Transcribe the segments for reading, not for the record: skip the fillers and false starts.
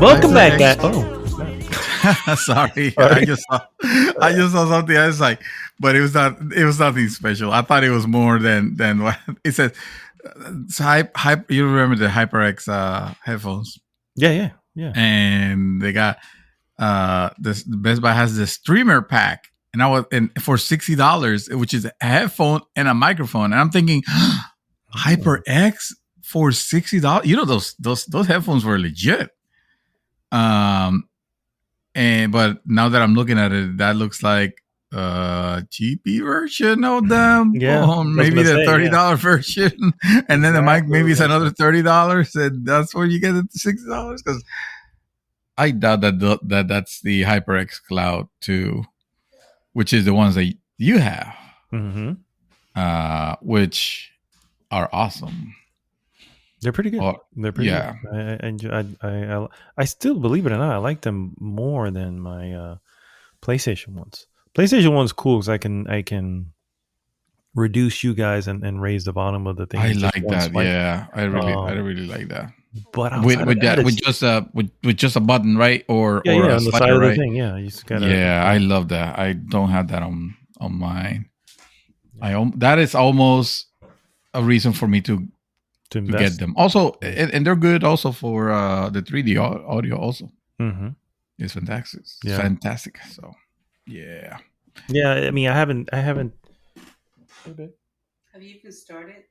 Welcome back, guys. Oh, sorry. I just saw something. I was like, but it was nothing special. I thought it was more than what it says. It's you remember the HyperX headphones? Yeah. And they got this. Best Buy has the streamer pack, and for $60, which is a headphone and a microphone. And I'm thinking, HyperX for $60. You know those headphones were legit. But now that I'm looking at it, that looks like a cheapy version of them. Yeah, maybe the $30 version, and then the mic maybe it's another $30, and that's where you get it to $60. Because I doubt that's the HyperX Cloud 2, which is the ones that you have, which are awesome. They're pretty good. They're pretty good. I still, believe it or not, I like them more than my PlayStation ones. PlayStation one's cool because I can reduce you guys and raise the volume of the thing. I like that. Swipe. Yeah, I really like that. But with just a button, right? Or on the slider, side of the right? thing. Yeah, you just gotta. Yeah, I love that. I don't have that on mine. That is almost a reason for me to get them. Also, and they're good also for the 3D audio also. Mm-hmm. It's fantastic. Yeah. Fantastic. So, yeah. Yeah, I mean, I haven't. Have you even started?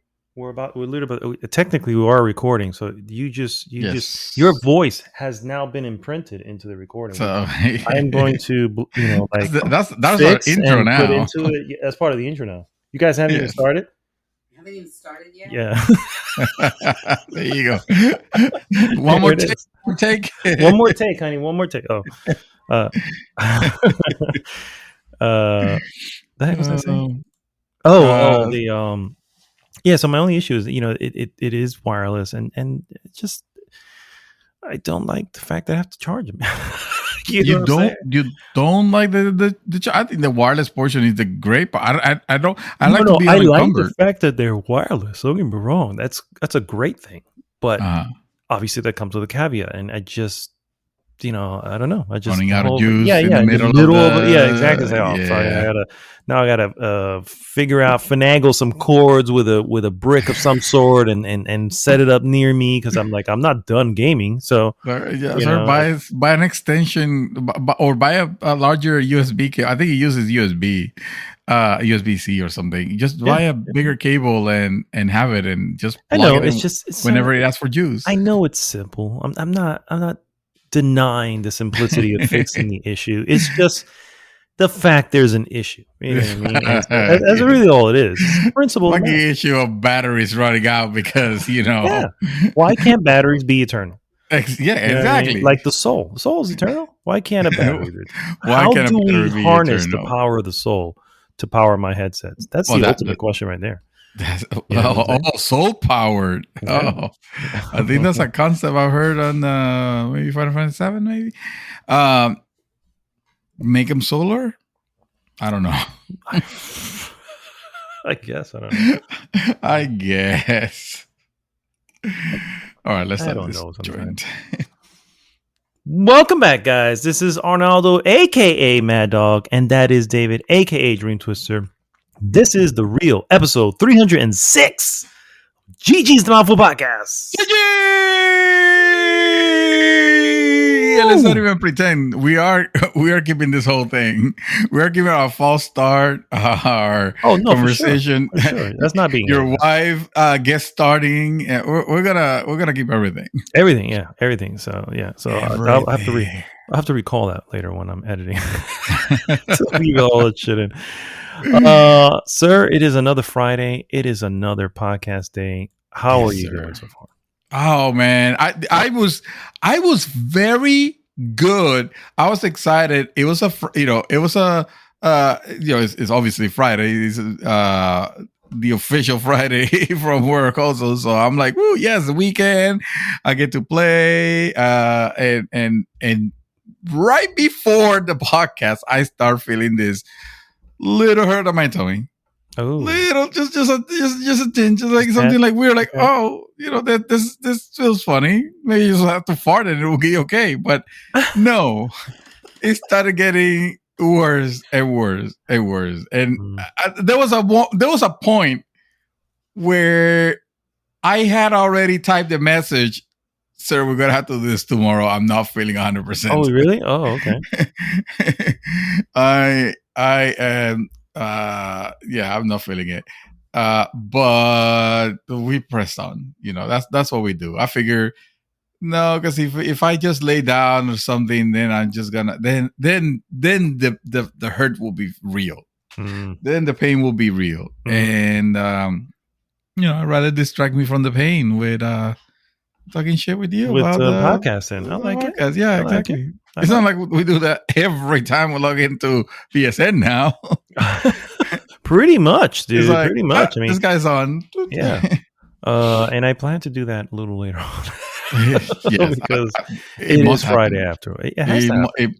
Technically we are recording, so you just your voice has now been imprinted into the recording. So I am going to that's our intro now. Put into it as part of the intro now. You guys haven't even started? Haven't even started yet? Yeah. There you go. One more take. One more take, honey. One more take. Oh. The heck was I saying? So my only issue is, it is wireless and it just, I don't like the fact that I have to charge them. You don't like the I think the wireless portion is the great part. I like to be I like unencumbered. the fact that they're wireless. Don't get me wrong. That's a great thing. But obviously that comes with a caveat. And I just, I don't know. I just running out of juice in the middle of exactly. Sorry. I gotta finagle some cords with a brick of some sort and set it up near me because I'm not done gaming. So buy an extension or buy a larger USB cable. I think it uses USB-C or something. Just buy a bigger cable and have it and just plug it whenever it asks for juice. I know it's simple. I'm not denying the simplicity of fixing the issue. It's just the fact there's an issue. You know what I mean? That's really all it is. It's the principle. Like the issue of batteries running out because, Yeah. Why can't batteries be eternal? Yeah, exactly. I mean? Like the soul. The soul is eternal. Why can't a battery be eternal? How do we harness the power of the soul to power my headsets? That's the ultimate question right there. Soul powered. Yeah. I think that's a concept I've heard on maybe Final Fantasy VII. Maybe make them solar. I don't know. I guess I don't know. I guess. All right, let's start this joint. Welcome back, guys. This is Arnaldo, aka Mad Dog, and that is David, aka Dream Twister. This is the real episode 306 GG's the Mouthful Podcast. Yeah, let's not even pretend we are keeping this whole thing. We are giving our false start, our conversation. For sure. That's not being your wife guest starting. We're gonna keep everything. Everything. So I'll have to recall that later when I'm editing. To leave all that shit in. Sir, it is another Friday. It is another podcast day. How are you doing so far? Oh man, I was very good. I was excited. It was it's obviously Friday. It's the official Friday from work also. So I'm like, woo, yes, the weekend. I get to play. And right before the podcast, I start feeling this little hurt on my tummy. Oh, little, just a tinge, just like something like we're like, oh, that this feels funny. Maybe you just have to fart and it will be okay. But no, it started getting worse and worse and worse. And there was a point where I had already typed a message. Sir, we're gonna have to do this tomorrow. I'm not feeling 100%. Oh, really? Oh, okay. I am. I'm not feeling it. But we press on. That's what we do. I figure no, because if I just lay down or something, then I'm just gonna then the hurt will be real. Then the pain will be real, and I'd rather distract me from the pain with talking shit with you with about podcasting. I like it. Yeah, exactly. It's not like we do that every time we log into PSN now. Pretty much, dude. Like, pretty much. I mean, this guy's on. Yeah. And I plan to do that a little later on. Yes, because it is Friday after. It has to happen.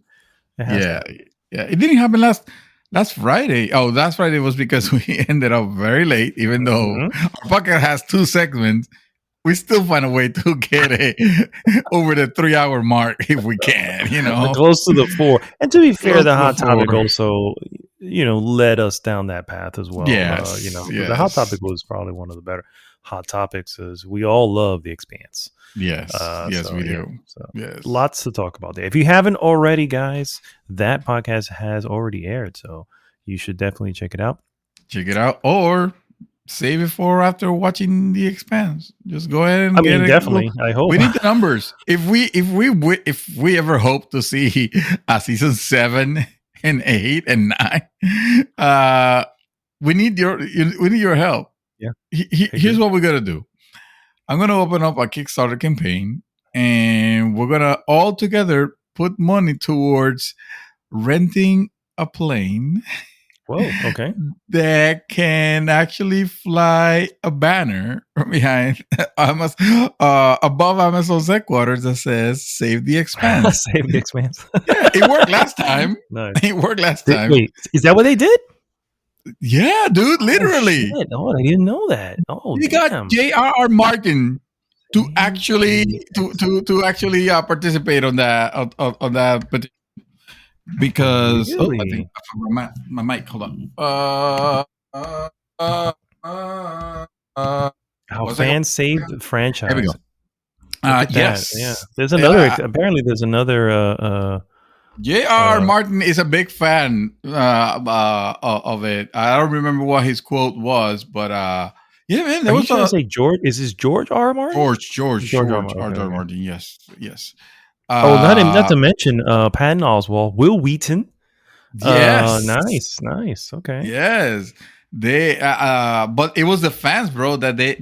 Yeah. It didn't happen last Friday. Oh, last Friday was because we ended up very late, even though our podcast has 2 segments. We still find a way to get over the 3-hour mark if we can, close to the 4. And to be fair, the hot topic also, led us down that path as well. Yes, the hot topic was probably one of the better hot topics. Is we all love The Expanse. Yes, we do. So lots to talk about there. If you haven't already, guys, that podcast has already aired, so you should definitely check it out. Or save it for after watching The Expanse. Just go ahead and get it. Definitely. I hope we need the numbers. If we ever hope to see a season 7 and 8 and 9, we need your help. Yeah. Here's what we're gonna do. I'm gonna open up a Kickstarter campaign, and we're gonna all together put money towards renting a plane. Whoa, okay. That can actually fly a banner behind above Amazon's headquarters that says "Save the Expanse." Save the Expanse. Yeah, it worked last time. Nice. It worked last time. Wait, is that what they did? Yeah, dude, literally. Oh, I didn't know that. Oh, we got J.R.R. Martin to actually participate on that on that petition. Because really? I think I forgot my mic. Hold on. How fans saved the franchise. There we go. Yes. Yeah. There's another. Apparently, there's another. J.R.R. Martin is a big fan of it. I don't remember what his quote was, but yeah, man. There was trying to say George. Is this George R. Martin? George R. Martin. Yes. Not to mention Patton Oswalt, Will Wheaton. Yes, nice. Okay. Yes, they. But it was the fans, bro, that they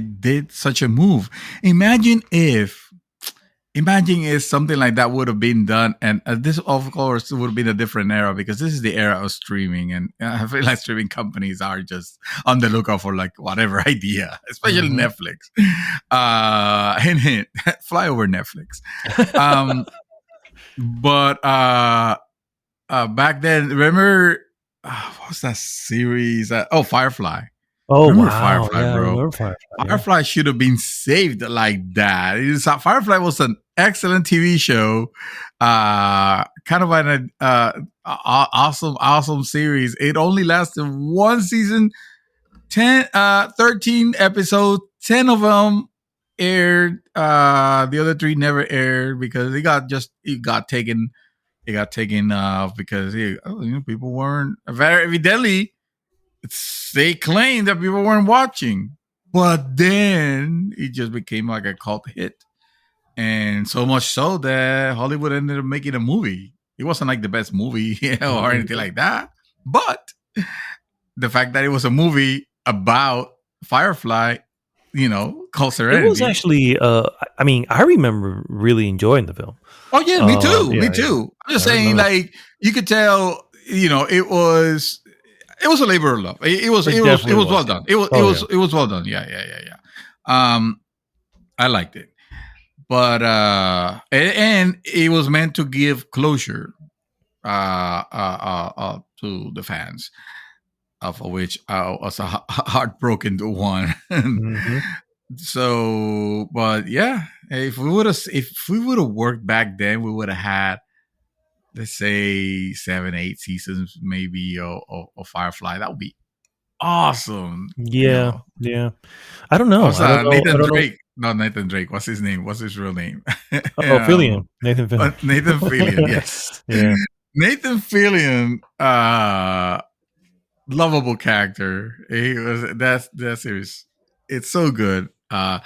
did such a move. Imagine if something like that would have been done, and this of course would have been a different era, because this is the era of streaming, and I feel like streaming companies are just on the lookout for like whatever idea, especially Netflix. Hint, fly over Netflix. But back then, remember what was that series? Firefly. Oh, remember wow. Firefly, bro. Firefly should have been saved like that. Firefly was an excellent TV show, kind of an awesome series. It only lasted 1 season, 13 episodes. 10 of them aired. The other 3 never aired because it got taken off because people weren't very evidently. They claimed that people weren't watching, but then it just became like a cult hit, and so much so that Hollywood ended up making a movie. It wasn't like the best movie or anything like that, but the fact that it was a movie about Firefly, called Serenity. It was actually, I remember really enjoying the film. Oh yeah, me too. Me too. I'm just saying, like, you could tell, it was a labor of love. It was well done. It was well done. Yeah. I liked it, but and it was meant to give closure to the fans. of which I was heartbroken to one. Mm-hmm. So, but yeah, if we would have worked back then, we would have had, let's say, 7, 8 seasons maybe of Firefly. That would be awesome. Yeah, yeah. I don't know. I don't know. Nathan Drake. Not Nathan Drake. What's his name? What's his real name? Oh, Fillion. Nathan Fillion. Nathan Fillion. Yes. Yeah. Nathan Fillion. Lovable character. He was that series. It's so good. Or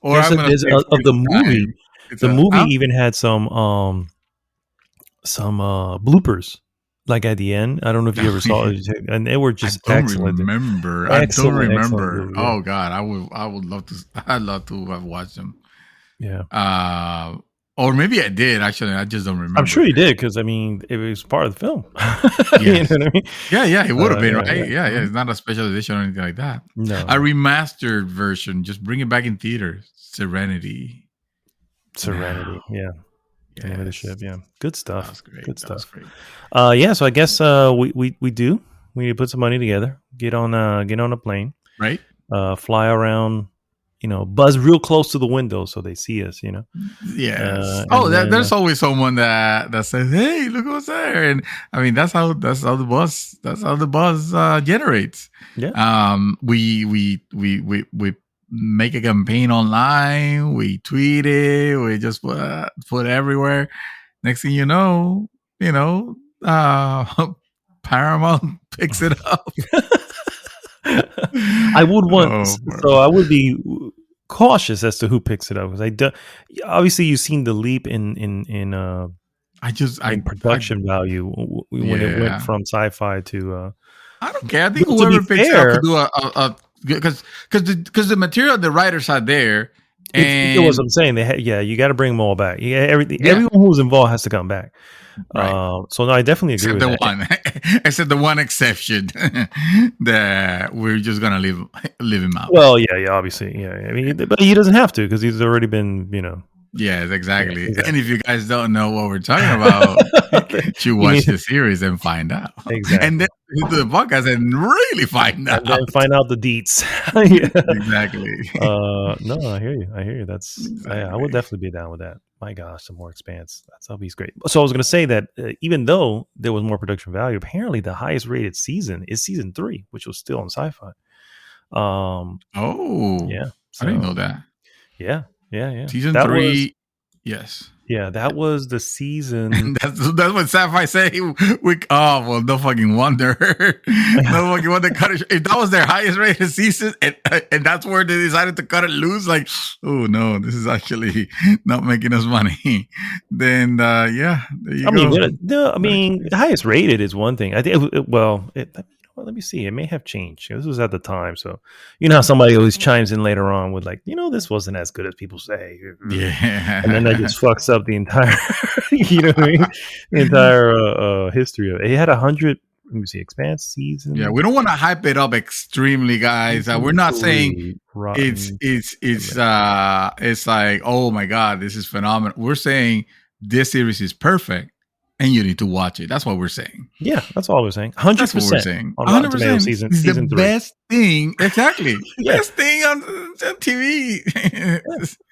I'm gonna say of the movie. The movie even had some bloopers, like at the end. I don't know if you ever saw it, and they were just excellent. I don't remember. Oh God, I would love to. I'd love to have watched them. Yeah. Or maybe I did actually. I just don't remember. I'm sure you did, because I mean, it was part of the film. Yes. You know what I mean? Yeah, it would have been, right. Yeah. It's not a special edition or anything like that. No, a remastered version. Just bring it back in theaters. Serenity. No. Yeah. Yes. Name of the ship. Yeah, good stuff. That was great. Good stuff. Yeah. So I guess we need to put some money together. Get on a plane. Right. Fly around. Buzz real close to the window so they see us. Yes. There's always someone that says, "Hey, look what's there!" And I mean, that's how the buzz generates. Yeah. We make a campaign online. We tweet it. We just put everywhere. Next thing you know, Paramount picks it up. I would be cautious as to who picks it up, because obviously you've seen the leap in production value when it went from sci-fi to. I don't care. I think whoever picks it up to do because the material the writers are there. And it was what I'm saying. You got to bring them all back. Everyone who's involved has to come back. Right. So no, I definitely agree with that. Except the one exception that we're just gonna leave him out. Well, yeah, obviously, yeah. I mean, but he doesn't have to, because he's already been, Yes, exactly. And if you guys don't know what we're talking about, you watch the series and find out. Exactly. And then to the podcast and really find out. And then find out the deets. Exactly. No, I hear you. That's exactly. I would definitely be down with that. My gosh, some more Expanse. That'll be great. So I was going to say that even though there was more production value, apparently the highest rated season is season 3, which was still on Sci-Fi. Yeah. So, I didn't know that. Yeah. Season 3, yes. Yeah, that was the season. And that's what Sci-Fi say. No fucking wonder. No fucking wonder. If that was their highest rated season, and that's where they decided to cut it loose, like, oh no, this is actually not making us money. Then, there you go. I mean, the highest rated is one thing. I think. Let me see. It may have changed. This was at the time, so how somebody always chimes in later on with like, this wasn't as good as people say. Yeah, and then that just fucks up the entire, the entire history of it. It had 100. Let me see, Expanse season. Yeah, we don't want to hype it up extremely, guys. We're not saying it's like, oh my god, this is phenomenal. We're saying this series is perfect. And you need to watch it. That's what we're saying. Yeah, that's all we're saying. 100%. That's what we're saying. 100%. Season 3. Best thing. Exactly. Best thing on TV.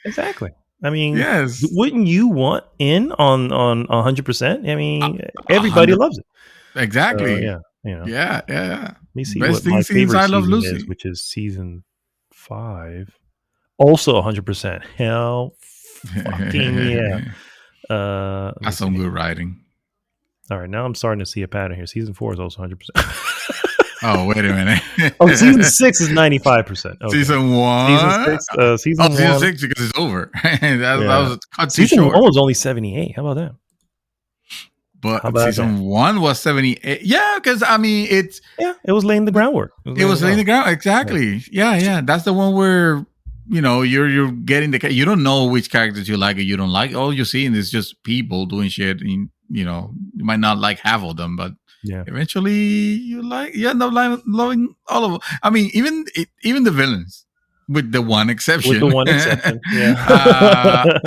Exactly. I mean, yes. Wouldn't you want in on 100%? I mean, everybody loves it. Exactly. Yeah. Yeah. Let me see best what my favorite I Love season Lucy is, which is season 5. Also 100%. Hell fucking yeah. That's some good writing. All right, now I'm starting to see a pattern here. Season 4 is also 100%. Oh, wait a minute. Season 6 is 95%. Okay. Season 1? Season 6 because it's over. That was cut too short. Season 1 was only 78. How about that? But season 1 was 78. Yeah, because I mean, it was laying the groundwork. It was laying the ground. Exactly. Yeah. That's the one where you're getting you don't know which characters you like or you don't like. All you're seeing is just people doing shit. And, you might not like half of them, but eventually you end up loving all of them. I mean, even the villains, with the one exception. Yeah.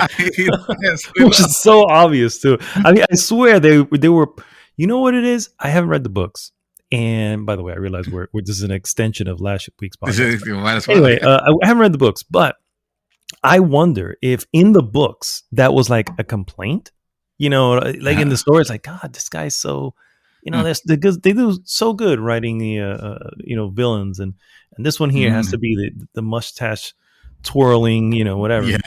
Which is so obvious too. I mean, I swear they were. You know what it is? I haven't read the books. And by the way, I realize this is an extension of last week's podcast. Anyway, I haven't read the books, but I wonder if in the books that was like a complaint. In the story, it's like, God, this guy's so, they do so good writing the villains, and this one here has to be the mustache twirling, whatever. Yes,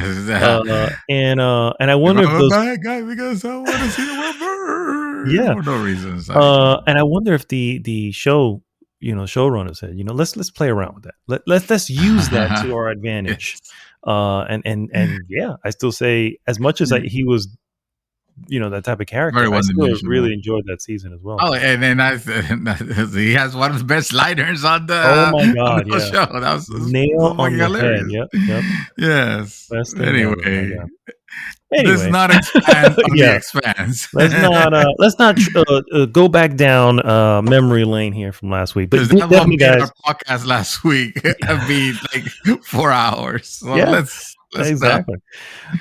and I wonder if those bad guy because I want to see the world burn. Yeah, for no reason. And I wonder if the show, showrunner said, let's play around with that. Let's use that to our advantage. And yeah, I still say as much as he was, that type of character, I still really enjoyed that season as well. Oh, and then he has one of the best liners on the show. That was nail on the head. Yep. Yes. Anyway, ever, let's not expand on the expanse. Let's not go back down memory lane here from last week. But definitely, guys, our podcast last week be like 4 hours. So let's exactly.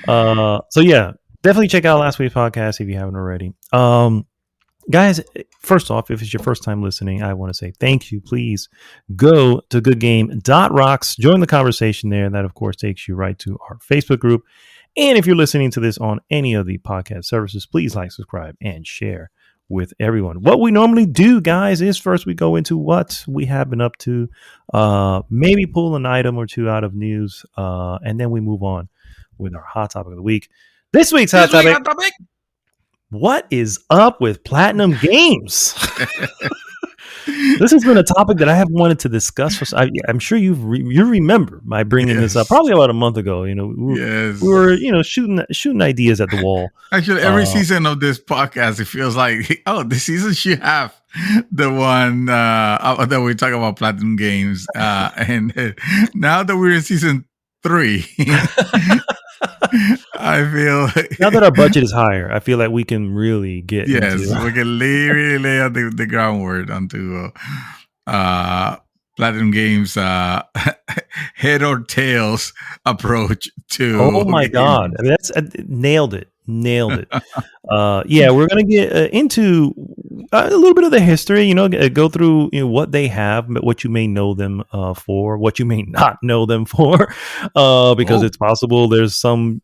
So yeah. Definitely check out last week's podcast if you haven't already. Guys, first off, if it's your first time listening, I want to say thank you. Please go to goodgame.rocks. Join the conversation there. That, of course, takes you right to our Facebook group. And if you're listening to this on any of the podcast services, please like, subscribe, and share with everyone. What we normally do, guys, is first we go into what we have been up to, maybe pull an item or two out of news, and then we move on with our hot topic of the week. This week's hot topic. What is up with Platinum Games? This has been a topic that I have wanted to discuss. I'm sure you remember my bringing this up probably about a month ago. We were shooting ideas at the wall. Actually, every season of this podcast, it feels like, this season should have the one that we talk about Platinum Games, and now that we're in season 3. I feel now that our budget is higher, I feel like we can really get we can really lay out the groundwork onto Platinum Games head or tails approach to. Oh my God, I mean, that's nailed it. Yeah, we're gonna get into a little bit of the history. Go through what they have, what you may know them for, what you may not know them for, because it's possible there's some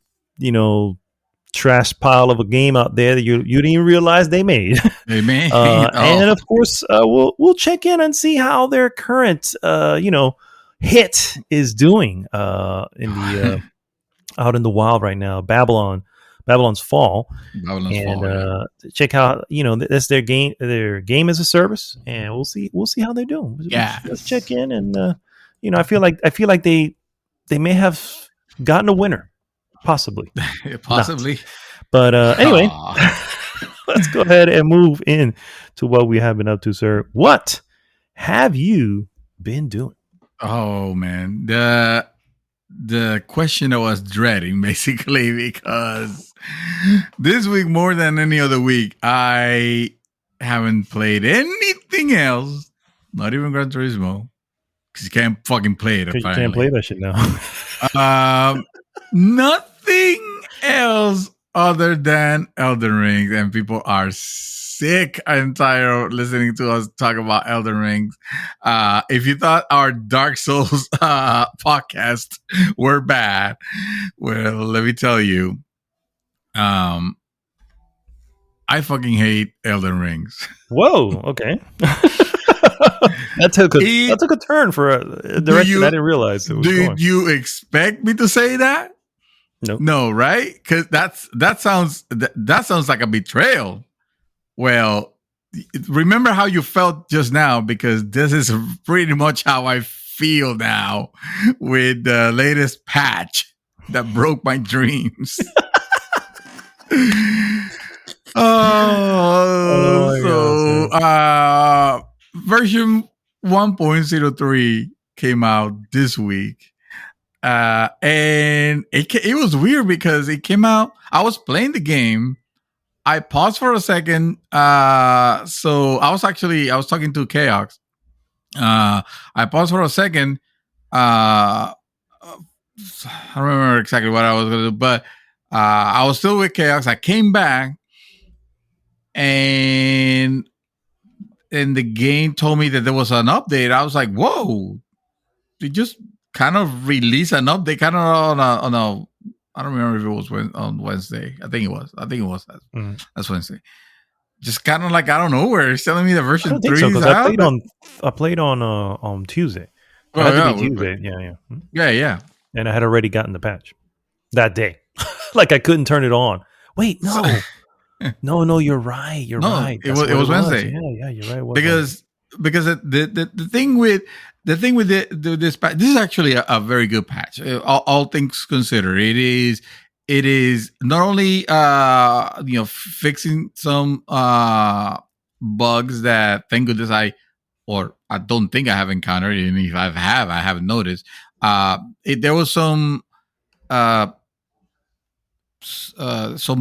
trash pile of a game out there that you didn't even realize they made. And of course, we'll check in and see how their current hit is doing out in the wild right now. Babylon's Fall. Check out, that's their game as a service, and we'll see how they're doing. Let's check in, and I feel like they may have gotten a winner, possibly. Not. But anyway, let's go ahead and move in to what we have been up to, sir. What have you been doing? Oh man, the question I was dreading, basically, because this week, more than any other week, I haven't played anything else, not even Gran Turismo, because you can't fucking play it. You can't play that shit now. Nothing else other than Elden Ring, and people are sick and tired of listening to us talk about Elden Ring. If you thought our Dark Souls podcast were bad, well, let me tell you, I fucking hate Elden Rings. Whoa, okay. That took a turn for a direction I didn't realize it was going. Do you expect me to say that? No, right? Because that sounds like a betrayal. Well, remember how you felt just now, because this is pretty much how I feel now with the latest patch that broke my dreams. Version 1.03 came out this week. And it was weird because it came out. I was playing the game. I paused for a second. So I was talking to Chaos. I paused for a second. I don't remember exactly what I was going to do, but I was still with Chaos. I came back and the game told me that there was an update. I was like, whoa, they just kind of released an update kind of on a I don't remember if it was on Wednesday. I think it was. That's Wednesday. Just kind of like out of nowhere, it's telling me the version 3 is out. I played on Tuesday. Tuesday. Yeah. And I had already gotten the patch that day. Like I couldn't turn it on. Wait, no. No, you're right. You're right. It was Wednesday. Yeah, you're right. Because the thing with this patch, this is actually a very good patch. All things considered, it is not only fixing some bugs that thank goodness I don't think I have encountered, and if I haven't noticed. There was some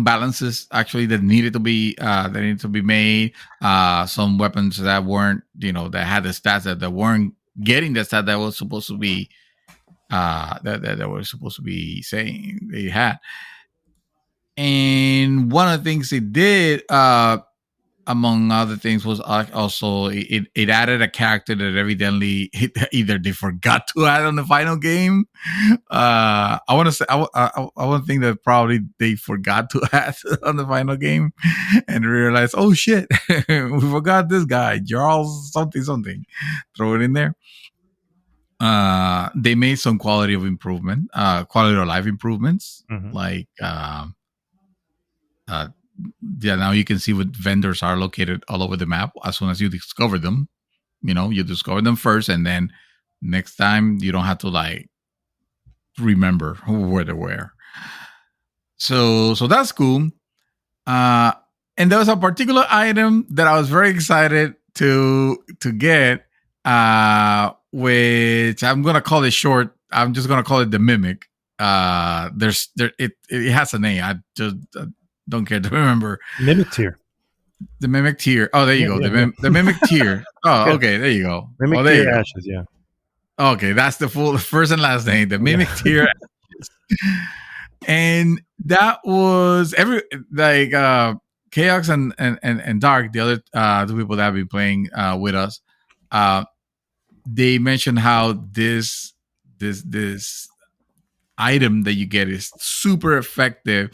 balances actually that needed to be made. Some weapons that weren't, that had the stats that weren't getting the stat that was supposed to be that were supposed to be saying they had. And one of the things it did, among other things, was also it added a character that evidently either they forgot to add on the final game. I want to say I want to think that probably they forgot to add on the final game and realized, oh shit, we forgot this guy, Charles something. Throw it in there. They made some quality of life improvements, like now you can see what vendors are located all over the map as soon as you discover them. You discover them first, and then next time you don't have to remember where they were. So that's cool. And there was a particular item that I was very excited to get, which I'm gonna call it short. I'm just gonna call it the Mimic. It has a name. I just don't care to remember. Mimic tier. The Mimic tier. Oh, there you go. The Mimic tier. Oh, okay. There you go. Mimic tier ashes. Yeah. Okay, that's the full first and last name. The Mimic tier ashes. And that was Chaos and Dark, the other two people that have been playing with us. They mentioned how this item that you get is super effective.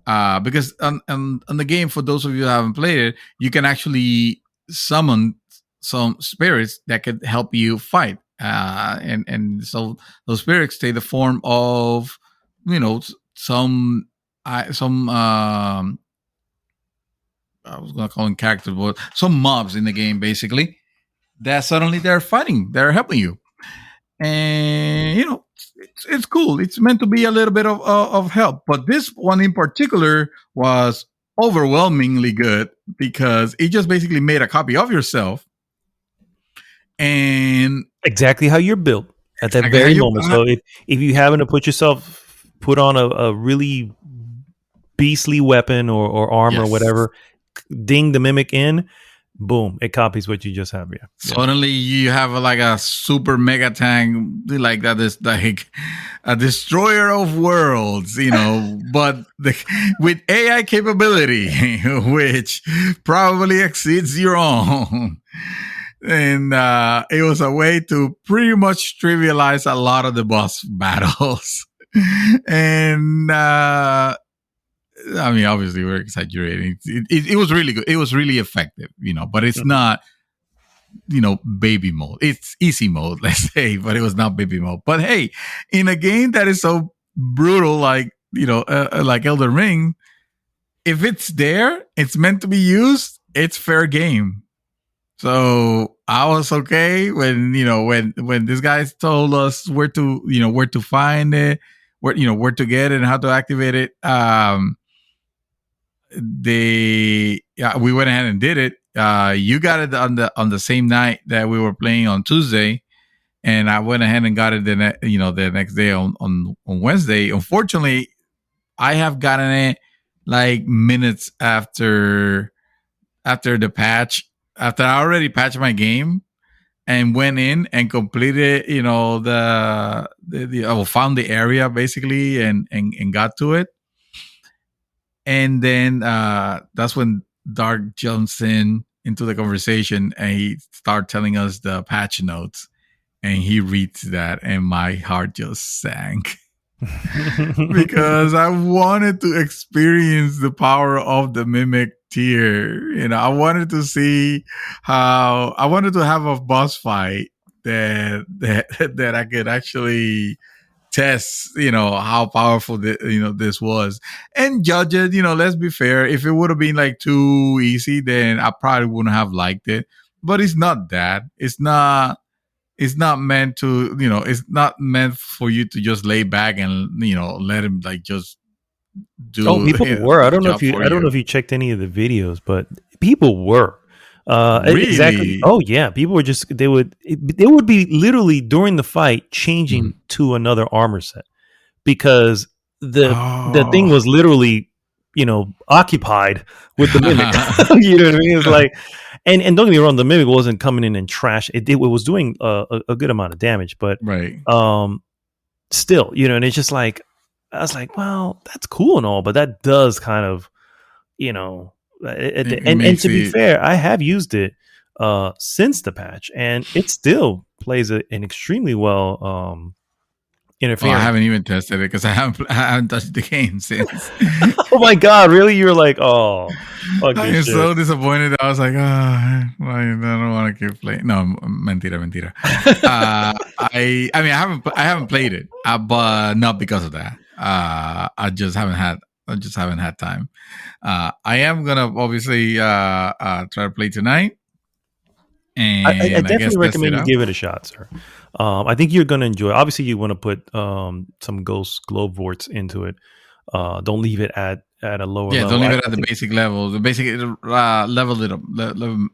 Because on the game, for those of you who haven't played it, you can actually summon some spirits that could help you fight. And so those spirits take the form of, some I was going to call them characters, but some mobs in the game, basically, that suddenly they're fighting, they're helping you. And, it's cool. It's meant to be a little bit of help. But this one in particular was overwhelmingly good because it just basically made a copy of yourself. And exactly how you're built at that very moment. So if you happen to put on a really beastly weapon or armor or whatever, ding the Mimic in, boom, it copies what you just have. Yeah. Suddenly you have a super mega tank like that is like a destroyer of worlds, but with AI capability, which probably exceeds your own. And it was a way to pretty much trivialize a lot of the boss battles. And obviously we're exaggerating. It was really good. It was really effective, but it's not, baby mode. It's easy mode, let's say, but it was not baby mode. But hey, in a game that is so brutal, like Elden Ring, if it's there, it's meant to be used, it's fair game. So I was okay when these guys told us where to find it, where to get it and how to activate it. We went ahead and did it. You got it on the same night that we were playing on Tuesday, and I went ahead and got it the next day on Wednesday. Unfortunately, I have gotten it like minutes after the patch, after I already patched my game and went in and completed, found the area basically and got to it. And then that's when Dark jumps in into the conversation, and he started telling us the patch notes, and he reads that, and my heart just sank. Because I wanted to experience the power of the mimic tier. I wanted to see how I wanted to have a boss fight that I could actually test, how powerful this was, and judge it. Let's be fair. If it would have been like too easy, then I probably wouldn't have liked it. But it's not that. It's not meant to, it's not meant for you to just lay back and, let him like just do. Oh, people were. I don't know if you checked any of the videos, but people were. Really? Exactly. Oh yeah, people were just they would be literally during the fight changing to another armor set because the thing was literally occupied with the mimic. You know what I mean? It's like, and don't get me wrong, the mimic wasn't coming in and trash. It was doing a good amount of damage, but right. Still, and it's just like I was like, well, that's cool and all, but that does kind of, and to be fair, I have used it since the patch, and it still plays an extremely well interference. I haven't even tested it because I haven't touched the game since. Oh my god, really? You were like, oh, I'm so disappointed. I was like, I don't want to keep playing. No, mentira. I haven't played it, but not because of that. I just haven't had time. I am gonna obviously try to play tonight. And I definitely recommend you give it a shot, sir. I think you're gonna enjoy it. Obviously, you want to put some Ghost Globevorts into it. Don't leave it at a lower level. Don't leave it at the basic level. The basic level it up. Level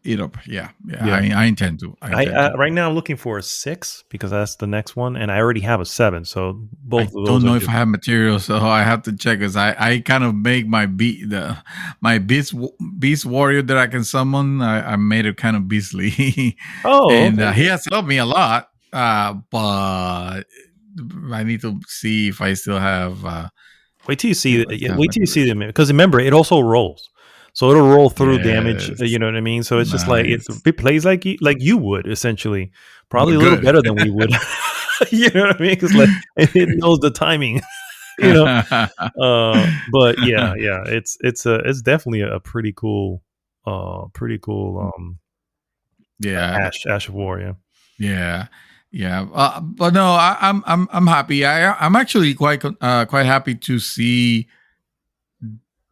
it up. Yeah. I intend to. Right now, I'm looking for a 6 because that's the next one, and I already have a 7. So both of those. I don't know if I have material, so I have to check. Because I kind of make my beast warrior that I can summon. I made it kind of beastly. And he has helped me a lot. But I need to see if I still have. Wait till you see them, because remember, it also rolls, so it'll roll through damage. You know what I mean? So it's just like it plays like you would essentially, probably a little better than we would. You know what I mean? Because it knows the timing. But yeah, it's definitely a pretty cool. Ash of War. Yeah, but no, I'm happy. I'm actually quite happy to see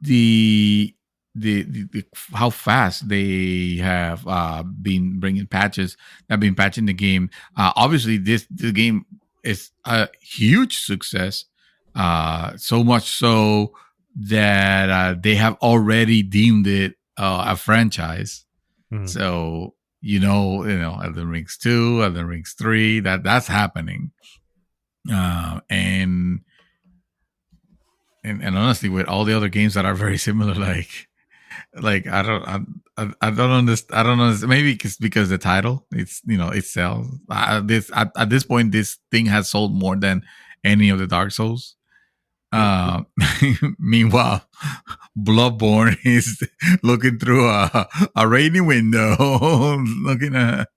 the how fast they have been bringing patches. Have been patching the game. Obviously, the game is a huge success. So much so that they have already deemed it a franchise. So. Elden Rings 2, Elden Rings 3, that's happening. And honestly, with all the other games that are very similar, like I don't understand. I don't know. Maybe it's because the title, it sells. At this point, this thing has sold more than any of the Dark Souls. Meanwhile, Bloodborne is looking through a rainy window, looking at.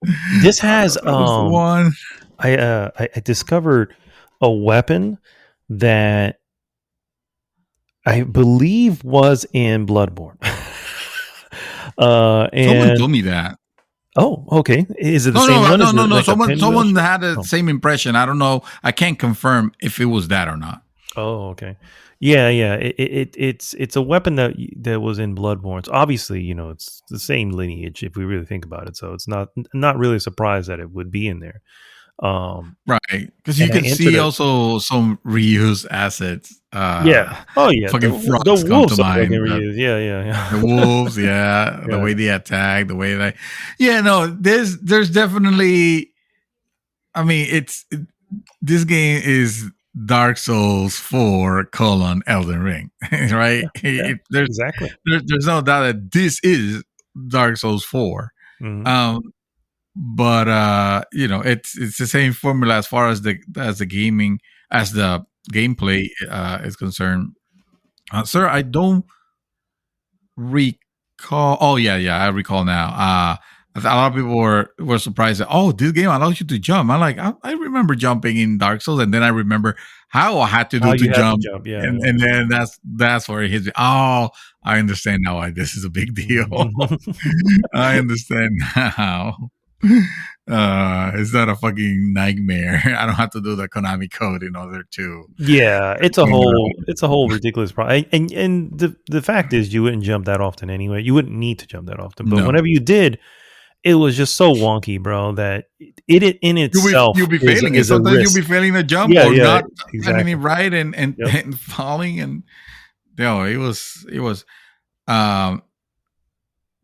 This has one. I discovered a weapon that I believe was in Bloodborne. And someone told me that. Oh, okay. Is it the same one? No. Like someone had the same impression. I don't know. I can't confirm if it was that or not. Oh, okay. Yeah. It's a weapon that was in Bloodborne. So obviously, it's the same lineage if we really think about it. So it's not really a surprise that it would be in there. Right, because you can see also some reused assets. Yeah. Oh yeah. Fucking frogs come to mind. Yeah. The wolves. Yeah. The way they attack. The way they. Yeah. No. There's definitely. I mean, this game is Dark Souls 4 : Elden Ring, right? Yeah, exactly. There's no doubt that this is Dark Souls 4. Mm-hmm. But it's the same formula as far as the gameplay is concerned. Sir, I don't recall called? Oh yeah, I recall now. A lot of people were surprised that, oh, this game allows you to jump. I'm like, I remember jumping in Dark Souls, and then I remember how I had to do to jump. Yeah, and then that's where it hits me. Oh, I understand now why this is a big deal. I understand now. It's not a fucking nightmare. I don't have to do the Konami code in order to. Yeah, it's a whole ridiculous problem. And the fact is, you wouldn't jump that often anyway. You wouldn't need to jump that often, but whenever you did, it was just so wonky, bro, that it in itself you'll be failing it. Sometimes you'll be failing the jump or not getting it right and falling. And it was.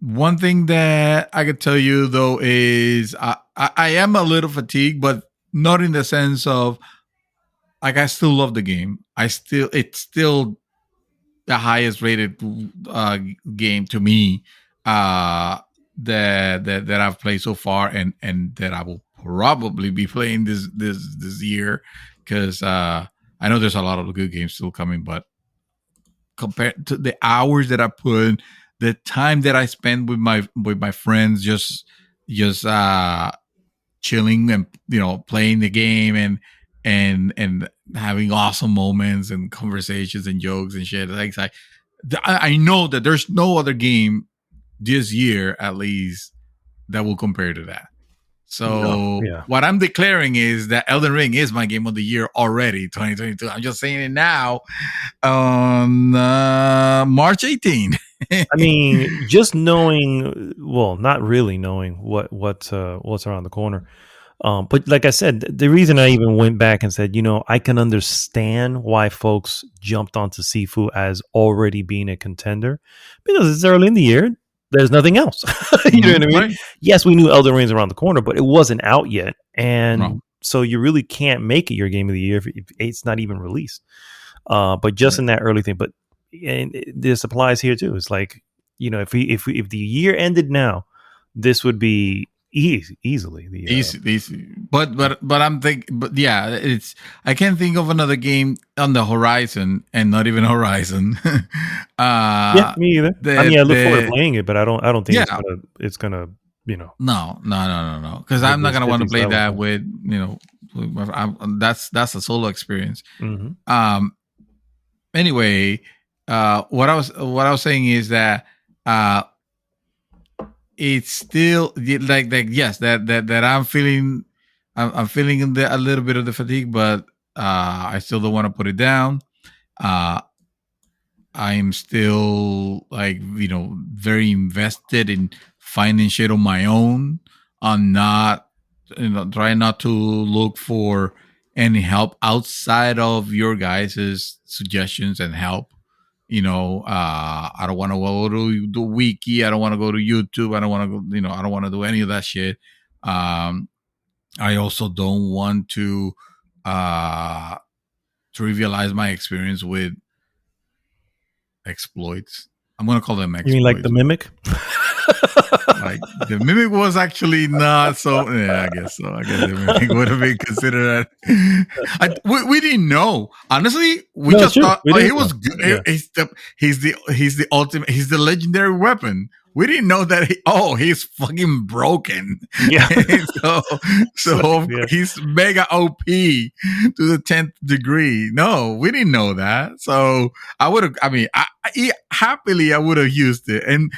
One thing that I could tell you though is I am a little fatigued, but not in the sense of like I still love the game. It's still the highest rated game to me that I've played so far, and that I will probably be playing this year, because I know there's a lot of good games still coming, but compared to the hours that I put, the time that I spend with my friends, just chilling and playing the game and having awesome moments and conversations and jokes and shit. Like I know that there's no other game this year, at least, that will compare to that. So what I'm declaring is that Elden Ring is my game of the year already, 2022. I'm just saying it now on March 18. I mean, just knowing, well, not really knowing what's around the corner. But like I said, the reason I even went back and said, I can understand why folks jumped onto Sifu as already being a contender, because it's early in the year. There's nothing else. You know what I mean? Right. Yes, we knew Elden Ring's around the corner, but it wasn't out yet. And so you really can't make it your game of the year if it's not even released. But just in that early thing. But this applies here too. It's like, if the year ended now, this would be easily the easy. But I'm thinking, but yeah, it's, I can't think of another game on the horizon, and not even Horizon. Yeah, me either. I look forward to playing it, but I don't think it's gonna No, because I'm not gonna want to play that with that's a solo experience. Mm-hmm. Anyway, what I was saying is that it's still like yes, that I'm feeling a little bit of the fatigue, but I still don't want to put it down. I'm still very invested in finding shit on my own. I'm not trying not to look for any help outside of your guys' suggestions and help. I don't want to go to the wiki. I don't want to go to YouTube. I don't want to go, I don't want to do any of that shit. I also don't want to trivialize my experience with exploits. I'm going to call them exploits. You mean like the Mimic? Like the Mimic was actually not so. Yeah, I guess so. I guess the Mimic would have been considered. We didn't know. Honestly, we just thought he was good. Yeah. He's the ultimate. He's the legendary weapon. We didn't know that. He's fucking broken. Yeah. so he's mega OP to the 10th degree. No, we didn't know that. So I would have. Happily I would have used it. And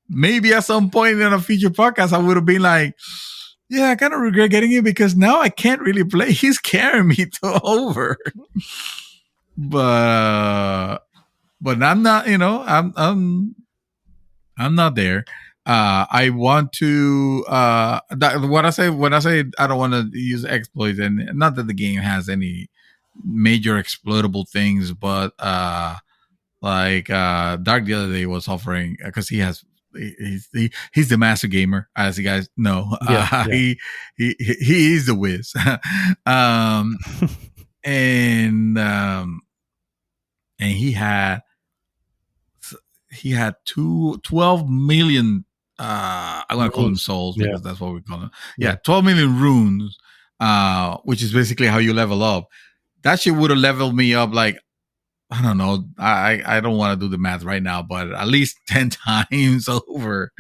maybe at some point in a future podcast, I would have been like, yeah, I kind of regret getting it, because now I can't really play. He's carrying me over. But I'm not, I'm not there. I want to, when I say I don't want to use exploits, and not that the game has any major exploitable things, but, Dark the other day was offering, because he's the master gamer, as you guys know. He is the whiz. And he had 12 million. I'm gonna call them souls, because that's what we call them. 12 million runes, which is basically how you level up. That shit would have leveled me up like I don't know. I don't want to do the math right now, but at least 10 times over.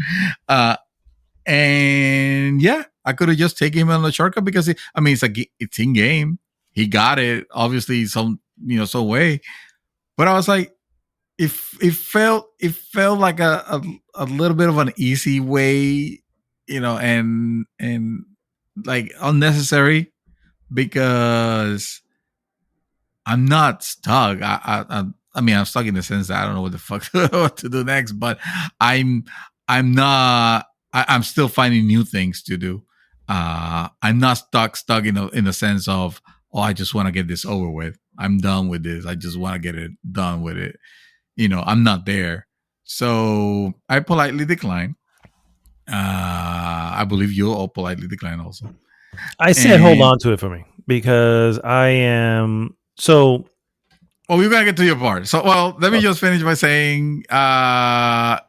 And yeah, I could have just taken him on the shortcut because it's in game. He got it, obviously, some way. But I was like, it felt like a little bit of an easy way, and like unnecessary because I'm not stuck. I'm stuck in the sense that I don't know what the fuck what to do next, but I'm not. I'm still finding new things to do. I'm not stuck in the sense of, oh, I just want to get this over with. I'm done with this. I just want to get it done with it. I'm not there. So I politely decline. I believe you'll all politely decline also. I said hold on to it for me because I am so. Well, we're gonna get to your part. So, let me just finish by saying I'm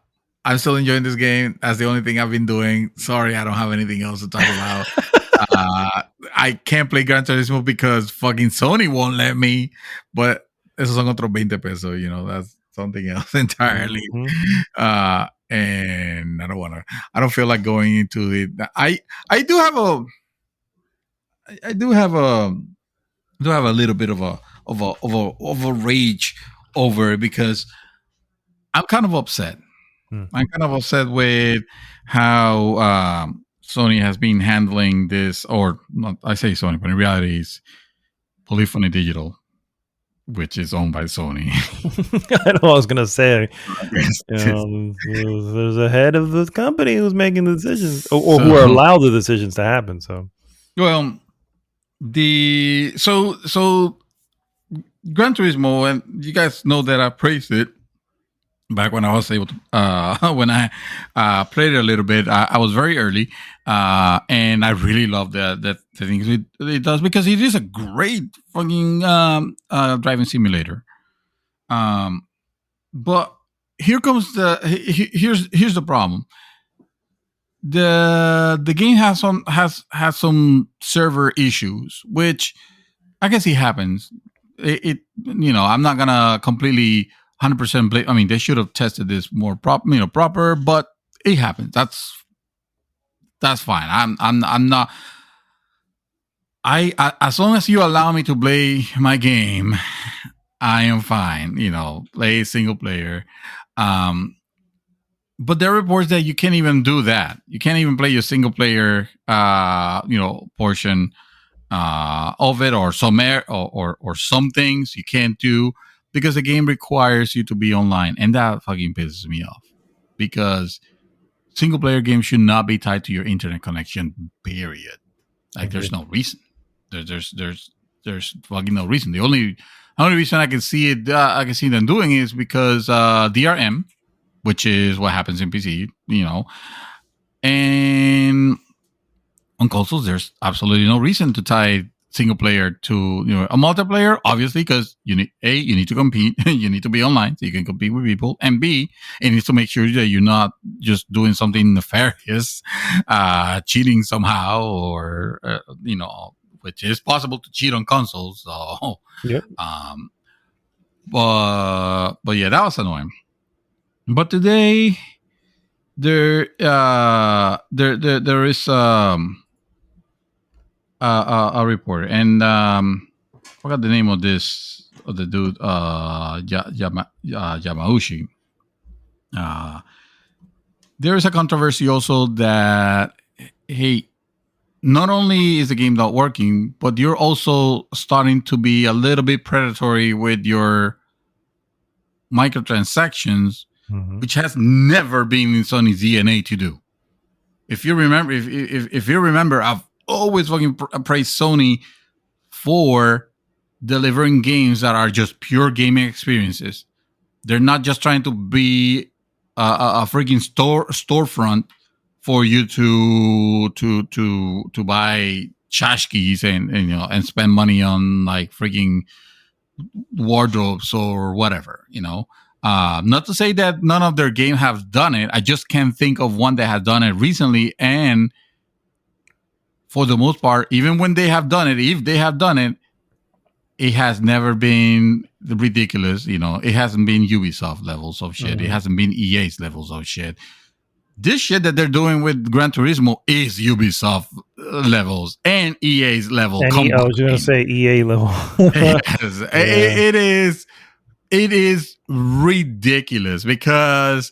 still enjoying this game. That's the only thing I've been doing. Sorry, I don't have anything else to talk about. I can't play Gran Turismo because fucking Sony won't let me. But esos son otros 20 pesos. That's something else entirely. Mm-hmm. And I don't feel like going into it. I do have a little bit of a rage over it because I'm kind of upset. I'm kind of upset with how Sony has been handling this, or not, I say Sony, but in reality it's Polyphony Digital, which is owned by Sony. I know what I was going to say. There's a head of the company who's making the decisions, or who are allowed the decisions to happen. So, well, so Gran Turismo, and you guys know that I praised it back when I was able to, when I played it a little bit. I was very early, and I really love the things it does because it is a great fucking driving simulator. But here comes here's the problem. The game has some server issues, which I guess it happens. I'm not gonna completely 100% blame. I mean, they should have tested this more proper, but it happens. That's fine. I'm not. I as long as you allow me to play my game, I am fine. Play single player. But there are reports that you can't even do that. You can't even play your single player, portion of it, or some things you can't do because the game requires you to be online, and that fucking pisses me off. Because single player games should not be tied to your internet connection. Period. Like, there's no reason. There's fucking no reason. The only reason I can see them doing is because DRM, which is what happens in PC, and on consoles, there's absolutely no reason to tie single player to a multiplayer, obviously, because you need to compete. You need to be online so you can compete with people, and B, it needs to make sure that you're not just doing something nefarious, cheating somehow, or which is possible to cheat on consoles. So, yep. But yeah, that was annoying. But today there is a reporter, and forgot the name of the dude, Yamauchi. There is a controversy also that, hey, not only is the game not working, but you're also starting to be a little bit predatory with your microtransactions, which has never been in Sony's DNA to do. If you remember, if you remember, I've always fucking praised Sony for delivering games that are just pure gaming experiences. They're not just trying to be a freaking storefront for you to buy tchotchkes and spend money on like freaking wardrobes or whatever. Not to say that none of their games have done it. I just can't think of one that has done it recently. And for the most part, even when they have done it, if they have done it, it has never been ridiculous. It hasn't been Ubisoft levels of shit. It hasn't been EA's levels of shit. This shit that they're doing with Gran Turismo is Ubisoft levels and EA's level. I was going to say EA level. Yes. Yeah. It is ridiculous because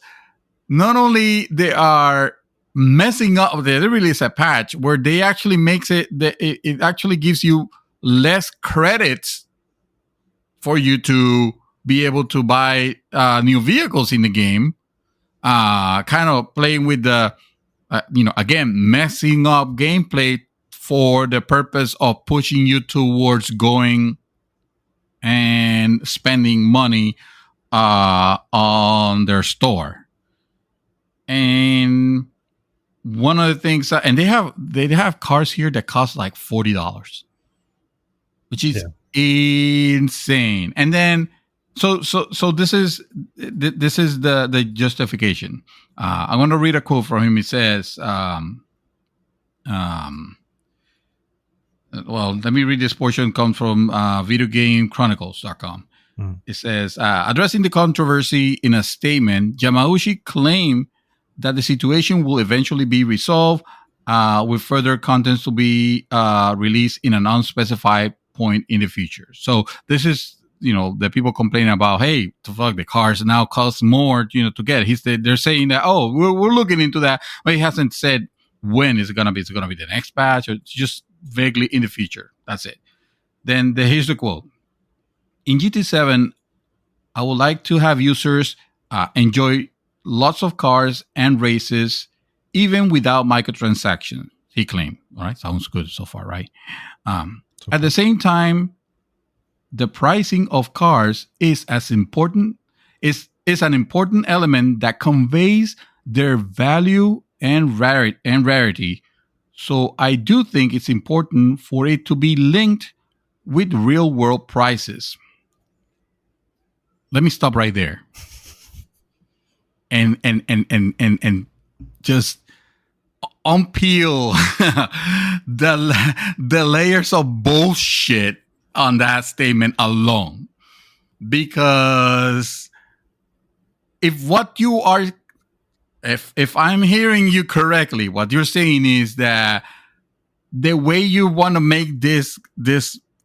not only they are messing up, they release a patch where they actually makes it actually gives you less credits for you to be able to buy new vehicles in the game. Kind of playing with the, again, messing up gameplay for the purpose of pushing you towards going and spending money on their store. And one of the things, and they have cars here that cost like $40, which is insane. And then so this is the justification. I'm going to read a quote from him. He says, well, let me read this portion. It comes from videogamechronicles.com. It says, addressing the controversy in a statement, Yamauchi claimed that the situation will eventually be resolved with further contents to be released in an unspecified point in the future. So this is, the people complaining about, hey, the cars now cost more, to get. They're saying that, we're looking into that, but he hasn't said when is it going to be. Is it going to be the next patch or just vaguely in the future? That's it. Then here's the quote. In GT7, I would like to have users enjoy lots of cars and races, even without microtransactions, he claimed. All right, sounds good so far, right? At the same time, the pricing of cars is an important element that conveys their value and rarity. So I do think it's important for it to be linked with real world prices. Let me stop right there. And just unpeel the layers of bullshit on that statement alone. Because if I'm hearing you correctly, what you're saying is that the way you want to make this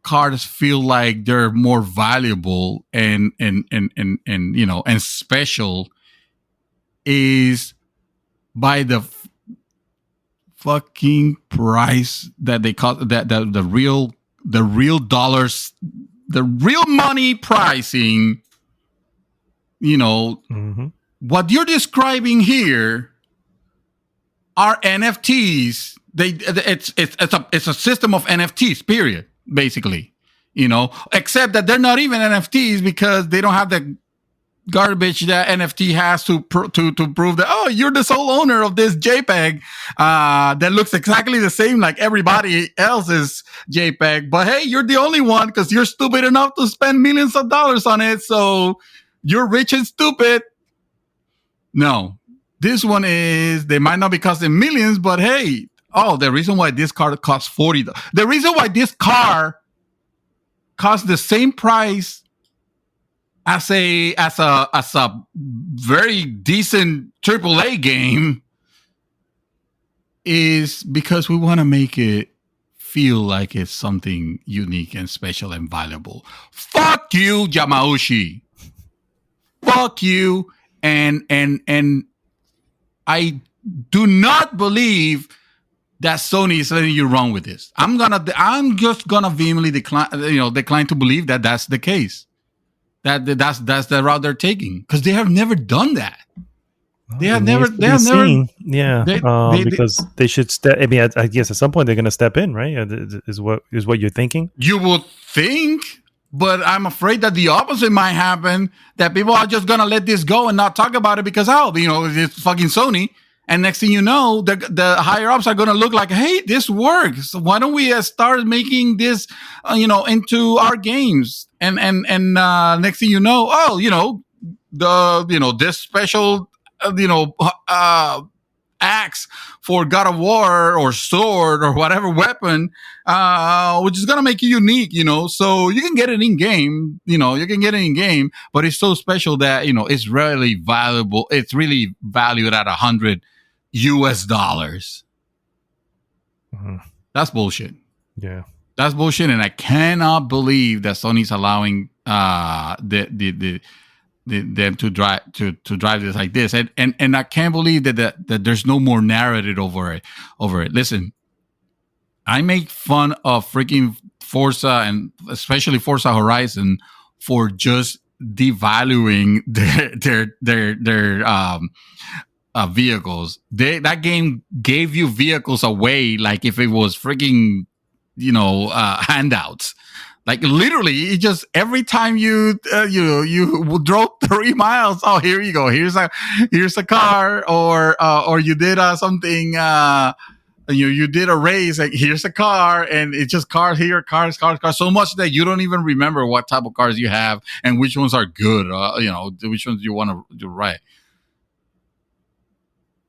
cards feel like they're more valuable and special is by the fucking price that they cost, that the real dollars, the real money pricing. What you're describing here are NFTs. It's a system of NFTs, period, basically. Except that they're not even NFTs because they don't have the garbage that NFT has to prove that, you're the sole owner of this JPEG that looks exactly the same like everybody else's JPEG. But hey, you're the only one because you're stupid enough to spend millions of dollars on it. So you're rich and stupid. No, this one is, they might not be costing millions, but hey, the reason why this car costs $40, the reason why this car costs the same price as a very decent AAA game is because we want to make it feel like it's something unique and special and valuable. Fuck you, Yamauchi. Fuck you. And I do not believe that Sony is letting you wrong with this. I'm just gonna vehemently decline to believe that that's the case. That's the route they're taking because they have never done that. They have never. Yeah, because they should step. I mean, I guess at some point they're going to step in, right? Is what you're thinking? You would think, but I'm afraid that the opposite might happen. That people are just going to let this go and not talk about it because it's fucking Sony. And next thing you know, the higher ups are going to look like, hey, this works. Why don't we start making this, into our games? And next thing you know, this special, axe for God of War or sword or whatever weapon, which is going to make you unique, so you can get it in game, but it's so special that, it's really valuable. It's really valued at $100 US. Mm-hmm. That's bullshit. Yeah. That's bullshit. And I cannot believe that Sony's allowing, them to drive this like this, and I can't believe that there's no more narrative over it. Listen, I make fun of freaking Forza and especially Forza Horizon for just devaluing their vehicles. That game gave you vehicles away like if it was freaking handouts. Like literally, it just every time you drove 3 miles, oh, here you go. Here's a car, or you did something. You did a race, and here's a car, and it's just cars here, cars. So much that you don't even remember what type of cars you have and which ones are good. Which ones you want to do right.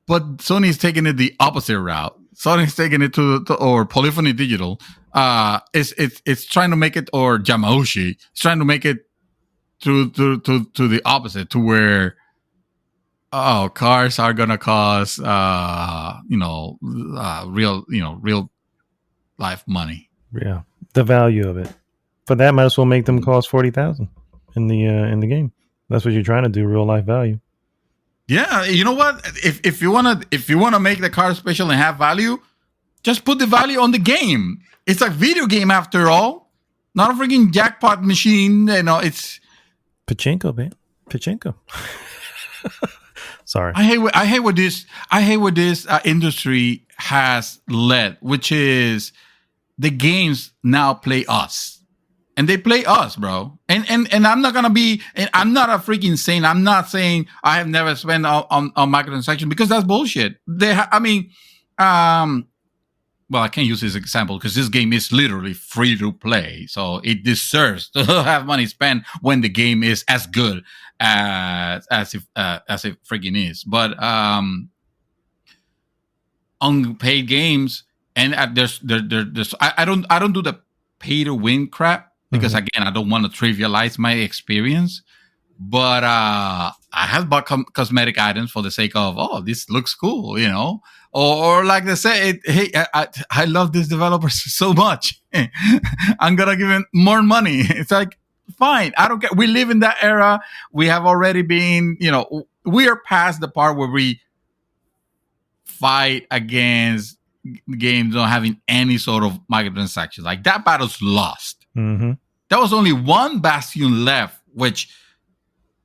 But Sony's taking it the opposite route. Sony's taking it or Polyphony Digital. It's trying to make it, or Yamauchi, it's trying to make it to the opposite, to where cars are gonna cost real life money. Yeah, the value of it. For that, might as well make them cost $40,000 in the game. That's what you're trying to do, real life value. Yeah, you know what? If you wanna make the car special and have value, just put the value on the game. It's a video game after all, not a freaking jackpot machine. It's pachinko, man. Pachinko. Sorry. I hate what this industry has led, which is the games now play us, and they play us, bro. And I'm not gonna be. And I'm not a freaking saint. I'm not saying I have never spent on microtransactions, because that's bullshit. Well, I can't use this example because this game is literally free to play, so it deserves to have money spent when the game is as good as it freaking is. But unpaid games, and there's I don't do the pay to win crap, because again, I don't want to trivialize my experience. But I have bought cosmetic items for the sake of, oh, this looks cool, or like they say, hey, I love this developer so much, I'm gonna give him more money. It's like, fine, I don't care. We live in that era. We have already been, we are past the part where we fight against games not having any sort of microtransactions. Like, that battle's lost. Mm-hmm. There was only one bastion left, which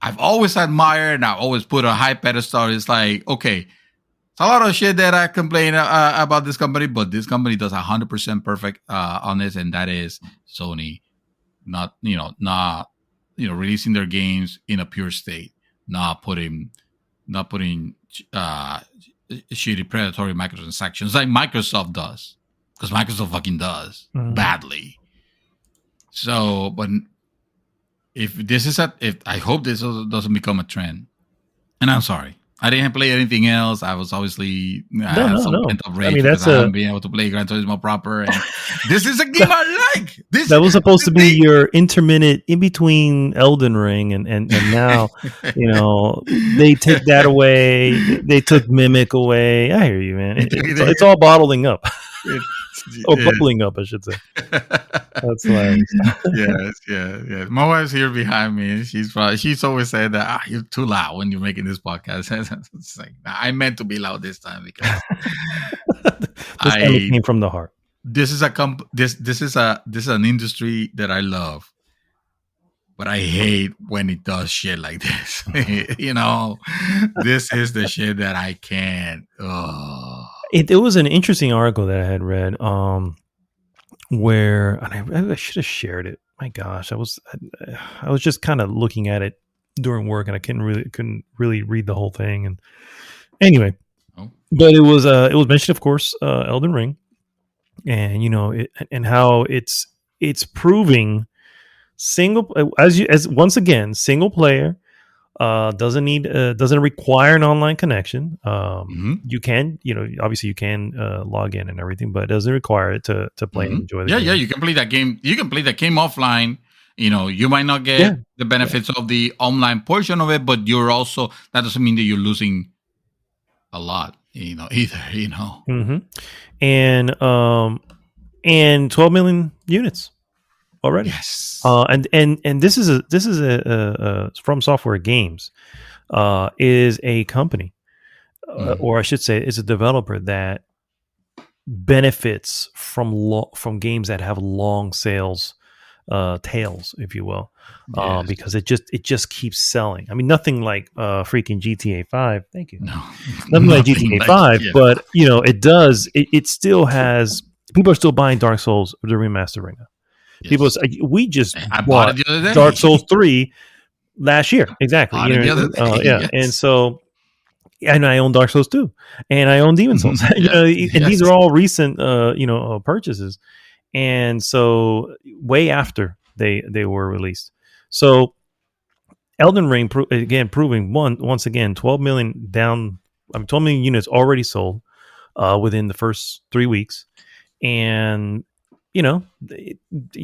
I've always admired, and I always put a high pedestal. It's like, okay, it's a lot of shit that I complain about this company, but this company does 100% perfect on this, and that is Sony, not releasing their games in a pure state, not putting shitty predatory microtransactions like Microsoft does, because Microsoft fucking does badly. So, but if I hope this doesn't become a trend, and I'm sorry, I didn't play anything else. I was obviously pent-up rage because I haven't been able to play Gran Turismo proper. And this is a game I like. That was supposed to be your intermittent in between Elden Ring, and now they take that away. They took Mimic away. I hear you, man. It's all bottling up. Or bubbling up, I should say. That's hilarious. Yes. My wife's here behind me. She's always said that you're too loud when you're making this podcast. It's like, I meant to be loud this time, because this time it came from the heart. This is an industry that I love, but I hate when it does shit like this. This is the shit that I can't. It was an interesting article that I had read, where, and I should have shared it. My gosh, I was just kind of looking at it during work, and I couldn't really read the whole thing. And anyway, but it was mentioned, of course, Elden Ring, and and how it's proving single player Doesn't require an online connection. You can, obviously you can log in and everything, but it doesn't require it to play and enjoy the game. Yeah, you can play that game. You can play that game offline. You might not get the benefits of the online portion of it, but that doesn't mean that you're losing a lot, either. Mm-hmm. And 12 million units already. Yes. And this is a From Software Games is a company, or I should say, is a developer that benefits from games that have long sales tails, if you will, because it just keeps selling. I mean, nothing like freaking GTA 5. Thank you. No, nothing like GTA 5, but it does. It still has. People are still buying Dark Souls, the remaster right now. Yes. People, we just bought Dark Souls 3 last year. Exactly. Yes. And so, and I own Dark Souls 2, and I own Demon Souls. And these are all recent, purchases. And so, way after they were released. So, Elden Ring proving once again 12 million down. 12 million units already sold within the first 3 weeks, and you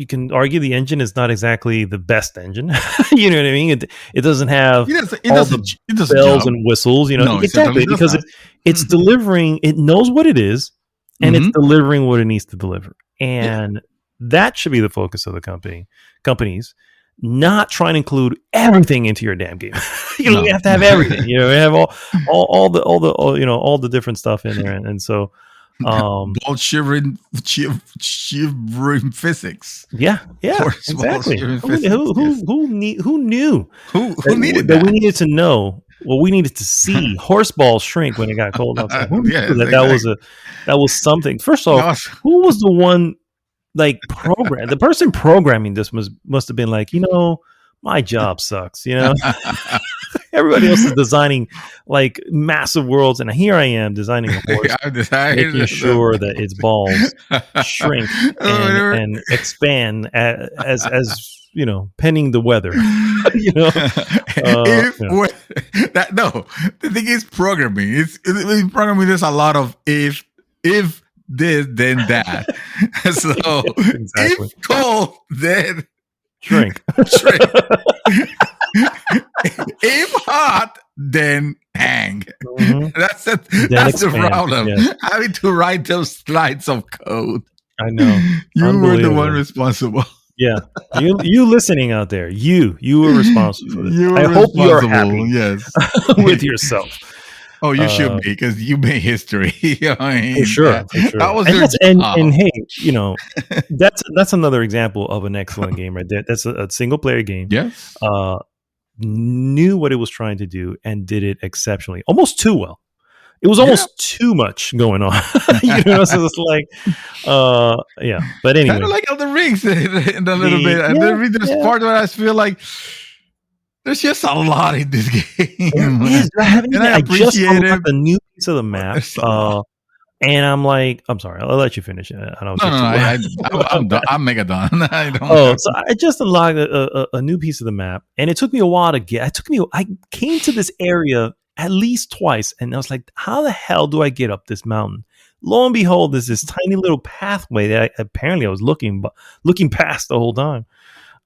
can argue the engine is not exactly the best engine. You know what I mean? It doesn't have all the bells and whistles. No, exactly, because it's delivering. It knows what it is, and it's delivering what it needs to deliver. And that should be the focus of the companies, not trying to include everything into your damn game. You have to have everything. You have all the different stuff in there, and so. Shivering physics. Yeah, exactly. Who knew? Who needed that? We needed to know. Well, we needed to see horse balls shrink when it got cold outside. That was something. First off, who was the one program? The person programming this must have been like, my job sucks. Everybody else is designing massive worlds, and here I am designing a horse, making sure that its balls shrink and expand as pending the weather. The thing is programming. It's programming. There's a lot of if this then that. So exactly. If cold, then shrink. If hot, then hang. That's the problem. Yes. Having to write those lines of code. I know. You were the one responsible. Yeah. You listening out there. You were responsible for this. I hope you're happy with yourself. Oh, you should be, because you made history. For sure. That was and hey, that's another example of an excellent game right there. That's a single player game. Yes. Knew what it was trying to do and did it exceptionally, almost too well. It was almost too much going on. So it's like, But anyway, kind of like Elden Ring in a little bit. And then there's part where I feel like there's just a lot in this game. I just unlocked a new piece of the map. And I'm like, I'm sorry, I'll let you finish it. I'm done. I'm mega done. So I just unlocked a new piece of the map, and it took me a while to get. I came to this area at least twice, and I was like, how the hell do I get up this mountain? Lo and behold, there's this tiny little pathway that I was looking past the whole time.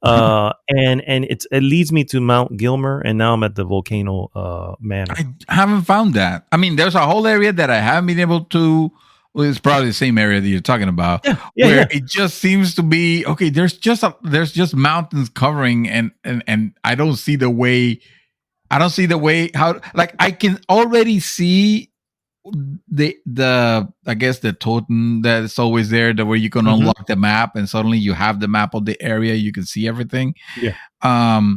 And it leads me to Mount Gilmer, and now I'm at the Volcano Manor. I haven't found that. I mean, there's a whole area that I haven't been able to. Well, it's probably the same area that you're talking about, where it just seems to be okay. There's just mountains covering, and I don't see the way. I don't see the way how. I can already see the I guess the totem that's always there, the where you can unlock the map, and suddenly you have the map of the area, you can see everything. I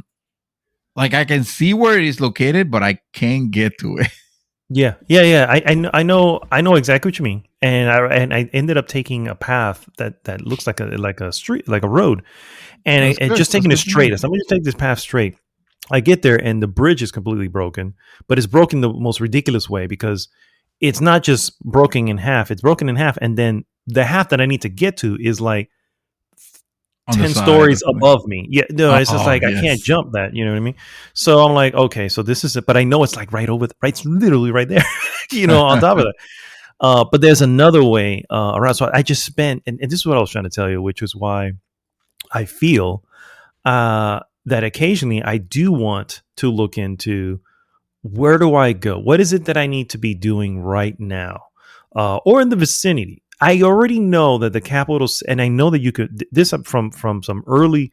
can see where it is located, but I can't get to it. I know exactly what you mean, and I ended up taking a path that looks like a street, like a road, and just taking it straight. I'm going to take this path straight. I get there, and the bridge is completely broken, but it's broken the most ridiculous way, because it's not just broken in half. It's broken in half, and then the half that I need to get to is like 10 stories above me. Yeah, no, it's just like, I can't jump that, you know what I mean? So I'm like, okay, so this is it. But I know it's like right over, it's literally right there, on top of that. But there's another way around. So I just spent, and this is what I was trying to tell you, which is why I feel that occasionally I do want to look into, where do I go? What is it that I need to be doing right now or in the vicinity? I already know that the capital, and I know that you could, this from some early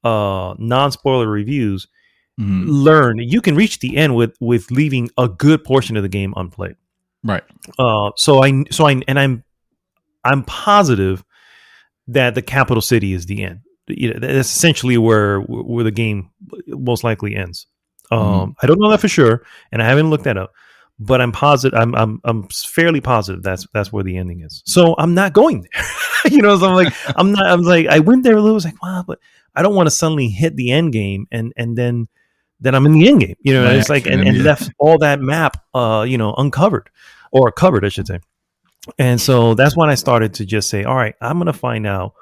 non-spoiler reviews, learn you can reach the end with leaving a good portion of the game unplayed. Right. I'm positive that the capital city is the end. That's essentially where the game most likely ends. I don't know that for sure, and I haven't looked that up, but I'm positive. I'm fairly positive that's where the ending is. So I'm not going there. So I'm like, I went there a little. I was like, wow, but I don't want to suddenly hit the end game and then I'm in the end game. It's like and left all that map uncovered or covered, I should say. And so that's when I started to just say, all right, I'm gonna find out.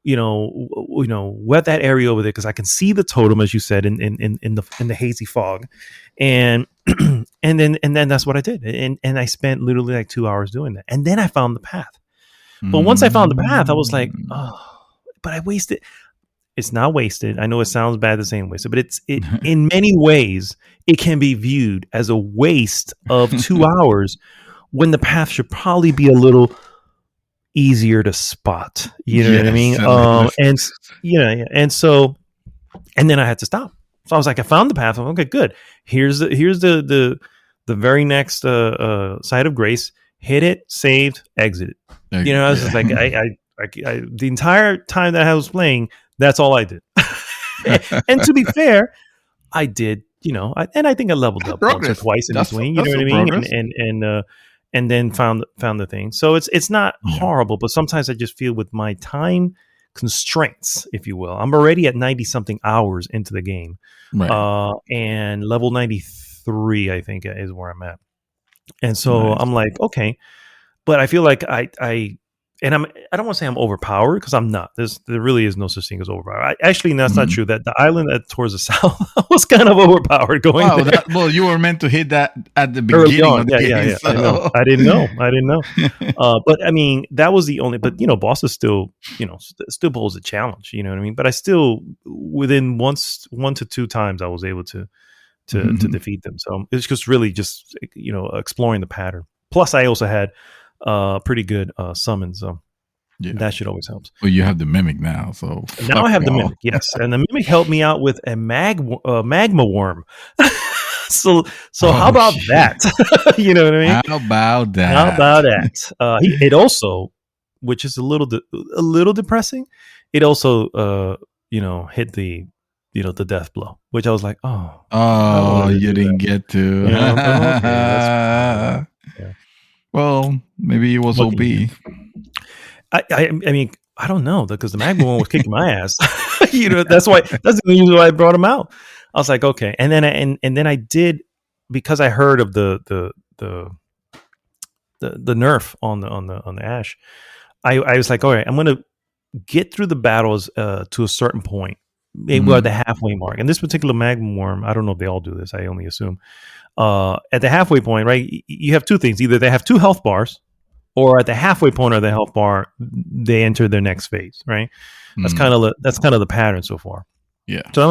What that area over there, because I can see the totem, as you said, in the hazy fog, and then that's what I did, and I spent literally like 2 hours doing that, and then I found the path. But once I found the path, I was like, oh, but I wasted. It's not wasted. I know it sounds bad to say wasted, but it in many ways it can be viewed as a waste of 2 hours when the path should probably be a little easier to spot, what I mean? And then I had to stop. So I was like, I found the path. I'm okay, good. Here's the very next site of grace. Hit it, saved, exited. I was just like, I the entire time that I was playing, that's all I did. And to be fair, I did, and I think I leveled up once or twice in between. You know what I mean? And then found the thing. So it's not horrible, but sometimes I just feel with my time constraints, if you will, I'm already at 90 something hours into the game, right. And level 93, I think, is where I'm at. And so I'm like, okay, but I feel like I don't want to say I'm overpowered, because I'm not. There really is no such thing as overpowered. Actually, that's not true. That the island towards the south was kind of overpowered going there. Well, you were meant to hit that at the beginning of the game. Yeah. So. I didn't know. But I mean, that was the only. But bosses still pose a challenge. You know what I mean? But I still, within one to two times, I was able to defeat them. So it's just really just exploring the pattern. Plus, I also had pretty good summons, so that should always help. Well, you have the mimic now, so now I have the mimic, yes, and the mimic helped me out with a magma worm. so how about that? You know what I mean? How about that? It also, which is a little depressing, it also hit the the death blow, which I was like, you didn't get to. Yeah. Well, maybe it was OB. I mean, I don't know, because the magma one was kicking my ass. That's the reason why I brought him out. I was like, okay, and then I did, because I heard of the nerf on the ash. I was like, all right, I'm gonna get through the battles to a certain point, maybe we're at the halfway mark. And this particular magma worm, I don't know if they all do this. I only assume. At the halfway point, right, you have two things. Either they have 2 health bars, or at the halfway point of the health bar, they enter their next phase, right? That's kind of the pattern so far. Yeah. So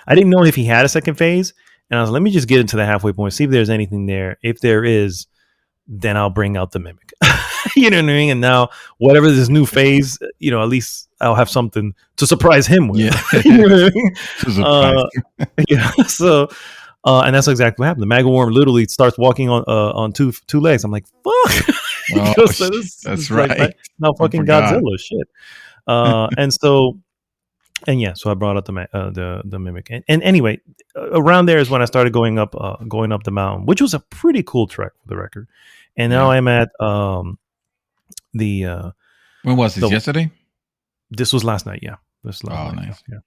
I didn't know if he had a second phase, and I was like, let me just get into the halfway point, see if there's anything there. If there is, then I'll bring out the mimic. You know what I mean? And now, whatever this new phase, at least I'll have something to surprise him with. Yeah. You know what I mean? Yeah. So. And that's exactly what happened. The magma worm literally starts walking on two legs. I'm like, fuck. That's right. Like, now fucking Godzilla shit. So I brought up the mimic. And anyway, around there is when I started going up the mountain, which was a pretty cool trek for the record. And now I'm at the. When was this? Yesterday? This was last night. Yeah. This last night. Nice. Yeah.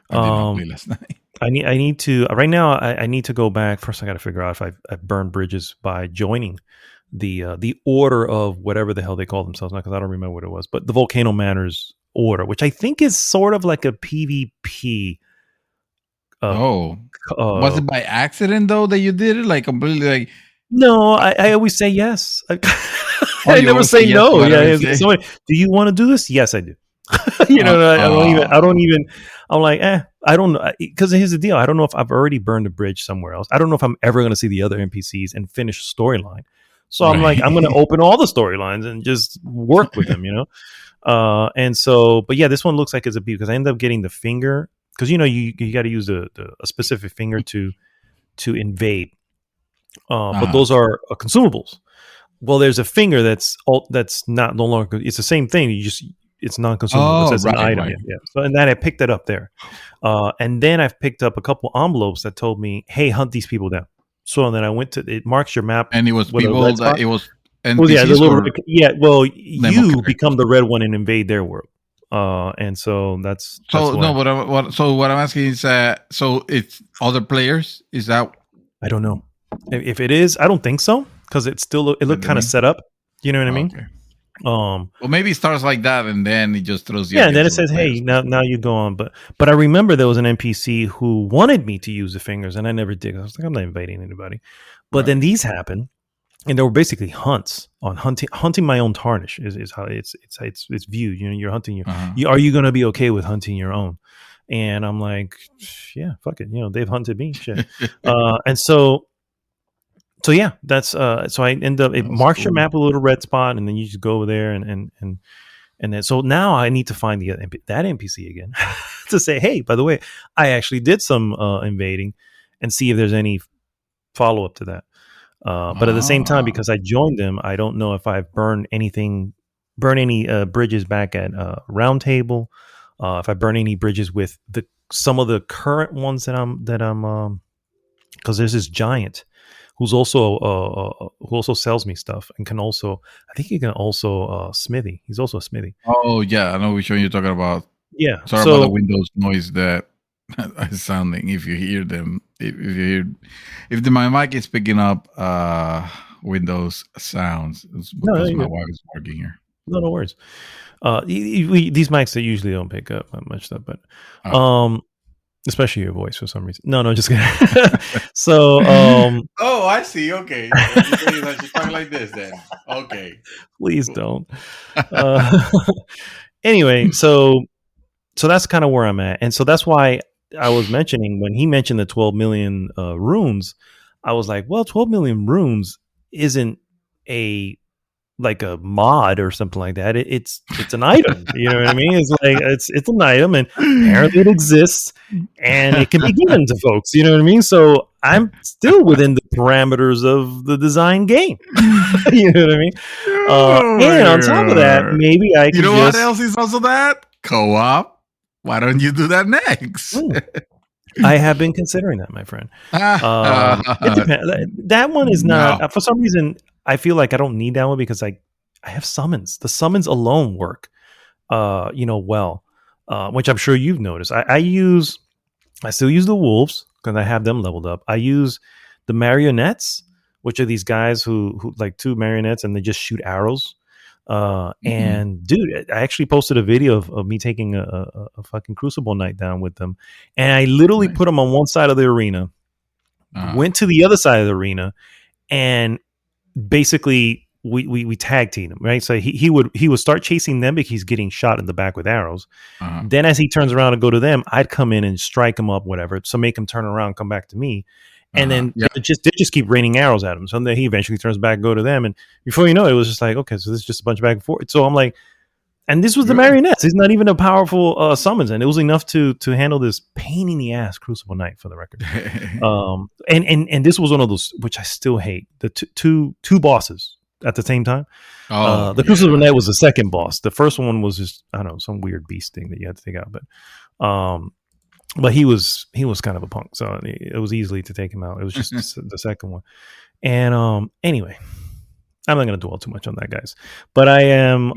I did not play last night. I need to right now. I need to go back first. I got to figure out if I've burned bridges by joining the order of whatever the hell they call themselves now, because I don't remember what it was, but the Volcano Manors order, which I think is sort of like a PvP. Was it by accident though that you did it? Like completely like. No, I always say yes. I never say no. Yeah, so, do you want to do this? Yes, I do. I don't even. I'm like, I don't know, because here's the deal. I don't know if I've already burned a bridge somewhere else. I don't know if I'm ever going to see the other NPCs and finish a storyline. So I'm like, I'm going to open all the storylines and just work with them, and so, but yeah, this one looks like it's a beat because I ended up getting the finger, because you got to use a specific finger to invade. But those are consumables. Well, there's a finger that's no longer. It's the same thing. It's non-consumable. It's an item. Right. Yeah. So, and then I picked it up there, and then I've picked up a couple envelopes that told me, "Hey, hunt these people down." So then I went to it. Marks your map, and it was people that it was. Well, you become the red one and invade their world. And so that's so no. What I'm asking is, so it's other players? Is that? I don't know. If it is, I don't think so, because it looked kind of set up. You know what I mean? Okay. Well, maybe it starts like that, and then it just throws you. Yeah, and then it says, "Hey, now you go on." But I remember there was an NPC who wanted me to use the fingers, and I never did. I was like, I'm not invading anybody. But then these happen, and there were basically hunting my own tarnish is how it's viewed. You're hunting your. Are you going to be okay with hunting your own? And I'm like, yeah, fuck it. They've hunted me, shit. And so. So yeah, that's so I end up. It marks your map with a little red spot, and then you just go over there, and then so now I need to find that NPC again to say, hey, by the way, I actually did some invading, and see if there's any follow up to that. But at the same time, because I joined them, I don't know if I've burned any bridges back at Round Table, if I burn any bridges with some of the current ones that I'm because there's this giant who also sells me stuff and can also, I think he can also smithy. He's also a smithy. Oh yeah, I know which one you're talking about. Yeah. Sorry about the Windows noise that is sounding. If you hear them, if my mic is picking up Windows sounds, it's because my wife is working here. No worries. These mics, they usually don't pick up much stuff, but especially your voice for some reason. No, just kidding. So, oh, I see. Okay, just talk like this then. Okay, please don't. Anyway, so that's kind of where I'm at, and so that's why I was mentioning when he mentioned the 12 million runes. I was like, well, 12 million runes isn't like a mod or something like that. It's an item. You know what I mean? It's like it's an item, and apparently it exists, and it can be given to folks. You know what I mean? So I'm still within the parameters of the design game. You know what I mean? And on top of that, maybe I can. You know what else is also that? Co-op. Why don't you do that next? I have been considering that, my friend. It depends. That one is not for some reason. I feel like I don't need that one because I have summons. The summons alone work, well, which I'm sure you've noticed. I still use the wolves because I have them leveled up. I use the marionettes, which are these guys who like two marionettes and they just shoot arrows. And dude, I actually posted a video of me taking a fucking Crucible night down with them, and I literally put them on one side of the arena, went to the other side of the arena, and basically we tag team him, right? So he would start chasing them because he's getting shot in the back with arrows. Then as he turns around to go to them, I'd come in and strike him up, whatever. So make him turn around, come back to me. And then they just keep raining arrows at him. So then he eventually turns back, go to them. And before you know it was just like, okay, so this is just a bunch of back and forth. So I'm like, and this was the marionettes. It's not even a powerful summons. And it was enough to handle this pain in the ass Crucible Knight, for the record. And this was one of those, which I still hate, the two bosses at the same time. The Crucible Knight was the second boss. The first one was just, I don't know, some weird beast thing that you had to take out. But he was kind of a punk, so it was easily to take him out. It was just the second one. And anyway, I'm not going to dwell too much on that, guys. But I am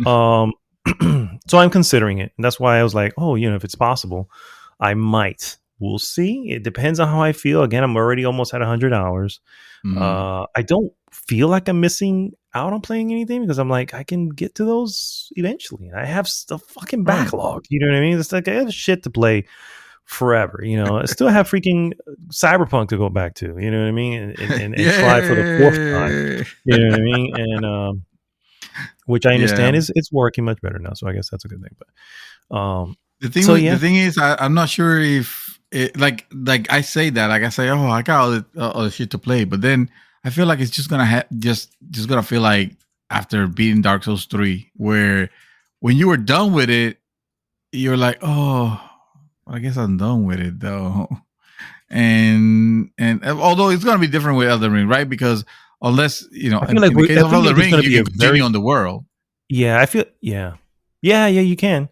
so I'm considering it, and that's why I was like, oh, if it's possible, I might. We'll see. It depends on how I feel. Again, I'm already almost at 100 hours. I don't feel like I'm missing out on playing anything because I'm like, I can get to those eventually. I have the fucking backlog. You know what I mean? It's like I have shit to play forever. I still have freaking Cyberpunk to go back to. You know what I mean? And try for the fourth time. You know what I mean? And which I understand is it's working much better now. So I guess that's a good thing. But the thing is, I'm not sure if it, like I say that, like I say, oh, I got all the shit to play, but then I feel like it's just gonna just gonna feel like after beating Dark Souls 3, where when you were done with it, you're like, oh, I guess I'm done with it though. And although it's gonna be different with Elden Ring, right? Because unless I feel like in the case of Elden Ring, you can continue on the world. Yeah, I feel yeah, you can.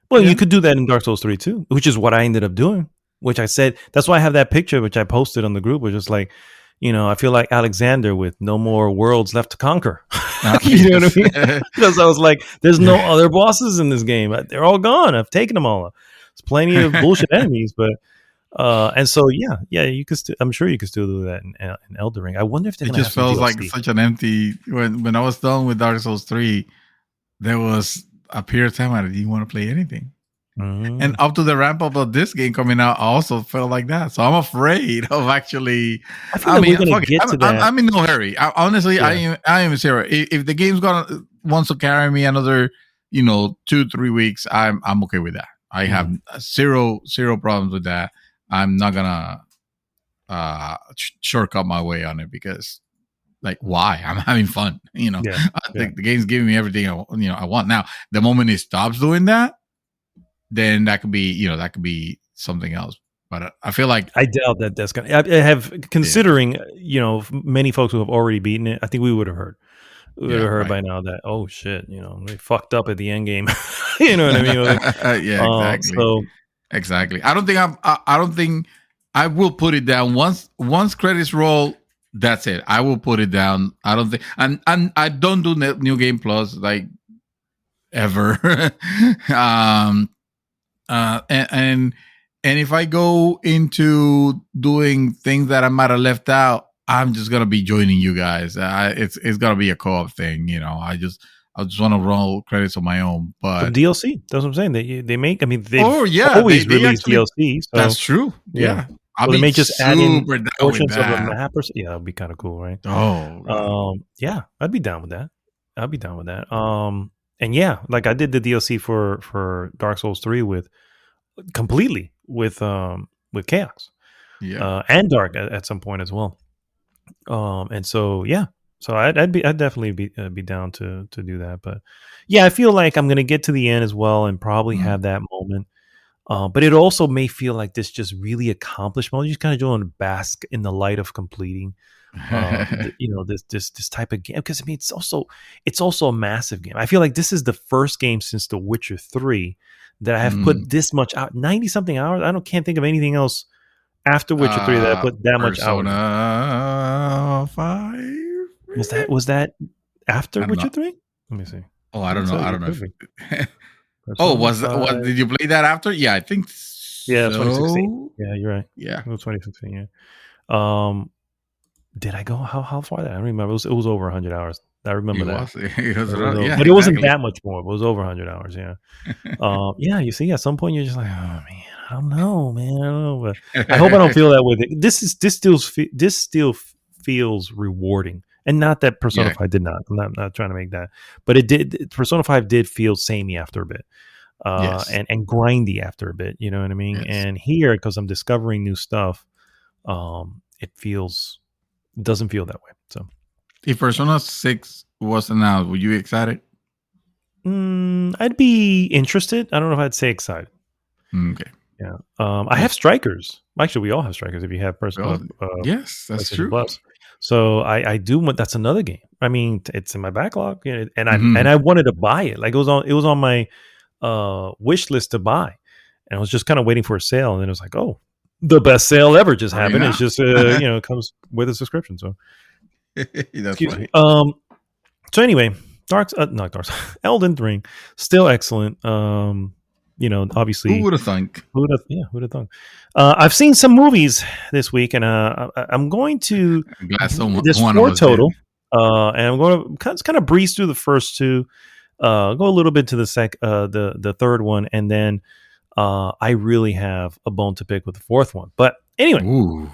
Well, you could do that in Dark Souls 3 too, which is what I ended up doing. Which I said, that's why I have that picture, which I posted on the group, which is like, I feel like Alexander with no more worlds left to conquer. You know what I mean? Because I was like, there's no other bosses in this game. They're all gone. I've taken them all. There's plenty of bullshit enemies, but and so you could. I'm sure you could still do that in Elden Ring. I wonder if it just felt like such an empty. When I was done with Dark Souls 3, there was a period of time I didn't want to play anything. Mm-hmm. And up to the ramp up of this game coming out, I also felt like that. So I'm afraid of actually. I'm in no hurry. Honestly, I am zero. If the game's wants to carry me another, 2-3 weeks, I'm okay with that. I have zero problems with that. I'm not gonna shortcut my way on it because, like, why? I'm having fun. I think the game's giving me everything I want. Now, the moment it stops doing that, then that could be something else. But I feel like I doubt that that's gonna. I have considering many folks who have already beaten it. I think we would have heard. We would have heard by now that shit, they fucked up at the end game. You know what I mean? Exactly. Exactly. I don't think I will put it down once credits roll. That's it. I will put it down. I don't think, and I don't do New Game Plus like ever. And if I go into doing things that I might have left out, I'm just gonna be joining you guys. It's gonna be a co-op thing, I just want to roll credits on my own. But the DLC, that's what I'm saying. They make. I mean, they always release DLC. So, that's true. Yeah. They may just add in portions of the map or something. Yeah, that'd be kind of cool, right? Oh, yeah, I'd be down with that. And yeah, like I did the DLC for Dark Souls 3 with Chaos, and Dark at some point as well. And so I'd definitely be down to do that. But yeah, I feel like I'm gonna get to the end as well and probably have that moment. But it also may feel like this just really accomplished mode. You just kind of want to bask in the light of completing, this type of game. Because I mean, it's also a massive game. I feel like this is the first game since The Witcher 3 that I have put this much out, 90 something hours. Can't think of anything else after Witcher 3 that I put that much out. Persona 5. Was that after Witcher 3? Let me see. Oh, I don't know. Did you play that after? Yeah, I think. Yeah, 2016. Yeah, you're right. Yeah, it was 2016. Yeah. Did I go how far? That I don't remember. It was over 100 hours. I remember that. But it wasn't that much more. It was over 100 hours. Yeah. Yeah. You see, at some point you're just like, oh man, I don't know, But I hope I don't feel that way. This still feels rewarding. And not that Persona 5 did not. I'm not trying to make that, but it did. Persona 5 did feel samey after a bit, and grindy after a bit. You know what I mean? Yes. And here, because I'm discovering new stuff, it doesn't feel that way. So, if Persona 6 was announced, would you be excited? I'd be interested. I don't know if I'd say excited. Okay. Yeah. I have Strikers. Actually, we all have Strikers. If you have Persona, yes, that's true. Plus. So I do want. That's another game. I mean, it's in my backlog, and I wanted to buy it. Like it was on my wish list to buy, and I was just kind of waiting for a sale, and then it was like, oh, the best sale ever just happened. It's just it comes with a subscription. So excuse me. So anyway, Elden Ring still excellent. Obviously, who would have thunk? Who would have thunk? I've seen some movies this week, and I'm going to. There's 4 total. And I'm going to kind of breeze through the first two, go a little bit to the third one, and then I really have a bone to pick with the fourth one. But anyway,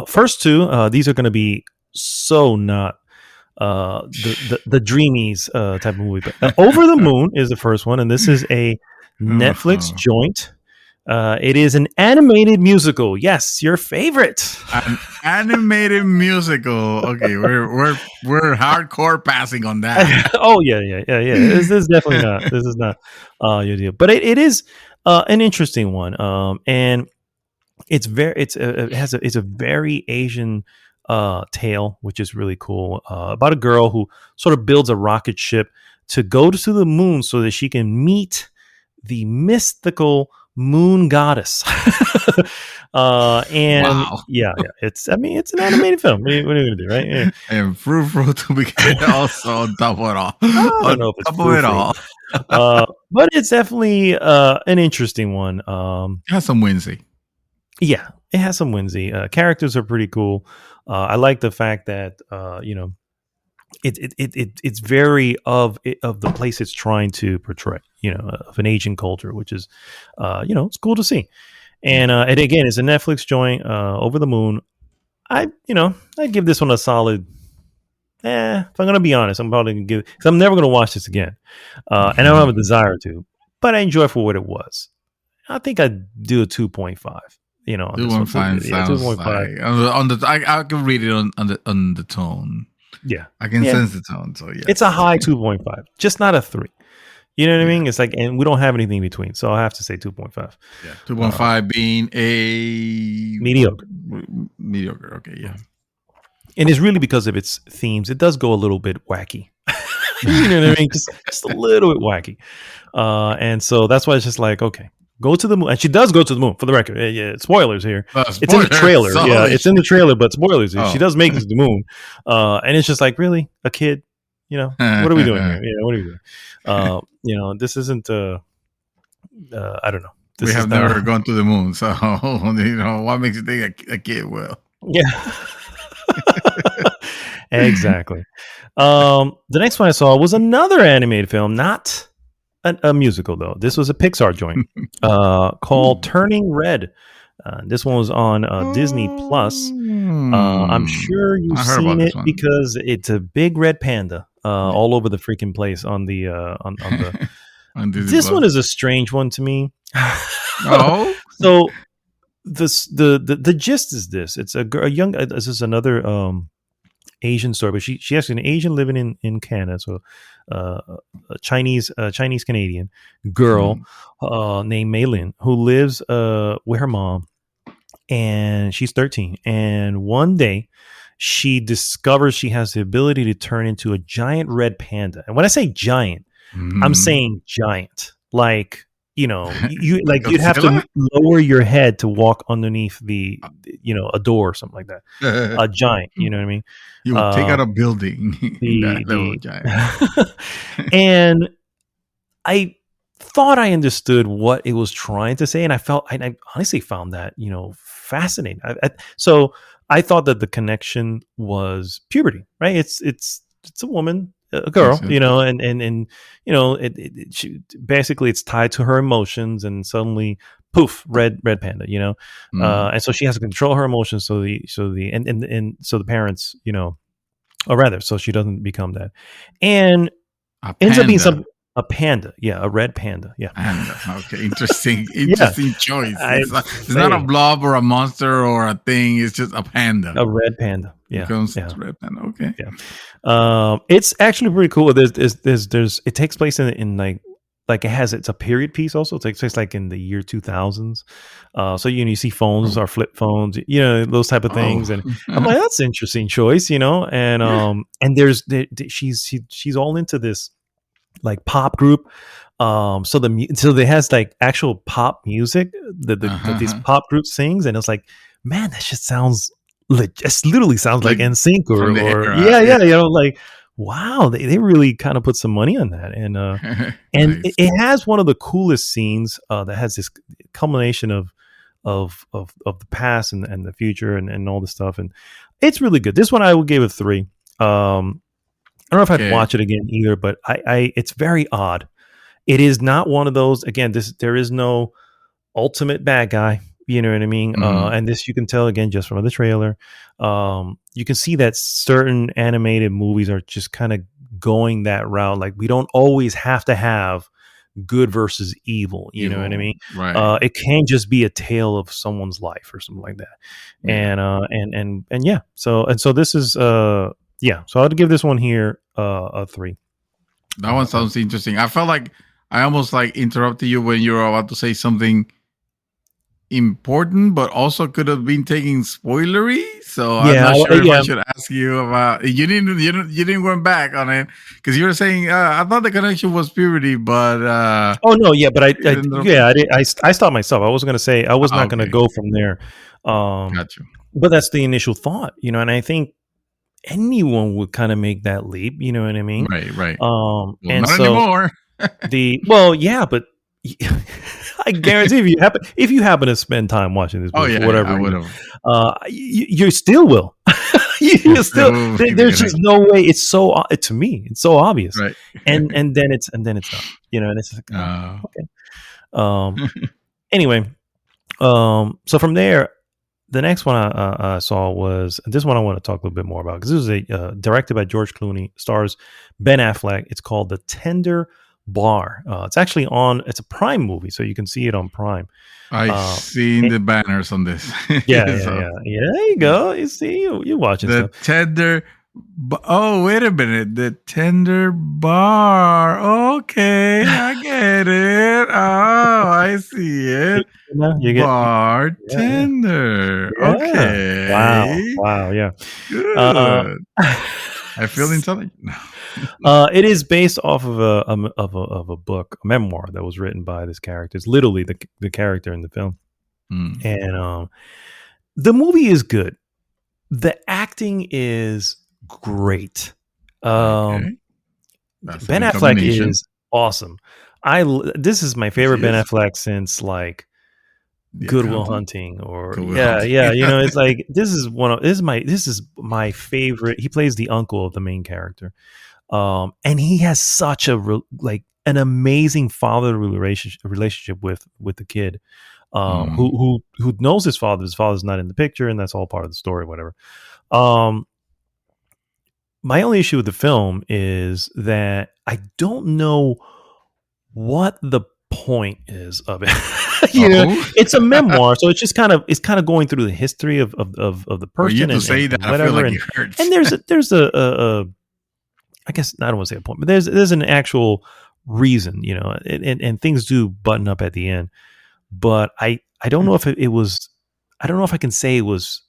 first two, these are going to be so not the dreamies type of movie. But Over the Moon is the first one, and this is a Netflix joint. It is an animated musical. Yes, your favorite. An animated musical. Okay, we're hardcore passing on that. Oh yeah. This is definitely not. This is not your deal. But it is an interesting one. And it's a very Asian tale, which is really cool. About a girl who sort of builds a rocket ship to go to the moon so that she can meet the mystical moon goddess. And wow. yeah, it's an animated film. What are you gonna do, right? Yeah. And fruit to be also on top of it all. I don't know if it's all. But it's definitely an interesting one. It has some whimsy. Yeah, it has some whimsy. Characters are pretty cool. I like the fact that it's very of the place it's trying to portray, of an Asian culture, which is, it's cool to see. And again, it's a Netflix joint, Over the Moon. I'd give this one a solid. If I'm going to be honest, I'm probably going to give, because I'm never going to watch this again. And I don't have a desire to, but I enjoy it for what it was. I think I'd do a 2.5. 2.5 sounds like I can read it on the tone. Yeah, I can sense the tone. So yeah, it's a high 2.5, just not a 3. You know what I mean? It's like, and we don't have anything in between, so I have to say 2.5. Yeah, 2.5 being a mediocre. Mediocre. Okay, yeah. And it's really because of its themes. It does go a little bit wacky. You know what I mean? Just a little bit wacky. And so that's why it's just like, okay. Go to the moon. And she does go to the moon, for the record. Yeah, spoilers here. It's in the trailer. Yeah, it's in the trailer, but spoilers. She does make it to the moon. And it's just like, really? A kid? What are we doing here? What are we doing? This isn't, I don't know. We have never gone to the moon. So, what makes you think a kid will? Yeah. Exactly. The next one I saw was another animated film, not a musical, though. This was a Pixar joint called Turning Red. This one was on Disney Plus. I'm sure you've seen it because it's a big red panda all over the freaking place on the on the. This one is a strange one to me. Oh, so the gist is this: it's a young. This is another Asian story, but she has an Asian living in Canada, so a Chinese Canadian girl named Maylin who lives with her mom, and she's 13. And one day she discovers she has the ability to turn into a giant red panda. And when I say giant, I'm saying giant, like. You'd have to lower your head to walk underneath a door or something like that. A giant, you know what I mean? You would take out a building. The giant. And I thought I understood what it was trying to say, and I honestly found that fascinating. So I thought that the connection was puberty, right? It's a woman. A girl, and she basically it's tied to her emotions, and suddenly, poof, red panda, and so she has to control her emotions, so the parents, or rather, so she doesn't become that, and ends up being a panda, a red panda, Panda. Okay, interesting choice. It's not a blob or a monster or a thing. It's just a panda. A red panda. Yeah, red panda. Okay. Yeah. It's actually pretty cool. There's it takes place in like it's a period piece. Also, it takes place like in the year 2000s. So you see phones or flip phones, those type of things, and I'm like, that's an interesting choice, and she's all into this. Like pop group, so they has like actual pop music that these pop groups sings, and it's like, man, that just sounds just literally sounds like NSYNC or like wow, they really kind of put some money on that, and and nice. it has one of the coolest scenes that has this culmination of the past and the future and all this stuff, and it's really good. This one I would give a 3. I don't know if I'd watch it again either, but it's very odd. It is not one of those. Again, there is no ultimate bad guy. You know what I mean? Mm-hmm. And this you can tell again just from the trailer. You can see that certain animated movies are just kind of going that route. Like we don't always have to have good versus evil. You know what I mean? Right. It can just be a tale of someone's life or something like that. Yeah. And yeah. So this is yeah. So I'd give this one here a 3. That one sounds interesting. I felt like I almost like interrupted you when you were about to say something important, but also could have been taking spoilery. So I'm not sure if I should ask you about. You didn't went back on it because you were saying I thought the connection was puberty, but oh no, yeah, but I stopped myself. I was going to say I was not going to go from there. Gotcha. But that's the initial thought, and I think anyone would kind of make that leap. You know what I mean? Right. Well, and not anymore. But. I guarantee if you happen to spend time watching this movie for whatever reason, you still will. you still there's just no way. It's so to me, it's so obvious. Right. And then it's not. And it's like okay. Anyway, so from there, the next one I saw was this one I want to talk a little bit more about because this was directed by George Clooney, stars Ben Affleck. It's called The Tender Bar. It's actually it's a Prime movie, so you can see it on Prime. I've seen the banners on this. Yeah. There you go. You see, you watching the stuff. Tender. Oh, wait a minute. The Tender Bar. Okay, I get it. Oh, I see it. Bartender. Yeah. Okay. Wow. Yeah. Good. I feel intelligent. It is based off of a book, a memoir that was written by this character. It's literally the character in the film, and the movie is good. The acting is great. Ben Affleck is awesome. This is my favorite Ben Affleck since like Good Will Hunting or it's like this is my favorite. He plays the uncle of the main character. And he has such an amazing father relationship with the kid, who knows his father. His father's not in the picture, and that's all part of the story, whatever. My only issue with the film is that I don't know what the point is of it. It's a memoir, so it's just kind of going through the history of the person. You have to say that, whatever. I feel like it hurts. And there's a I guess I don't want to say a point, but there's an actual reason, and things do button up at the end. But I don't know if it was. I don't know if I can say it was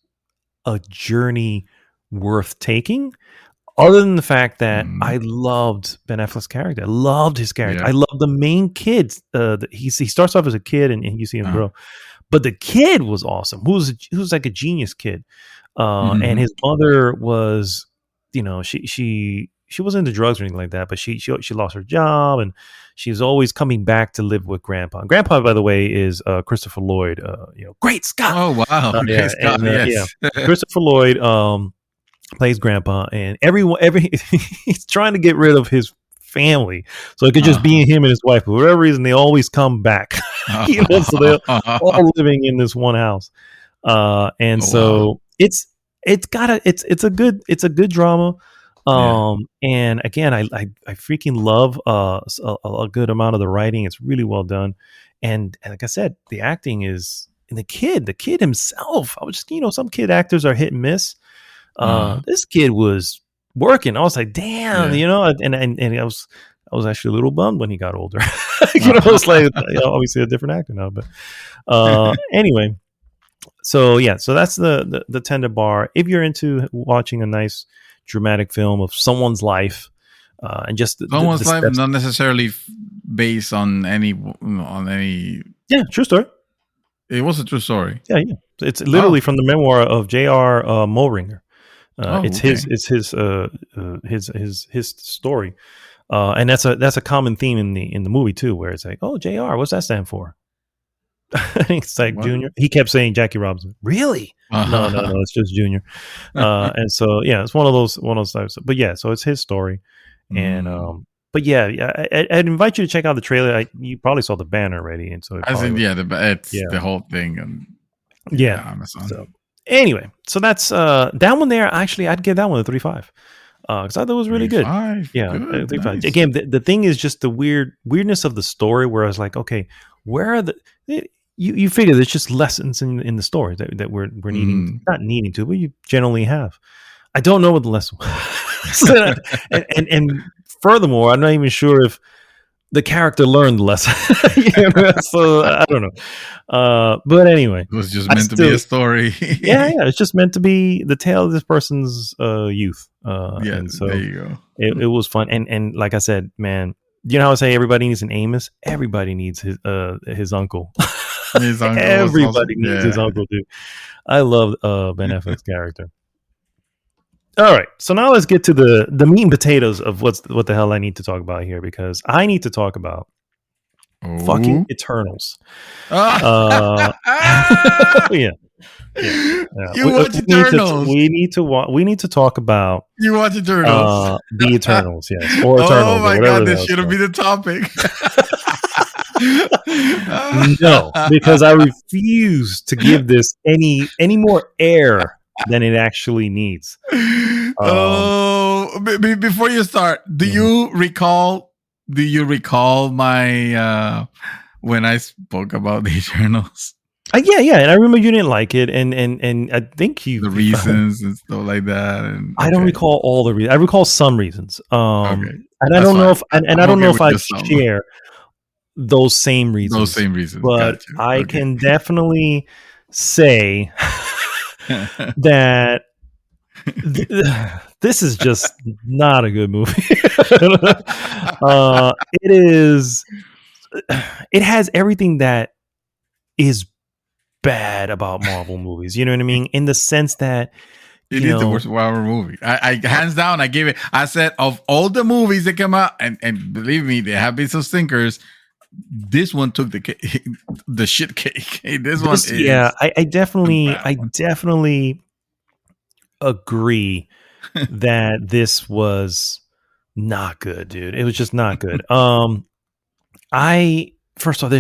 a journey worth taking, other than the fact that I loved Ben Affleck's character. I loved his character. I loved the main kid. He starts off as a kid, and you see him grow. But the kid was awesome. Who was like a genius kid, and his mother was, she wasn't into drugs or anything like that, but she lost her job, and she's always coming back to live with Grandpa. And Grandpa, by the way, is Christopher Lloyd. Great Scott. Oh wow, Great Scott, yes. Christopher Lloyd plays Grandpa, and he's trying to get rid of his family so it could just be him and his wife. But for whatever reason, they always come back. So they're all living in this one house, so it's a good drama. And again, I freaking love a good amount of the writing. It's really well done, and like I said, the acting is, and the kid himself. I was just, some kid actors are hit and miss. This kid was working. I was like, damn, and I was actually a little bummed when he got older. It's like, obviously a different actor now, but anyway. So that's the Tender Bar. If you're into watching a nice dramatic film of someone's life, and just someone's life, not necessarily based on any. Yeah, true story. It was a true story. Yeah. It's literally from the memoir of J.R. Mulringer. It's his story, and that's a common theme in the movie too, where it's like, oh, JR, what's that stand for? I think it's like Junior. He kept saying Jackie Robinson. Really? No, it's just Junior. And so it's one of those types. But yeah, so it's his story, and but yeah, I'd invite you to check out the trailer. You probably saw the banner already, and so it's the whole thing, and Amazon. So anyway, so that's that one there. Actually, I'd give that one a 3.5 because I thought it was really good. Yeah, good, 3.5. Nice. Again, the thing is just the weirdness of the story, where I was like, okay, where are you figure there's just lessons in the story that we're needing, not needing to, but you generally have. I don't know what the lesson was. and furthermore, I'm not even sure if the character learned the lesson. So I don't know. But anyway, it was just meant to be a story. It's just meant to be the tale of this person's youth. And so there you go. It was fun. And like I said, man, you know how I say everybody needs an Amos? Everybody needs his uncle. His uncle. Everybody needs his uncle, dude. I love Ben Affleck's character. All right, so now let's get to the meat and potatoes of what the hell I need to talk about here, because I need to talk about fucking Eternals. Yeah. You watch Eternals. We need to talk about. You watch Eternals. The Eternals, yes, or Eternals. Oh my god, this shouldn't be the topic. No, because I refuse to give this any more air than it actually needs. Before you start, do you recall my when I spoke about the Eternals? Yeah, and I remember you didn't like it, and I think the reasons and stuff like that. And I don't recall all the reasons. I recall some reasons. And I don't know if I share those same reasons. But I can definitely say that this is just not a good movie. It has everything that is bad about Marvel movies. You know what I mean? In the sense that it is the worst Marvel movie. I hands down, I gave it. I said of all the movies that come out, and believe me, there have been some stinkers. This one took the shit cake. This one is I definitely agree that this was not good, dude. It was just not good. First off,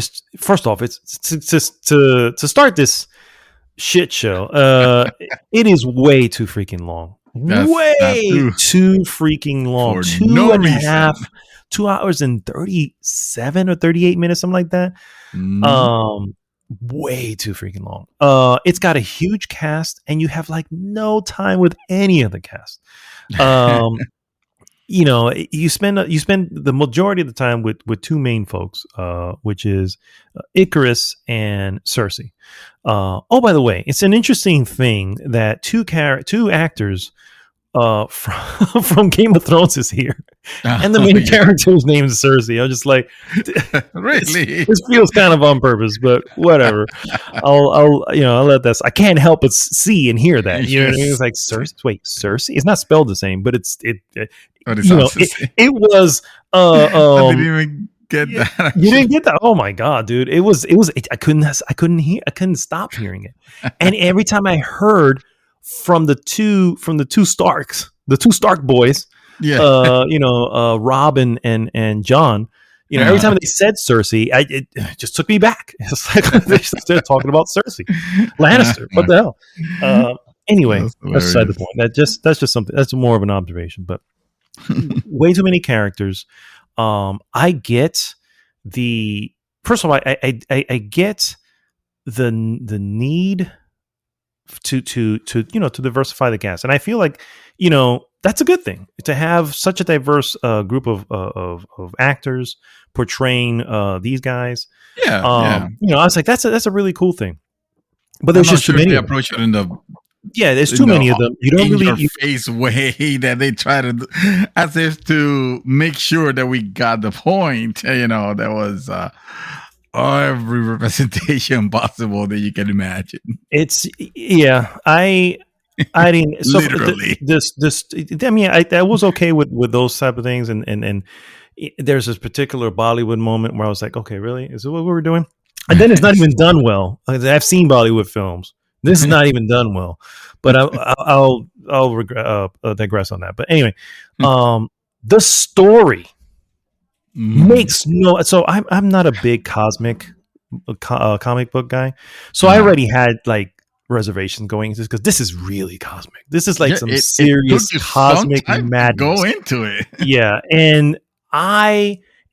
it's to start this shit show. It is way too freaking long. Too freaking long. 2 hours and 37 or 38 minutes, something like that. Way too freaking long. It's got a huge cast, and you have like no time with any of the cast. You spend the majority of the time with two main folks, which is Icarus and Cersei. By the way, it's an interesting thing that two actors from Game of Thrones is here, and the main character's name is Cersei. I'm just like, really? This feels kind of on purpose, but whatever. I'll let that. I can't help but see and hear that. You know what I mean? It's like Cersei. Wait, Cersei? It's not spelled the same, but it was. I didn't even get that. You didn't get that? Oh my god, dude! It was. I couldn't stop hearing it, and every time I heard from the two Starks, the two Stark boys, Rob and John. Every time they said Cersei, it just took me back. It's like they're talking about Cersei Lannister. What the hell? Anyway, that's beside the point. That's just something. That's more of an observation. But way too many characters. I get the first of all. I get the need to diversify the cast, and I feel like that's a good thing to have such a diverse group of actors portraying these guys. I was like, that's a really cool thing. But there's just too many. Approach it in the there's too many of them. You don't really face way that they try to as if to make sure that we got the point. That was every representation possible that you can imagine. I didn't literally I was okay with those type of things, and there's this particular Bollywood moment where I was like, okay, really, is it what we were doing? And then it's not even done well. I've seen Bollywood films. This is not even done well. But I'll digress on that. But anyway, the story makes no. So I'm not a big comic book guy. So I already had like reservations going into this because this is really cosmic. This is like some serious cosmic madness. Go into it. Yeah, and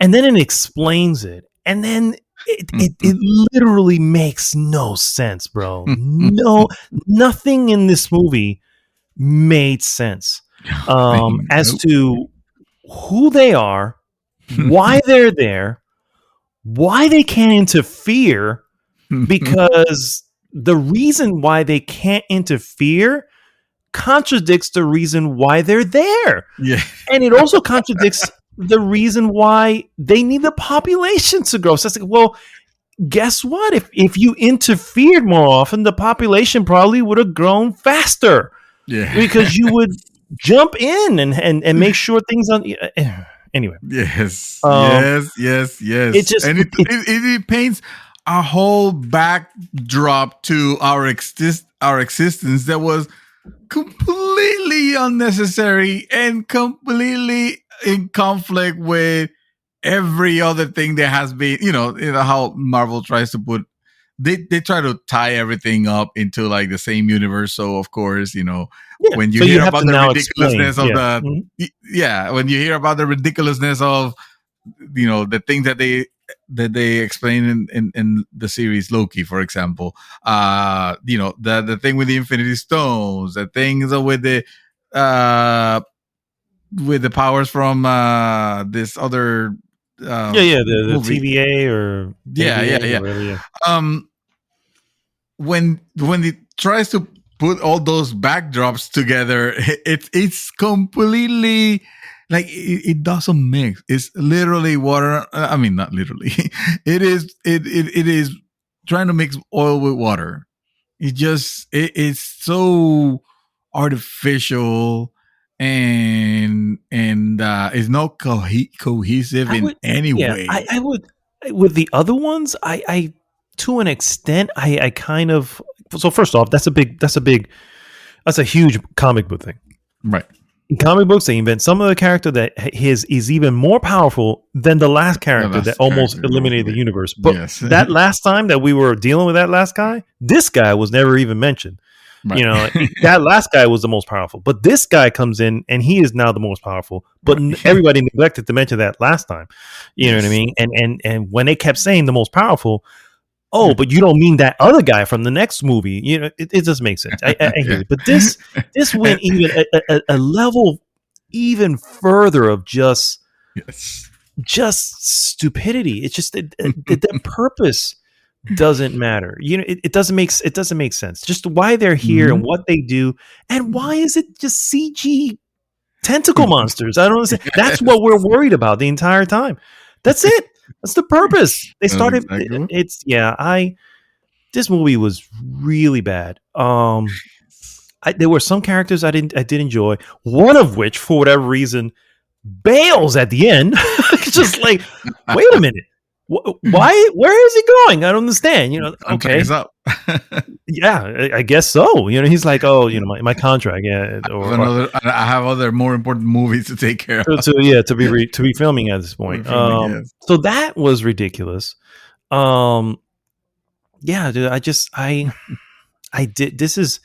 then it explains it, and then it literally makes no sense, bro. Nothing in this movie made sense as to who they are, why they're there, why they can't interfere, because the reason why they can't interfere contradicts the reason why they're there. Yeah. And it also contradicts the reason why they need the population to grow. So it's like, well, guess what? If you interfered more often, the population probably would have grown faster. Yeah. Because you would jump in and make sure things on. Anyway. Yes. Yes. It just and it paints a whole backdrop to our existence that was completely unnecessary and completely in conflict with every other thing that has been, you know how Marvel tries to put, they try to tie everything up into like the same universe. So of course, when you hear about the ridiculousness of when you hear about the ridiculousness of, the things that they explain in the series Loki, for example, the thing with the Infinity Stones, the things with the powers from this other the TVA or TVA, when it tries to put all those backdrops together, it's completely like it doesn't mix. It's literally water. I mean, not literally. It is trying to mix oil with water. It's so artificial and is not cohesive in any way. I would, with the other ones, I to an extent, I kind of. So first off, that's a huge comic book thing, right? In comic books, they invent some of the character that is even more powerful than the last character that almost eliminated the universe. But that last time that we were dealing with that last guy, this guy was never even mentioned. Right. That last guy was the most powerful, but this guy comes in and he is now the most powerful. But everybody neglected to mention that last time. You know what I mean? And when they kept saying the most powerful, but you don't mean that other guy from the next movie. It doesn't make sense. I hear it. But this went even a level even further of just stupidity. It's just the purpose doesn't matter. It doesn't make sense. Just why they're here and what they do, and why is it just CG tentacle monsters? I don't understand. That's what we're worried about the entire time. That's it. That's the purpose. They started. This movie was really bad. There were some characters I did enjoy. One of which, for whatever reason, bails at the end. Just like, wait a minute. Why? Where is he going? I don't understand. Okay. Yeah, I guess so. He's like, my contract. Yeah, I have other more important movies to take care of. To be filming at this point. So that was ridiculous. Yeah, dude. I did. This is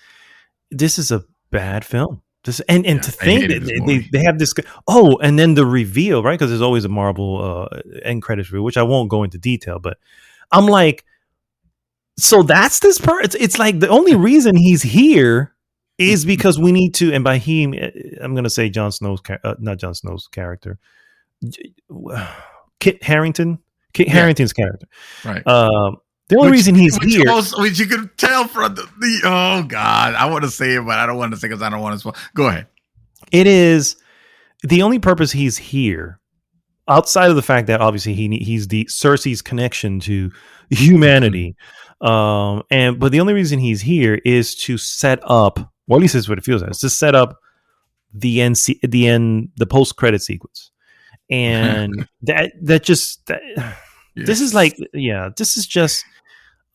a bad film. And to think that they have this. Oh, and then the reveal, right? Because there's always a Marvel end credits reveal, which I won't go into detail, but I'm like, so that's this part. It's like the only reason he's here is because we need to. And by him, I'm going to say Jon Snow's not Jon Snow's character, Kit Harington's character, right? The only reason he's here, which you could tell from the oh god, I want to say it, but I don't want to say because I don't want to spoil. Go ahead. It is the only purpose he's here, outside of the fact that obviously he's the Cersei's connection to humanity, but the only reason he's here is to set up, or at least that's what it feels like, it's to set up the post credit sequence, and that Yes. This is like, this is just.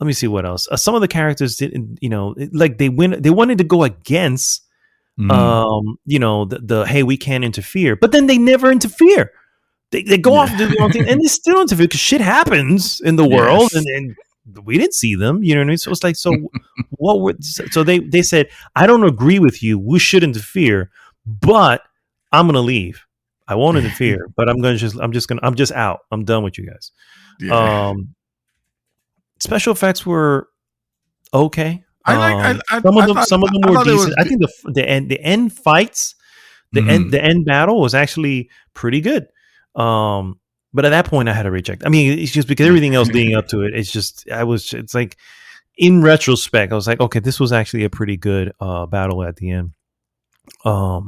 Let me see what else. Some of the characters didn't, like they wanted to go against, the hey, we can't interfere, but then they never interfere. They go off and do their own thing, and they still interfere because shit happens in the world, and we didn't see them. You know what I mean? So it's like, so what? So they said, I don't agree with you. We should interfere, but I'm gonna leave. I won't interfere, but I'm just out. I'm done with you guys. Yeah. Special effects were okay. I some of them were decent. I think the end fights, the end battle was actually pretty good. But at that point I had to reject. I mean, it's just because everything else leading up to it, it's like in retrospect, I was like, okay, this was actually a pretty good battle at the end. I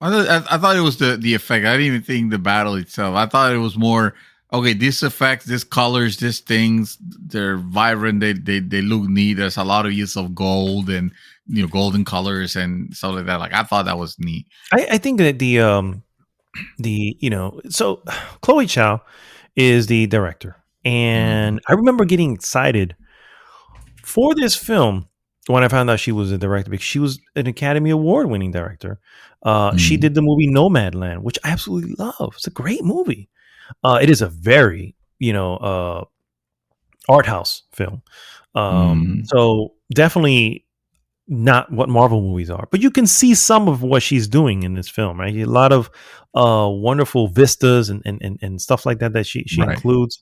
thought it was the effect. I didn't even think the battle itself. I thought it was more, okay, these effects, these colors, these things, they're vibrant. They look neat. There's a lot of use of gold and golden colors and stuff like that. Like, I thought that was neat. I think that so Chloe Zhao is the director, and I remember getting excited for this film when I found out she was a director, because she was an Academy Award winning director. She did the movie Nomadland, which I absolutely love. It's a great movie. It is a very, art house film. So definitely not what Marvel movies are, but you can see some of what she's doing in this film, right? A lot of wonderful vistas and stuff like that she includes.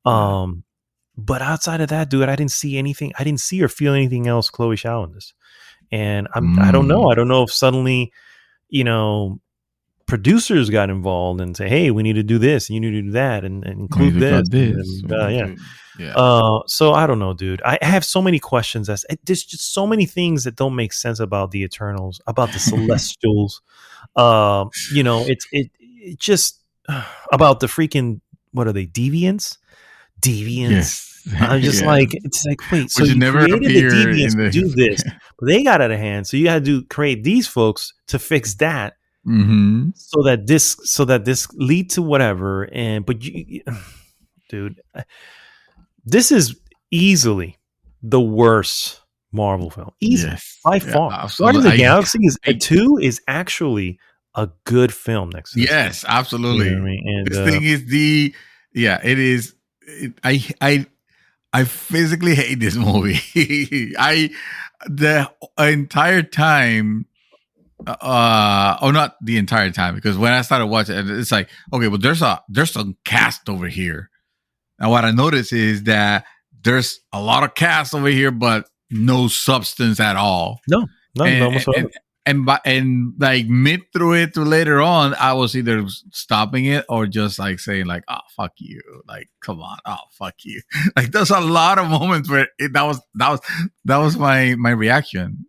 But outside of that, dude, I didn't see anything. I didn't see or feel anything else Chloe Zhao in this. And I don't know. I don't know if suddenly, producers got involved and say, hey, we need to do this and you need to do that and include this. So I don't know, dude. I have so many questions. There's just so many things that don't make sense about the Eternals, about the Celestials. It just about the freaking, what are they, deviants? Yes. I'm just like, it's like, wait, so you never created the deviants to do this, but they got out of hand. So you had to create these folks to fix that. So that this lead to whatever. But dude, this is easily the worst Marvel film, by far. Guardians of the Galaxy 2 is actually a good film next to this. Yes, absolutely. You know what I mean? And this thing is it is. I physically hate this movie. The entire time. Not the entire time, because when I started watching it, it's like, okay, well, there's some cast over here. And what I noticed is that there's a lot of cast over here, but no substance at all. No whatsoever. And like mid through it to later on, I was either stopping it or just like saying like, oh, fuck you. Like, come on. Oh, fuck you. Like, there's a lot of moments where that was my reaction.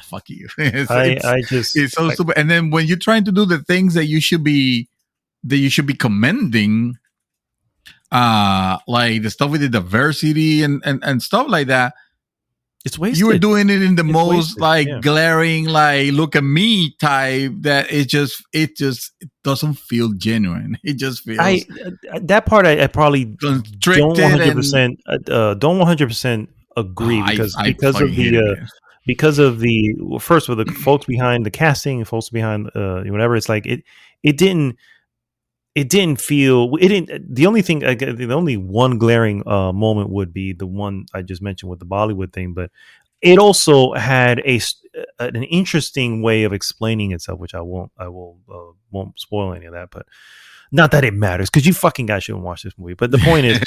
Fuck you. It's so stupid. And then when you're trying to do the things that you should be commending, like the stuff with the diversity and stuff like that, it's wasted. You were doing it in the most glaring, like, look at me type, that it doesn't feel genuine. It just feels that part I probably don't 100% agree, because of the first with the folks behind the casting and folks behind whatever. It's like it didn't feel, the only one glaring moment would be the one I just mentioned with the Bollywood thing, but it also had an interesting way of explaining itself, which I won't spoil any of that, but not that it matters, because you fucking guys shouldn't watch this movie. But the point is,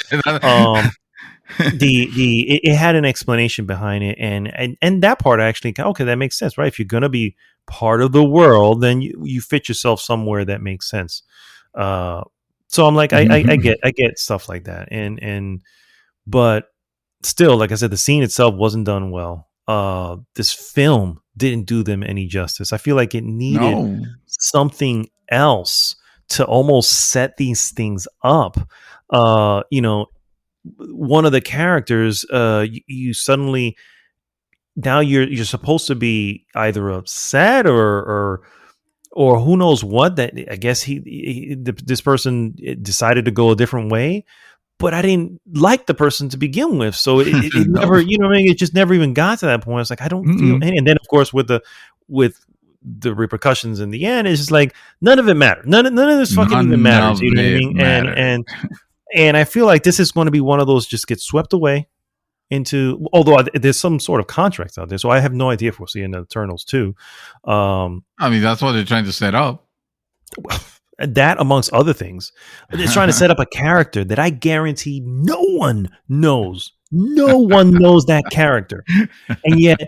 it had an explanation behind it, and that part actually, okay, that makes sense, right? If you're gonna be part of the world, then you fit yourself somewhere that makes sense. So I'm like, I get stuff like that, but still, like I said, the scene itself wasn't done well. This film didn't do them any justice. I feel like it needed something else to almost set these things up. One of the characters, you suddenly, now you're supposed to be either upset or who knows what, that I guess this person decided to go a different way, but I didn't like the person to begin with. So it No. never, you know what I mean? It just never even got to that point. It's like, I don't feel any. And then, of course, with the repercussions in the end, it's just like, none of it mattered. None of this fucking even matters. You know what I mean? And I feel like this is going to be one of those just get swept away into, although there's some sort of contracts out there. So I have no idea if we'll see in the Eternals too. I mean, that's what they're trying to set up. That, amongst other things, they're trying to set up a character that I guarantee no one knows. No one knows that character, and yet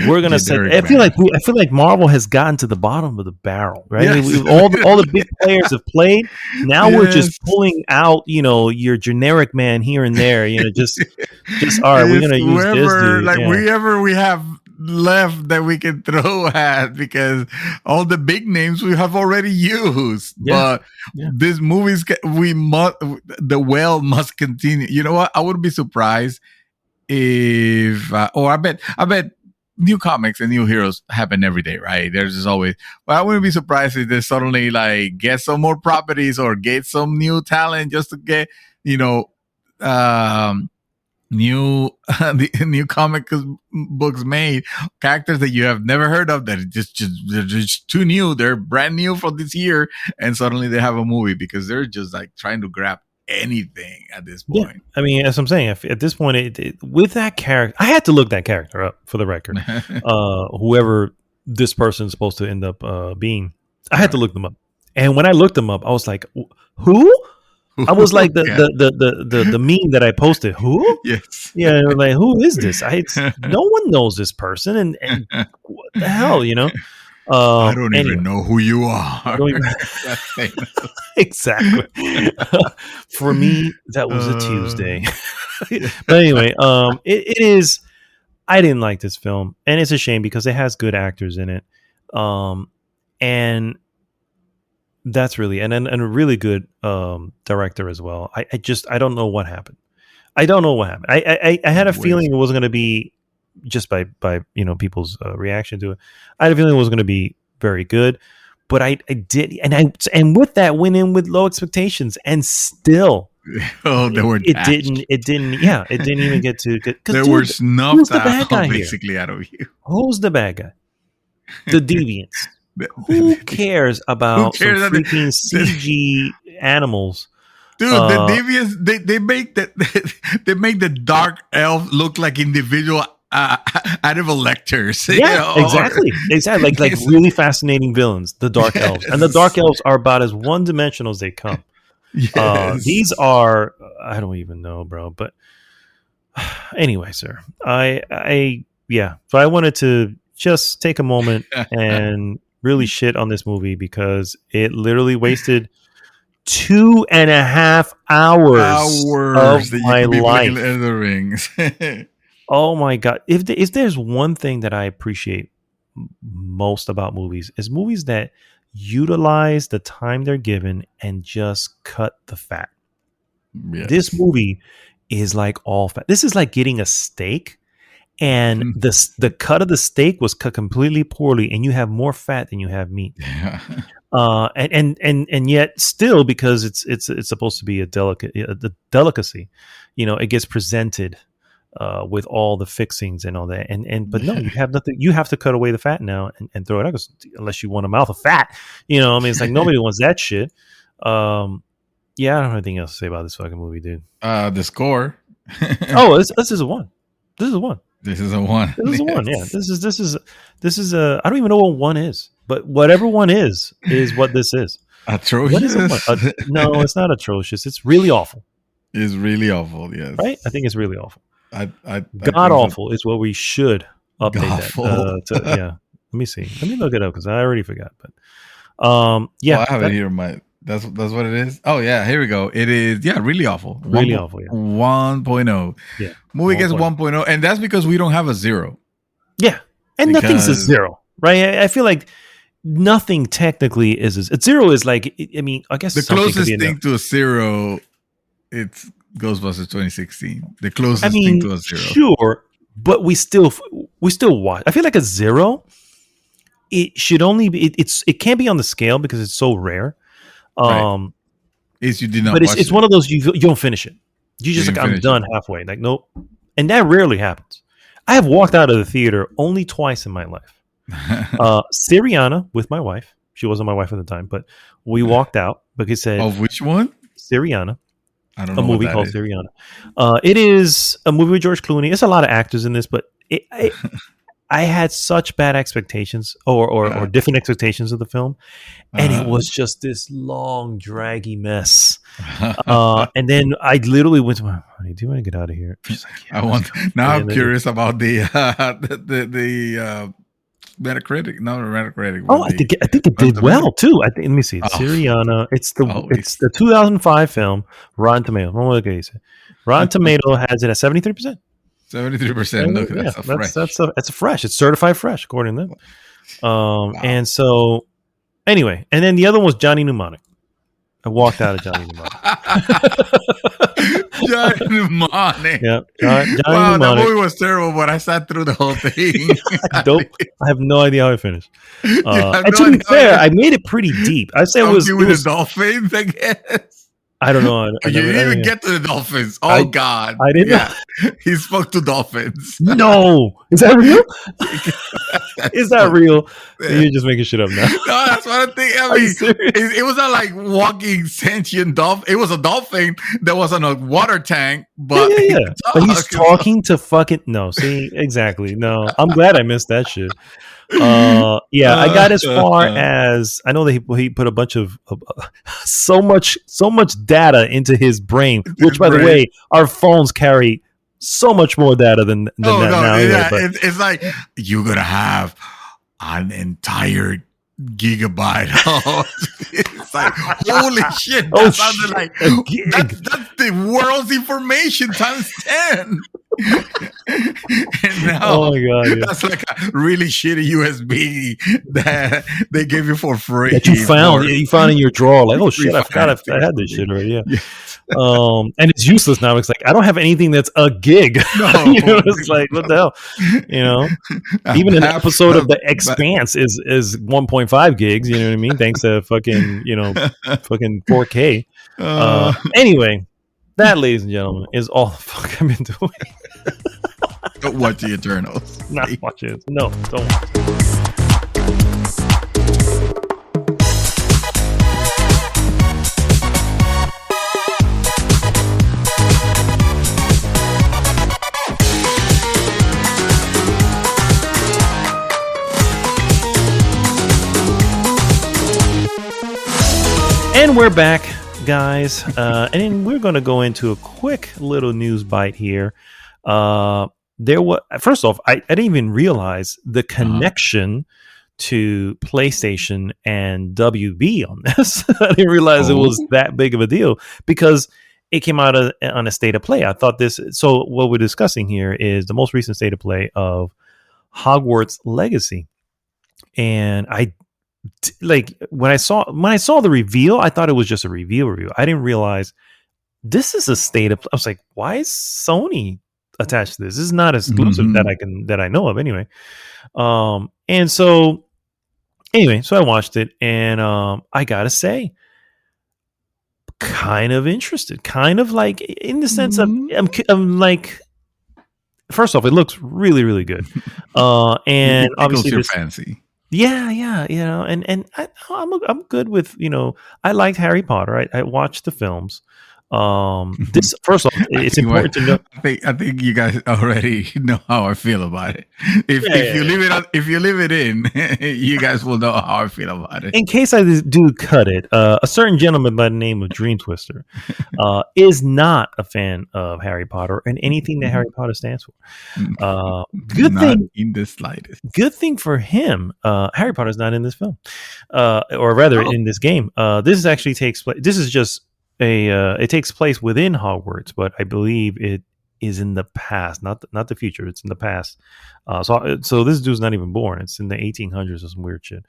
we're gonna set. I feel like Marvel has gotten to the bottom of the barrel, right? Yes. All the big players have played. Now we're just pulling out, your generic man here and there. Just all right. We're gonna use this dude. Like whoever we have left that we can throw at, because all the big names we have already used. But these movies, the well must continue. You know what? I wouldn't be surprised if, I bet new comics and new heroes happen every day, right? There's just always, but I wouldn't be surprised if they suddenly like get some more properties or get some new talent just to get, new comic books made, characters that you have never heard of, that they're just too new, they're brand new for this year, and suddenly they have a movie because they're just like trying to grab anything at this point. I mean, as I'm saying, at this point, with that character, I had to look that character up for the record. Whoever this person's supposed to end up being, I had to look them up. And when I looked them up, I was like, who? I was like the meme that I posted. Who? Yes. Yeah. Like, who is this? No one knows this person, and what the hell, I don't even know who you are. Exactly. For me, that was a Tuesday. But anyway, it is. I didn't like this film, and it's a shame because it has good actors in it, and that's really and a really good director as well. I don't know what happened. I don't know what happened. I had a feeling it wasn't going to be, just by people's reaction to it. I had a feeling it was going to be very good, but I did, and with that went in with low expectations, and still, it didn't even get to good. They were snuffed out basically out of you. Who's the bad guy? The deviants. Who cares about some freaking CG animals? Dude, the deviants, they make the dark elf look like individual animal lectors. Yeah, exactly. Like really fascinating villains, the dark elves. And the dark elves are about as one-dimensional as they come. Yes. These are, I don't even know, bro. But anyway, sir, so I wanted to just take a moment and really shit on this movie because it literally wasted 2.5 hours of my life. Elden Rings. Oh my God. If there's one thing that I appreciate most about movies, is movies that utilize the time they're given and just cut the fat. Yes. This movie is like all fat. This is like getting a steak, and the cut of the steak was cut completely poorly, and you have more fat than you have meat. Yeah. And yet still, because it's supposed to be a delicacy, it gets presented with all the fixings and all that, but no, you have nothing. You have to cut away the fat now and throw it out, unless you want a mouth of fat. It's like nobody wants that shit. I don't have anything else to say about this fucking movie, dude. The score. Oh, this is a 1. This is a 1. This is a 1. This is a 1. Yeah. This is a. I don't even know what 1 is, but whatever 1 is what this is. Atrocious. What is it? No, it's not atrocious. It's really awful. It's really awful. Yes. Right. I think it's really awful. God awful is what we should update that. Let me see. Let me look it up because I already forgot. But I have it here. That's what it is. Oh yeah, here we go. It is really awful. Really awful. Yeah. 1.0. Yeah. Movie gets 1.0, and that's because we don't have a 0. Yeah, and nothing's a 0, right? I feel like nothing technically is a 0. Is like, I mean, I guess the closest thing to a 0, it's Ghostbusters 2016. The closest thing to a 0. Sure, but we still watch. I feel like a 0. It should only be. It can't be on the scale because it's so rare. Right. Is you did not but watch it's it. one of those you don't finish it. You just like, I'm done halfway. Like, nope. And that rarely happens. I have walked out of the theater only twice in my life. Syriana with my wife. She wasn't my wife at the time, but we walked out because it said, of which one? Syriana. I don't know. A movie called Syriana. It is a movie with George Clooney. It's a lot of actors in this, but I had such bad expectations or different expectations of the film. And it was just this long, draggy mess. And then I literally went to my honey, do you want to get out of here? Like, I'm curious about the Metacritic. No, Metacritic. Oh, I think it did well too. Let me see. Syriana. It's the 2005 film. Rotten Tomatoes. Rotten Tomato has it at 73%. 73%. Look, that's a fresh. It's certified fresh, according to them. Wow. And so, anyway, and then the other one was Johnny Mnemonic. I walked out of Johnny Mnemonic. Johnny Mnemonic. Yeah, Johnny Mnemonic. That movie was terrible, but I sat through the whole thing. I have no idea how I finished. And to be fair, I made it pretty deep. I say it was the dolphins, I guess. I don't know. You didn't even get to the dolphins. Oh, God. I didn't know. He spoke to dolphins. No. Is that real? Is that real? You're just making shit up now. No, that's what I think. I mean, it was not like walking sentient dolphin. It was a dolphin that was on a water tank. But, but he's talking to fucking... No, see? Exactly. No. I'm glad I missed that shit. I got as far as I know that he put a bunch of so much data into his brain, which by the way, our phones carry so much more data than that now. Yeah, it's like you're gonna have an entire gigabyte. It's like holy shit! That sounded like that's the world's information times 10. And now, oh my God, that's like a really shitty USB that they gave you for free. That you found in your drawer. Like, oh shit, I forgot I had this shit already. Yeah. And it's useless now. It's like I don't have anything that's a gig. No, it's like what the hell? Even an episode of The Expanse is 1.5 gigs. You know what I mean? Thanks to fucking 4K. Anyway. That, ladies and gentlemen, is all the fuck I've been doing. Don't watch the Eternals. Not watch it. No, don't watch it. And we're back, guys, and we're going to go into a quick little news bite here. First off, I didn't even realize the connection to PlayStation and WB on this. I didn't realize it was that big of a deal because it came out on a state of play. I thought this. So what we're discussing here is the most recent state of play of Hogwarts Legacy, and when I saw the reveal, I thought it was just a reveal. I didn't realize this is a state of. I was like, why is Sony attached to this? This is not exclusive that I know of anyway. And so I watched it, and I gotta say, kind of interested, kind of like in the sense of I'm like. First off, it looks really, really good, and obviously your fancy. Yeah, and I'm good with I liked Harry Potter. I watched the films. This first off, it's important to know. I think you guys already know how I feel about it. If you leave it in, you guys will know how I feel about it. In case I do cut it, a certain gentleman by the name of Dream Twister is not a fan of Harry Potter and anything that Harry Potter stands for. Good thing in the slightest. Good thing for him. Harry Potter is not in this film, or rather in this game. This actually takes place. This is just. It takes place within Hogwarts, but I believe it is in the past, not the future. It's in the past. So this dude's not even born. It's in the 1800s or some weird shit.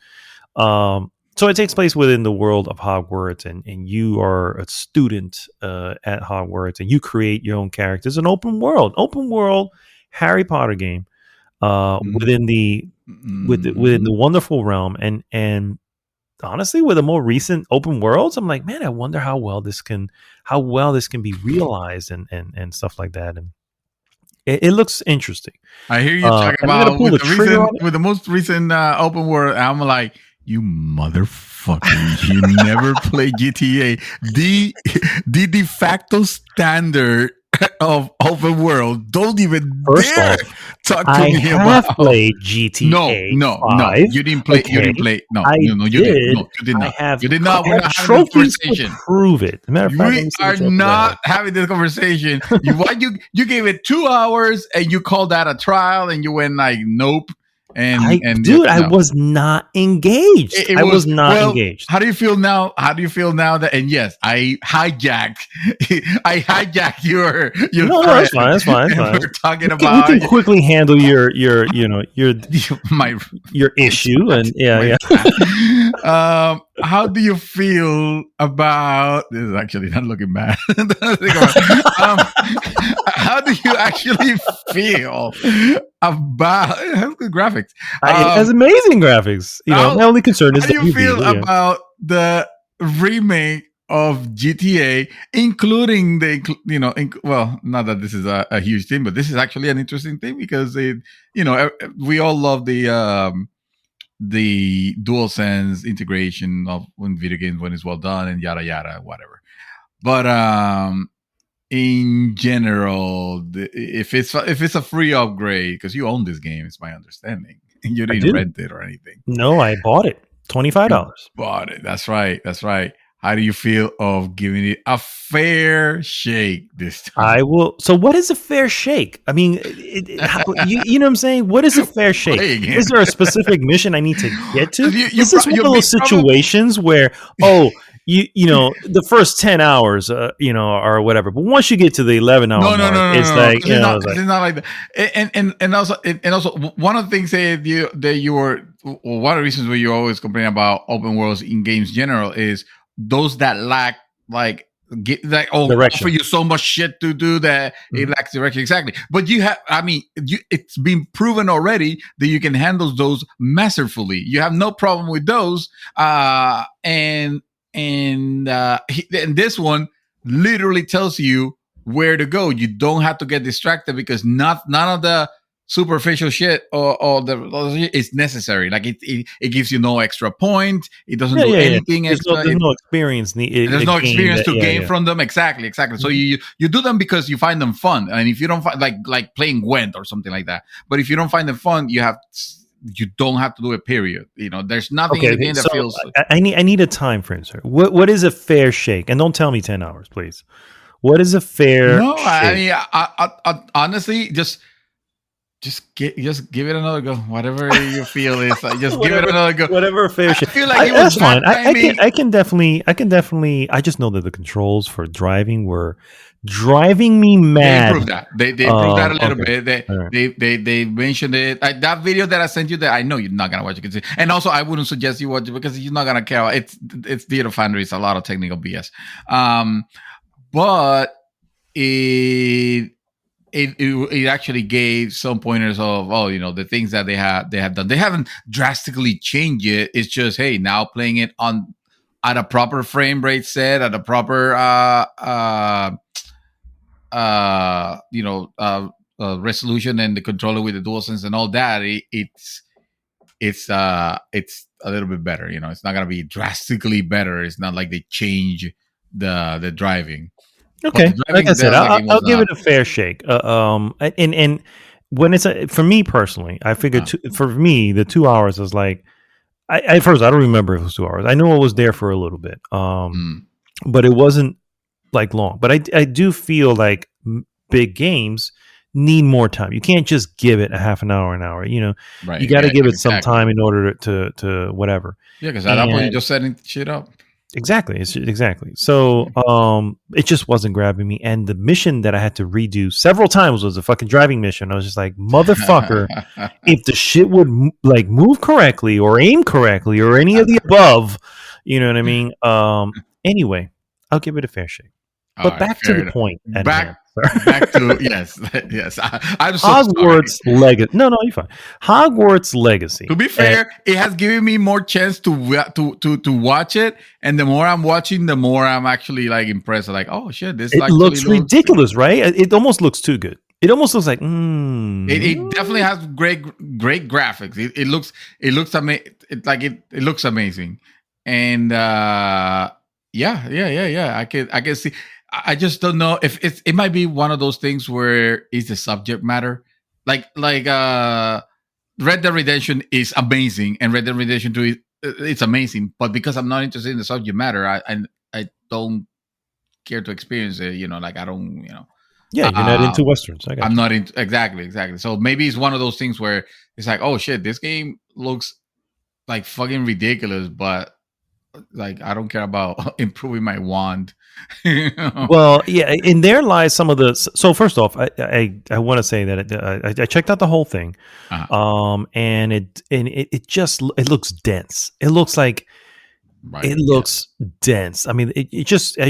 So it takes place within the world of Hogwarts, and you are a student at Hogwarts, and you create your own characters. An open world Harry Potter game within the wonderful realm, and honestly, with the more recent open worlds, I'm like, man, I wonder how well this can be realized and stuff like that. And it looks interesting. I hear you talking about with the most recent open world. I'm like, you motherfucker! You never play GTA, the de facto standard of open world. Don't even dare talk to me about. I have played GTA. No, 5. You didn't play. Okay. You didn't play. No, you did. No, you did not. You did not. We're not having this conversation. To prove it. As a matter of fact, we are not having this conversation. You gave it 2 hours and you called that a trial and you went like, nope. I was not engaged. I was not engaged. How do you feel now? That? And yes, I hijacked your. No, that's fine. We're talking about. We can quickly handle your issue and yeah. How do you feel about this? Is actually not looking bad. How do you actually feel about? It has good graphics. It has amazing graphics. My only concern is how do you feel about the remake of GTA, including well, not that this is a huge thing, but this is actually an interesting thing because we all love the DualSense integration of when video games when it's well done and yada yada whatever. But in general, if it's a free upgrade, because you own this game, it's my understanding, and you didn't rent it or anything. No, I bought it. $25. Bought it. That's right. How do you feel of giving it a fair shake this time? I will. So what is a fair shake? I mean, you know what I'm saying? What is a fair shake? Is there a specific mission I need to get to? This is one of those situations where, the first 10 hours, or whatever. But once you get to the 11 hour mark, it's like, it's not like that. And also one of the things that you were, one of the reasons where you always complain about open worlds in games general is those that lack offer you so much shit to do that it lacks direction. Exactly. But it's been proven already that you can handle those masterfully. You have no problem with those. And this one literally tells you where to go. You don't have to get distracted because none of the superficial shit or the is necessary. Like it gives you no extra point. It doesn't do anything extra. There's no experience. There's no experience to gain from them. Exactly. So you do them because you find them fun. And if you don't find like playing Gwent or something like that, but if you don't find them fun, you don't have to do it. Period. There's nothing in the game that feels. I need a time frame, sir. What is a fair shake? And don't tell me 10 hours, please. What is a fair? No, shake? I mean, I honestly just give it another go. Whatever you feel is, just give it another go. Whatever a fair shake. I feel like that's fine. I can definitely. I just know that the controls for driving were driving me mad. They improved that. They improved that a little bit. They mentioned it. That video that I sent you, that I know you're not gonna watch it. And also, I wouldn't suggest you watch it because you're not gonna care. It's Theater Foundry. It's a lot of technical BS. But it actually gave some pointers of the things that they have done. They haven't drastically changed it. It's just, hey, now playing it at a proper frame rate set, at a proper resolution and the controller with the DualSense and all that. It's a little bit better. It's not gonna be drastically better. It's not like they change the driving. Okay, like I said, I'll give it a fair shake. And when it's for me personally, I figured for me the 2 hours was like. At first, I don't remember if it was 2 hours. I know it was there for a little bit, but it wasn't like long. But I do feel like big games need more time. You can't just give it a half an hour, Right. You got to give it some time in order to whatever. Yeah, because at that point you're just setting shit up. Exactly. So it just wasn't grabbing me. And the mission that I had to redo several times was a fucking driving mission. I was just like, motherfucker, if the shit would move correctly or aim correctly or any of the above, you know what I mean? Anyway, I'll give it a fair shake. But back to the point. back to yes. I'm so Hogwarts sorry. Legacy. No, you're fine. Hogwarts Legacy. To be fair, it has given me more chance to watch it, and the more I'm watching, the more I'm actually like impressed. Like, oh shit, this it looks ridiculous, right? It almost looks too good. It almost looks like. It definitely has great graphics. It looks amazing. It looks amazing, and yeah. I can see. I just don't know if it might be one of those things where it's the subject matter, like Red Dead Redemption is amazing, and Red Dead Redemption 2 is it's amazing. But because I'm not interested in the subject matter, I don't care to experience it. Like I don't. Yeah, you're not into Westerns. I'm not into exactly. So maybe it's one of those things where it's like, oh shit, this game looks like fucking ridiculous, but like I don't care about improving my wand. Well, yeah, in there lies some of the. So first off, I want to say that I checked out the whole thing, and it just looks dense. It looks like. Right, it looks dense. I mean, it just I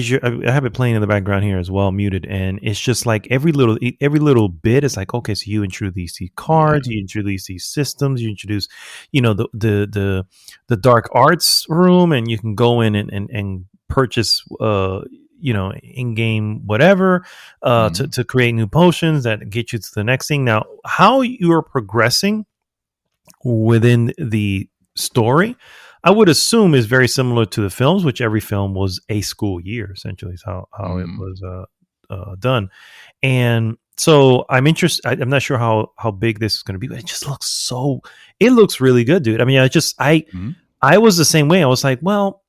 have it playing in the background here as well, muted, and it's just like every little bit is like, okay, so you introduce these cards, you introduce these systems, you introduce, the dark arts room, and you can go in and purchase, in-game whatever, to create new potions that get you to the next thing. Now, how you are progressing within the story, I would assume is very similar to the films, which every film was a school year, essentially is how it was done. And so I'm interested. I'm not sure how big this is going to be, but it just looks really good, dude. I mean, I was the same way. I was like, well,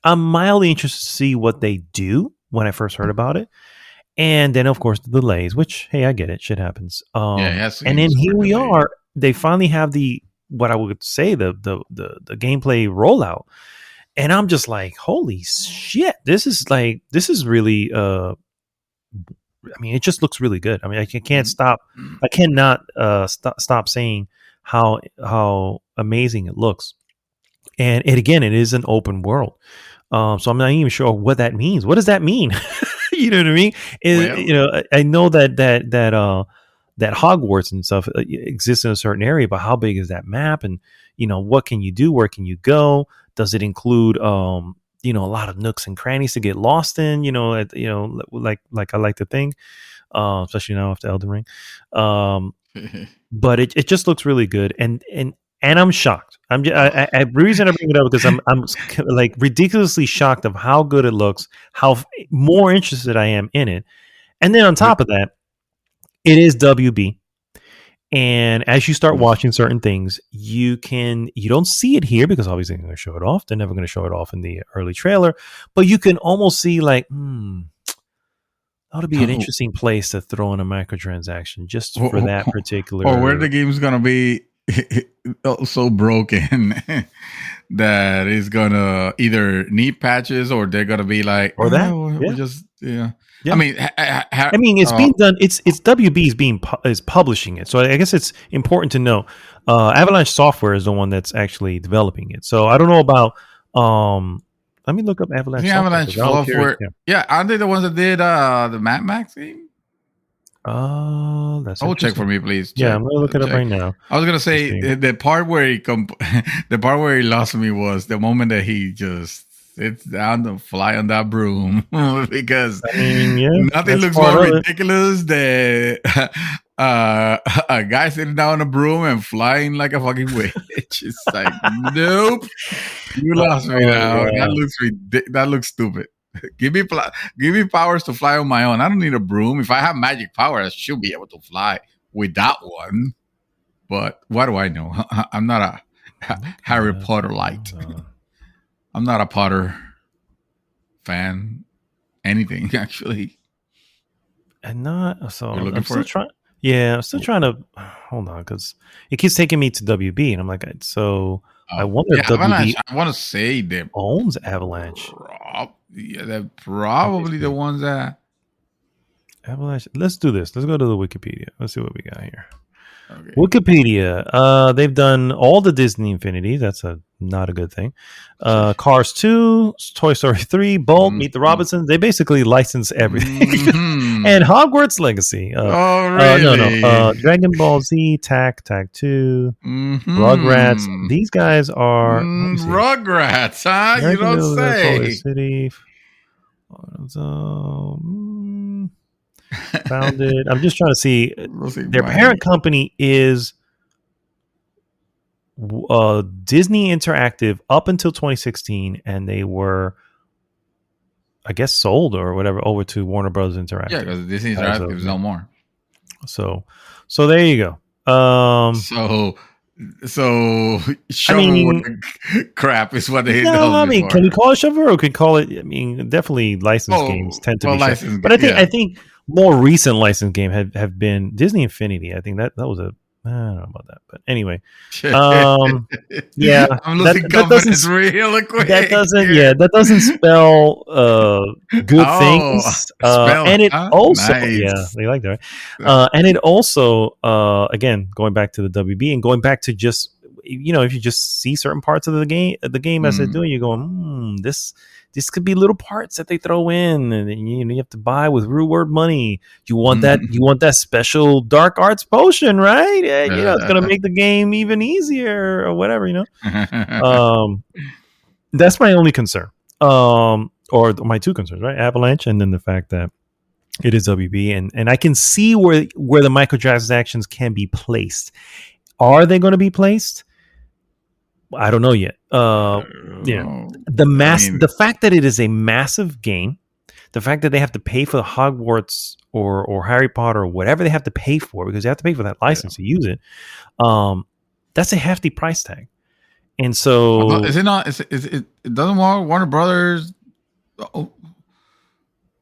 I'm mildly interested to see what they do when I first heard about it. And then, of course, the delays, which, hey, I get it. Shit happens. And then here we are. They finally have what I would say the gameplay rollout, and I'm just like, holy shit, this is really I mean, it just looks really good. I mean, I cannot stop saying how amazing it looks. And it is an open world, so I'm not even sure what that means. What does that mean? You know what I mean? I know that Hogwarts and stuff exists in a certain area, but how big is that map? And, what can you do? Where can you go? Does it include, a lot of nooks and crannies to get lost in, like I like to think, especially now after Elden Ring. But it just looks really good. And I'm shocked. The reason I bring it up because I'm like ridiculously shocked of how good it looks, how more interested I am in it. And then on top of that, it is WB. And as you start watching certain things, you don't see it here because obviously they're going to show it off. They're never going to show it off in the early trailer, but you can almost see like, that would be an interesting place to throw in a microtransaction just for that particular. Or where the game's going to be so broken that it's going to either need patches or they're going to be like, or that. We're just, yeah. Yeah. I mean, it's being done. It's WB is publishing it, so I guess it's important to know. Avalanche Software is the one that's actually developing it. So I don't know about. Let me look up Avalanche. Avalanche Software. Yeah, aren't they the ones that did the Mad Max game? That's. Oh, check for me, please. Yeah, I'm gonna look it up right now. I was gonna say the part where he lost me was the moment that he just. It's down to fly on that broom because nothing looks more ridiculous than a guy sitting down on a broom and flying like a fucking witch. It's like, nope, you lost me now. That looks stupid. Give me powers to fly on my own. I don't need a broom. If I have magic power, I should be able to fly without one. But what do I know? I'm not a Harry Potter light. I'm not a Potter fan. Anything actually. And not so. I'm still trying. Yeah, I'm still trying to hold on because it keeps taking me to WB, and I'm like, so I wonder if WB. I want to say they owns Avalanche. They're probably the ones that Avalanche. Let's do this. Let's go to the Wikipedia. Let's see what we got here. Okay. Wikipedia. They've done all the Disney Infinities. That's not a good thing. Cars 2, Toy Story 3, Bolt, Meet the Robinsons. They basically license everything. And Hogwarts Legacy. Really? No. Dragon Ball Z, Tak 2, Rugrats. These guys are Rugrats, huh? You don't say. City. Founded. I'm just trying to see. Their parent company is Disney Interactive up until 2016, and they were, I guess, sold or whatever over to Warner Brothers Interactive. Yeah, because Disney Interactive is no more. So there you go. So shovel crap is what they. No, I mean, can we call it shovel or can call it? I mean, definitely licensed games tend to be licensed, but I think more recent licensed game have been Disney Infinity. I think that was a. I don't know about that, but anyway, yeah, I'm losing confidence real quick. That doesn't spell good things. And it also, nice. They like that, right? And it also, again, going back to the WB and going back to just, if you just see certain parts of the game as they're doing, you're going, this could be little parts that they throw in, and you have to buy with real word money. You want that special dark arts potion, right? And, it's going to make the game even easier or whatever, That's my only concern, or my two concerns, right? Avalanche, and then the fact that it is WB, and I can see where the microtransactions can be placed. Are they going to be placed? I don't know yet. The fact that it is a massive game, the fact that they have to pay for the Hogwarts or Harry Potter or whatever they have to pay for, because they have to pay for that license to use it. That's a hefty price tag. And so is it not? It doesn't Warner Brothers?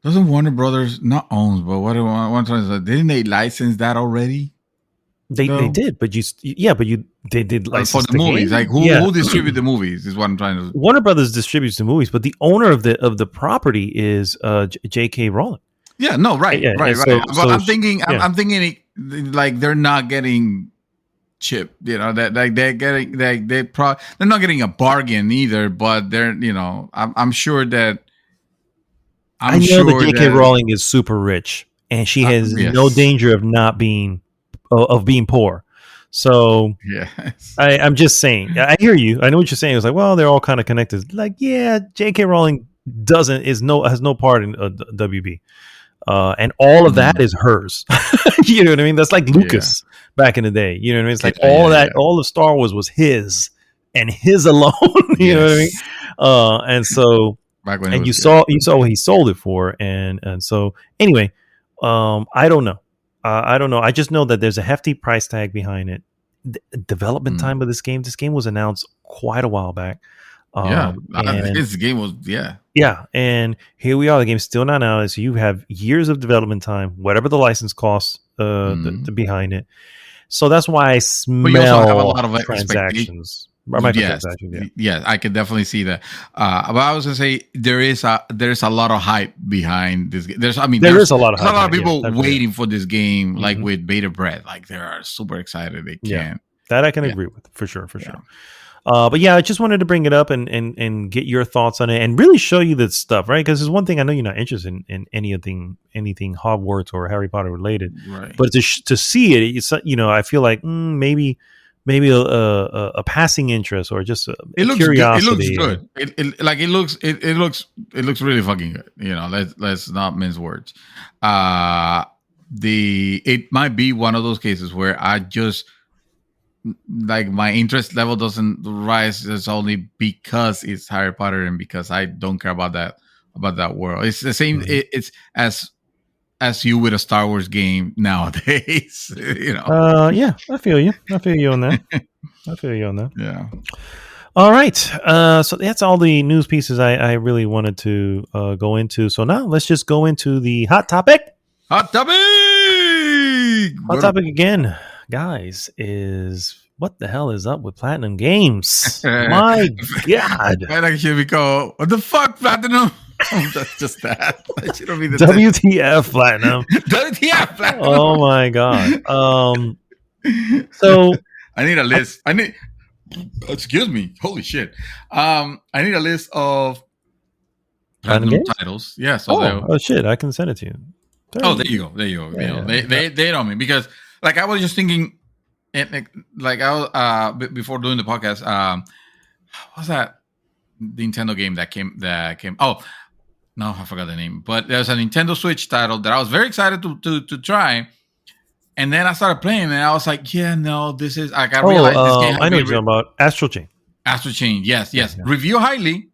Doesn't Warner Brothers not owns? But what I want to say, didn't they license that already? They did, but they did license for the movies. Game? Like who distributes the movies is what I'm trying to. Warner Brothers distributes the movies, but the owner of the property is J.K. Rowling. Yeah, no, right. But I'm thinking like they're not getting chip. That like they're getting they're not getting a bargain either. But they're I'm sure that. I know that J.K. Rowling is super rich, and she has no danger of not being. Of being poor. So I'm just saying, I hear you. I know what you're saying. It's like, well, they're all kind of connected. Like, yeah, J.K. Rowling has no part in WB. And all of that is hers. You know what I mean? That's like Lucas back in the day. You know what I mean? It's like all of Star Wars was his and his alone. You know what I mean? And so you saw what he sold it for. And so anyway, I don't know. I just know that there's a hefty price tag behind it. Development time of this game was announced quite a while back. This game was and here we are. The game's still not out, so you have years of development time, whatever the license costs behind it. So that's why I smell a lot of transactions. Yeah, I can definitely see that. But I was gonna say there's a lot of hype behind this game. There's a lot of people waiting for this game, like with bated breath. Like they are super excited. They can. That I can agree with for sure. But I just wanted to bring it up and get your thoughts on it and really show you that stuff, right? Because there's one thing I know you're not interested in anything Hogwarts or Harry Potter related, right? But to see it, it's I feel like maybe a passing interest or just a curiosity. Good. It looks good. It looks really fucking good. Let's not mince words. It might be one of those cases where I just like my interest level doesn't rise just only because it's Harry Potter and because I don't care about that world. It's the same. It's as you with a Star Wars game nowadays. I feel you on that. Yeah. All right. So that's all the news pieces I really wanted to go into. So now let's just go into the hot topic. Hot topic again, guys, is what the hell is up with Platinum Games? My God. That should be called, what the fuck, Platinum? That's just that. That should be the WTF Platinum. WTF Platinum. Oh my God. So I need a list. Excuse me. Holy shit. I need a list of Platinum titles. Yeah. So shit. I can send it to you. Oh, there you go. They know me because, like, I was just thinking, like I was before doing the podcast. What's that Nintendo game that came? Oh, no, I forgot the name. But there's a Nintendo Switch title that I was very excited to try. And then I started playing, and I was like, "Yeah, no, this is." Like, I realized this game. I know what you're talking about. Astral Chain. Astral Chain, yes. Yeah. Review highly,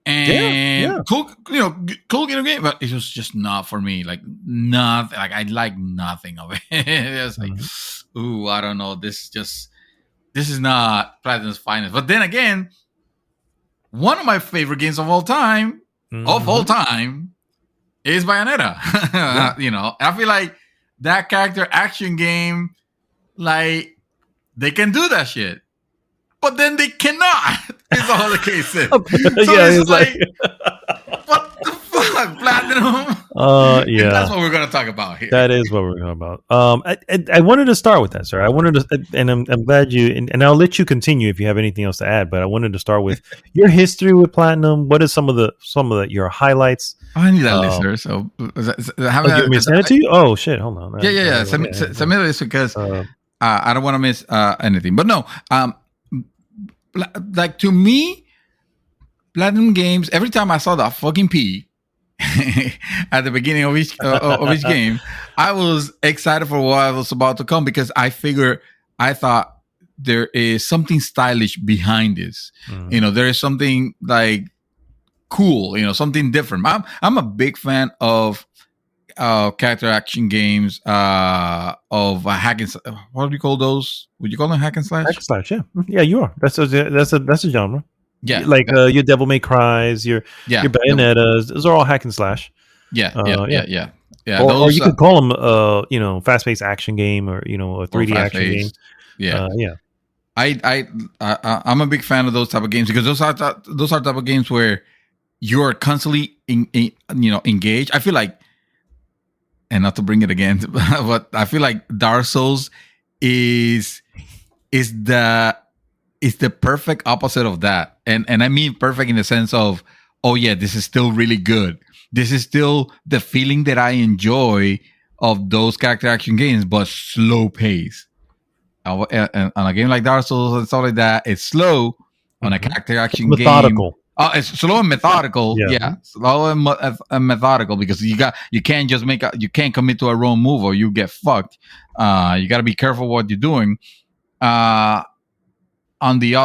and cool, cool game, but it was just not for me. Like nothing. Like I like nothing of it. It was like, ooh, I don't know. This is not Platinum's finest. But then again, one of my favorite games of all time, is Bayonetta. I feel like that character action game, like, they can do that shit, but then they cannot. Is all the case is. So it's like, what the fuck, Platinum? Yeah, that's what we're gonna talk about here. That is what we're talking about. I wanted to start with that, sir. I wanted to, and I'm glad you. And I'll let you continue if you have anything else to add. But I wanted to start with your history with Platinum. What is some of your highlights? I need that listener. So, give me send it to you. Oh shit! Hold on. Yeah. Send me this because I don't want to miss anything. But no, like, to me, Platinum games. Every time I saw that fucking P at the beginning of each game, I was excited for what was about to come because I thought there is something stylish behind this. There is something like cool, something different. I'm a big fan of character action games, of hack and what do you call those? Would you call them hack and slash? Hack and slash, yeah, you are. That's a genre. Yeah, like your Devil May Cries, your Bayonettas. Those are all hack and slash. Yeah. Or you could call them, fast-paced action game, or a 3D action game. Yeah. I'm a big fan of those type of games because those are type of games where you're constantly engaged. I feel like, and not to bring it again, but I feel like Dark Souls is the perfect opposite of that. And I mean perfect in the sense of, oh yeah, this is still really good. This is still the feeling that I enjoy of those character action games, but slow pace. And on a game like Dark Souls and stuff like that, it's slow. On a character action methodical. Game. It's slow and methodical. Yeah. Slow and methodical because you can't just you can't commit to a wrong move or you get fucked. You got to be careful what you're doing. On the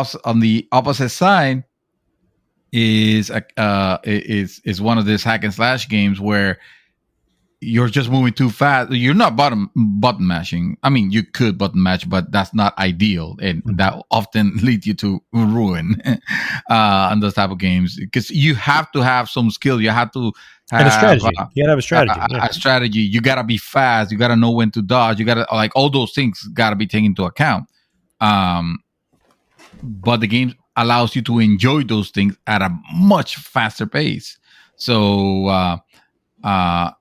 opposite side is one of these hack and slash games where you're just moving too fast. You're not button mashing. I mean, you could button mash, but that's not ideal, and that often leads you to ruin on those type of games because you have to have some skill. You have to have a strategy. You gotta have a strategy. A strategy. You gotta be fast. You gotta know when to dodge. You gotta all those things gotta be taken into account. But the game allows you to enjoy those things at a much faster pace. So I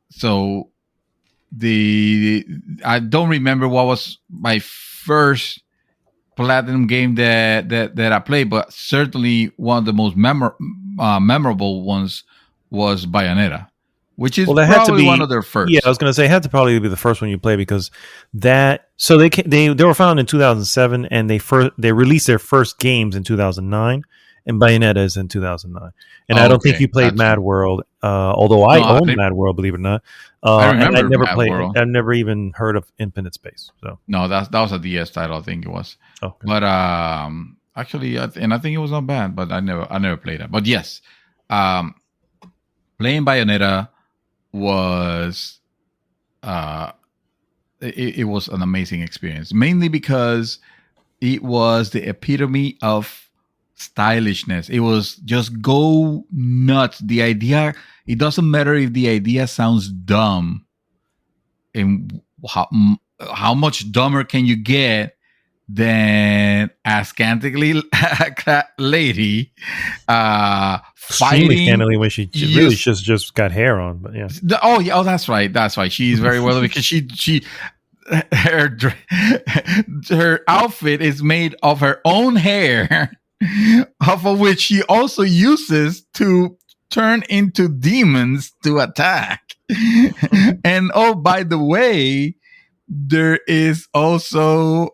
don't remember what was my first Platinum game that I played, but certainly one of the most memorable ones was Bayonetta, which is probably one of their first. Yeah, I was going to say it had to probably be the first one you play because that. So they were founded in 2007 and they released their first games in 2009, and Bayonetta is in 2009. And I don't think you played Mad World, although I owned Mad World, believe it or not. I remember and I never Mad played. World. I've never even heard of Infinite Space. So no, that was a DS title, I think it was. Okay. But actually, I think it was not bad, but I never played it. But yes, playing Bayonetta was it was an amazing experience, mainly because it was the epitome of stylishness. It was just go nuts. The idea, it doesn't matter if the idea sounds dumb, and how much dumber can you get than a scantily clad lady fighting scantily when she really just got hair on, but yeah. Oh, that's right. She's very well because her outfit is made of her own hair, off of which she also uses to turn into demons to attack. And oh, by the way, there is also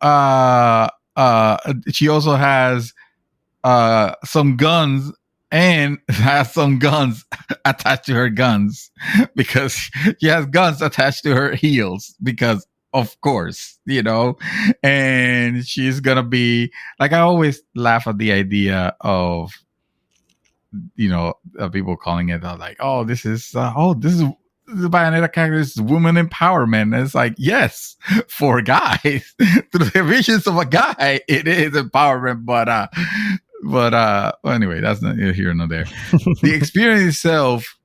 she also has some guns and has some guns attached to her guns because she has guns attached to her heels because of course, and she's gonna be like, I always laugh at the idea of people calling it like, oh, this is the Bayonetta character is woman empowerment. And it's like, yes, for guys, through the visions of a guy, it is empowerment. But well, anyway, that's not here nor there. The experience itself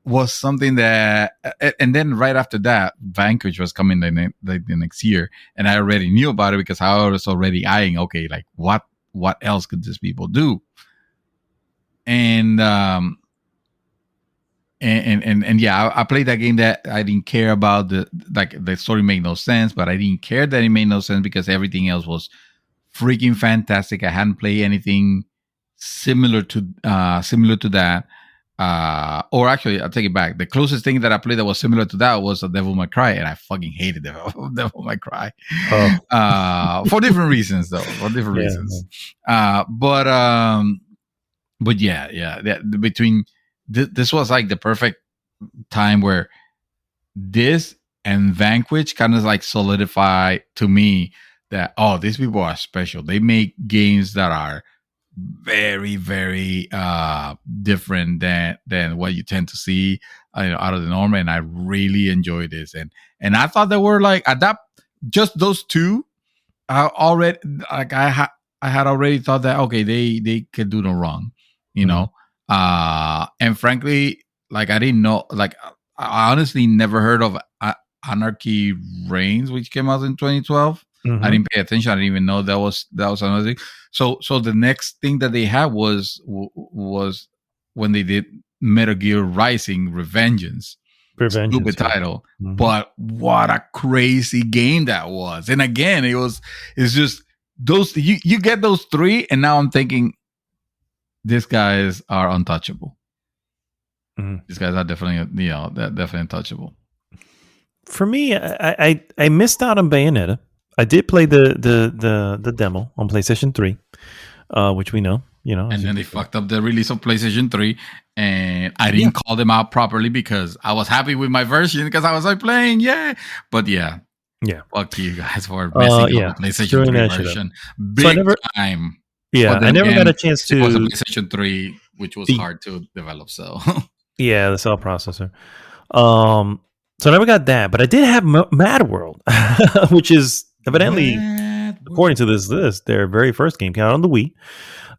was something that, and then right after that, Vanquish was coming the next year, and I already knew about it because I was already eyeing, okay, like what else could these people do? And yeah, I played that game that I didn't care about the story made no sense, but I didn't care that it made no sense because everything else was freaking fantastic. I hadn't played anything similar to that. Or actually, I'll take it back. The closest thing that I played that was similar to that was Devil May Cry, and I fucking hated Devil May Cry. For different reasons, though. For different reasons. But yeah. Between this was like the perfect time where this and Vanquish kind of like solidify to me that, oh, these people are special. They make games that are very, very different than what you tend to see out of the norm, and I really enjoyed this. And I thought they were like just those two. I had already thought that, okay, they could do no wrong. And frankly, like I didn't know, like I honestly never heard of Anarchy Reigns, which came out in 2012. Mm-hmm. I didn't pay attention. I didn't even know that was another thing. So the next thing that they had was when they did Metal Gear Rising: Revengeance. Stupid title, mm-hmm. But what a crazy game that was! And again, it's just those you get those three, and now I'm thinking, these guys are untouchable. Mm-hmm. These guys are definitely, definitely untouchable. For me, I missed out on Bayonetta. I did play the demo on PlayStation 3, which we know, And then they fucked up the release of PlayStation 3, and I didn't call them out properly because I was happy with my version because I was like playing, yeah. But yeah, fuck you guys for messing up the PlayStation 3 version, big time. Yeah, I never got a chance to. It was a PlayStation 3, which was hard to develop. So yeah, the cell processor. So I never got that, but I did have Mad World, which is evidently, according to this list, their very first game came out on the Wii.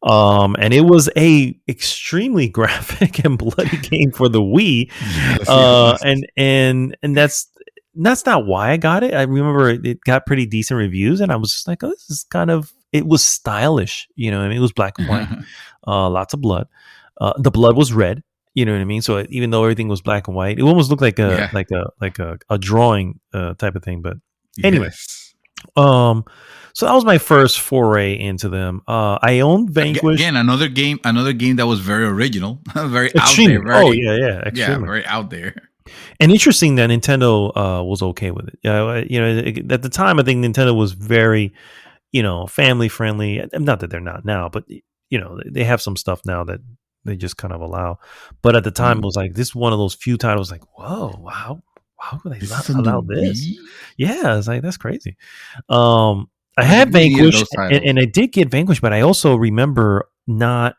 And it was a extremely graphic and bloody game for the Wii. Yes, and that's not why I got it. I remember it got pretty decent reviews, and I was just like, oh, this is kind of, it was stylish, I mean, it was black and white, lots of blood. The blood was red, you know what I mean? So even though everything was black and white, it almost looked like a drawing type of thing. But anyway, so that was my first foray into them. I owned Vanquish. Again, another game that was very original, very extreme. Out there. Extremely. Very out there. And interesting that Nintendo was okay with it. At the time, I think Nintendo was very, family friendly. Not that they're not now, but they have some stuff now that they just kind of allow. But at the time, it was like this is one of those few titles. Like, whoa, wow, how could they not allow this? Yeah, it's like that's crazy. I had Vanquish, and I did get Vanquish, but I also remember not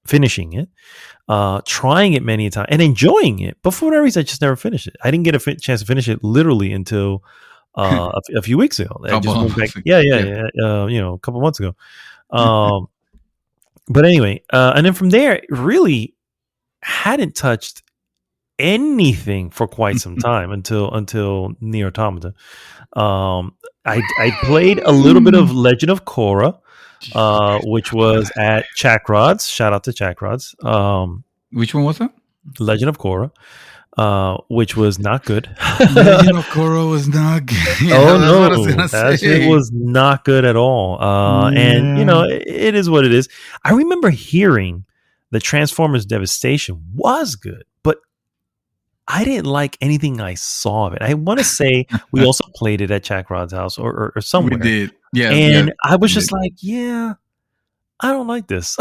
finishing it, trying it many times, and enjoying it. But for whatever reason, I just never finished it. I didn't get a chance to finish it literally until a few weeks ago. I just went back, a couple months ago. But anyway, and then from there, really hadn't touched anything for quite some time until Nier Automata. I played a little bit of Legend of Korra, which was at Chakrod's. Shout out to Chakrod's. Which one was that? Legend of Korra, which was not good. Legend of Korra was not good. That shit was not good at all. And it is what it is. I remember hearing the Transformers Devastation was good, but I didn't like anything I saw of it. I want to say we also played it at Jack Rod's house or somewhere. We did. Yeah. And I was just like, yeah, I don't like this.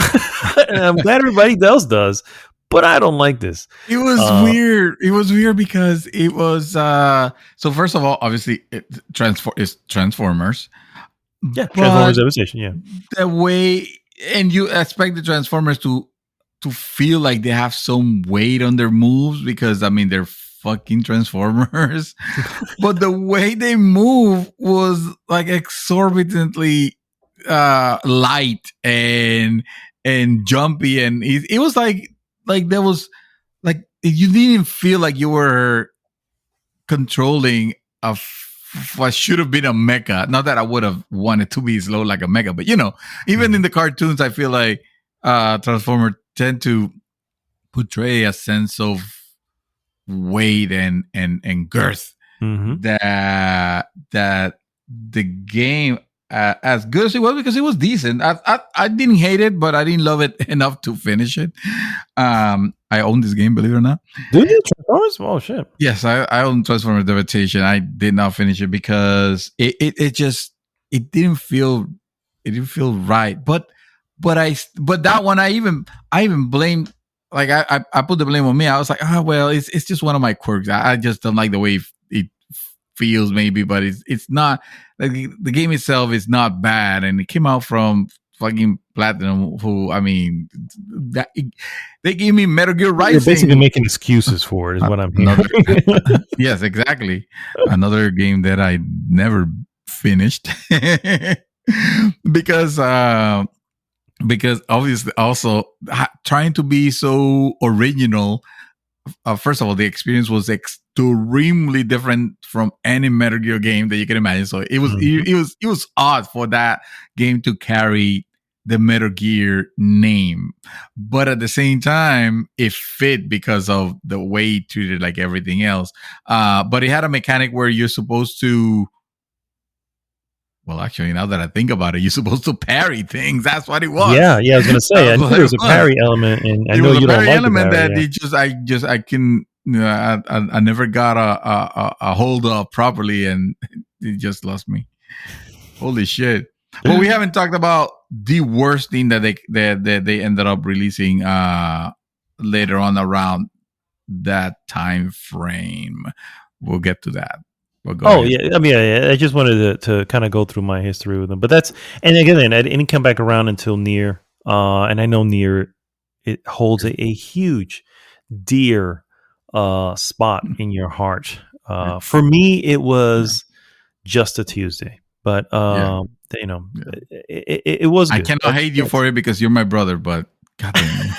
And I'm glad everybody else does, but I don't like this. It was weird. It was weird because it was so first of all, obviously it's Transformers. Yeah, Transformers Devastation, yeah. The way, and you expect the Transformers to feel like they have some weight on their moves because I mean they're fucking Transformers. But the way they move was like exorbitantly light and jumpy, and it was like there was like you didn't feel like you were controlling what should have been a mecha. Not that I would have wanted to be slow like a mecha, but even in the cartoons, I feel like Transformers tend to portray a sense of weight and girth that the game, as good as it was, because it was decent. I didn't hate it, but I didn't love it enough to finish it. I own this game, believe it or not. Do you? Transformers? Oh shit! Yes, I own Transformers Devastation. I did not finish it because it didn't feel right. But that one I even blamed. Like I put the blame on me. I was like, well, it's just one of my quirks. I just don't like the way it feels, maybe, but it's not like the game itself is not bad, and it came out from fucking Platinum, who, I mean, they gave me Metal Gear Rising. You're basically making excuses for it, is what I'm hearing. Yes, exactly. Another game that I never finished because obviously also trying to be so original. First of all, the experience was extremely different from any Metal Gear game that you can imagine. So it was it was odd for that game to carry the Metal Gear name, but at the same time, it fit because of the way it treated like everything else. But it had a mechanic where you're supposed to. Well, actually, now that I think about it, you're supposed to parry things. That's what it was. Yeah, I was going to say, I knew there was a parry element, and I know you don't like the parry. That I never got a hold of properly, and it just lost me. Holy shit! Well, we haven't talked about the worst thing that they ended up releasing later on around that time frame. We'll get to that. Ahead. Yeah, I mean, I just wanted to kind of go through my history with them, but and again, I didn't come back around until Nier, and I know Nier, it holds a huge, dear spot in your heart. For me, it was just a Tuesday, but it was good. I cannot hate you for it because you're my brother, but goddamn.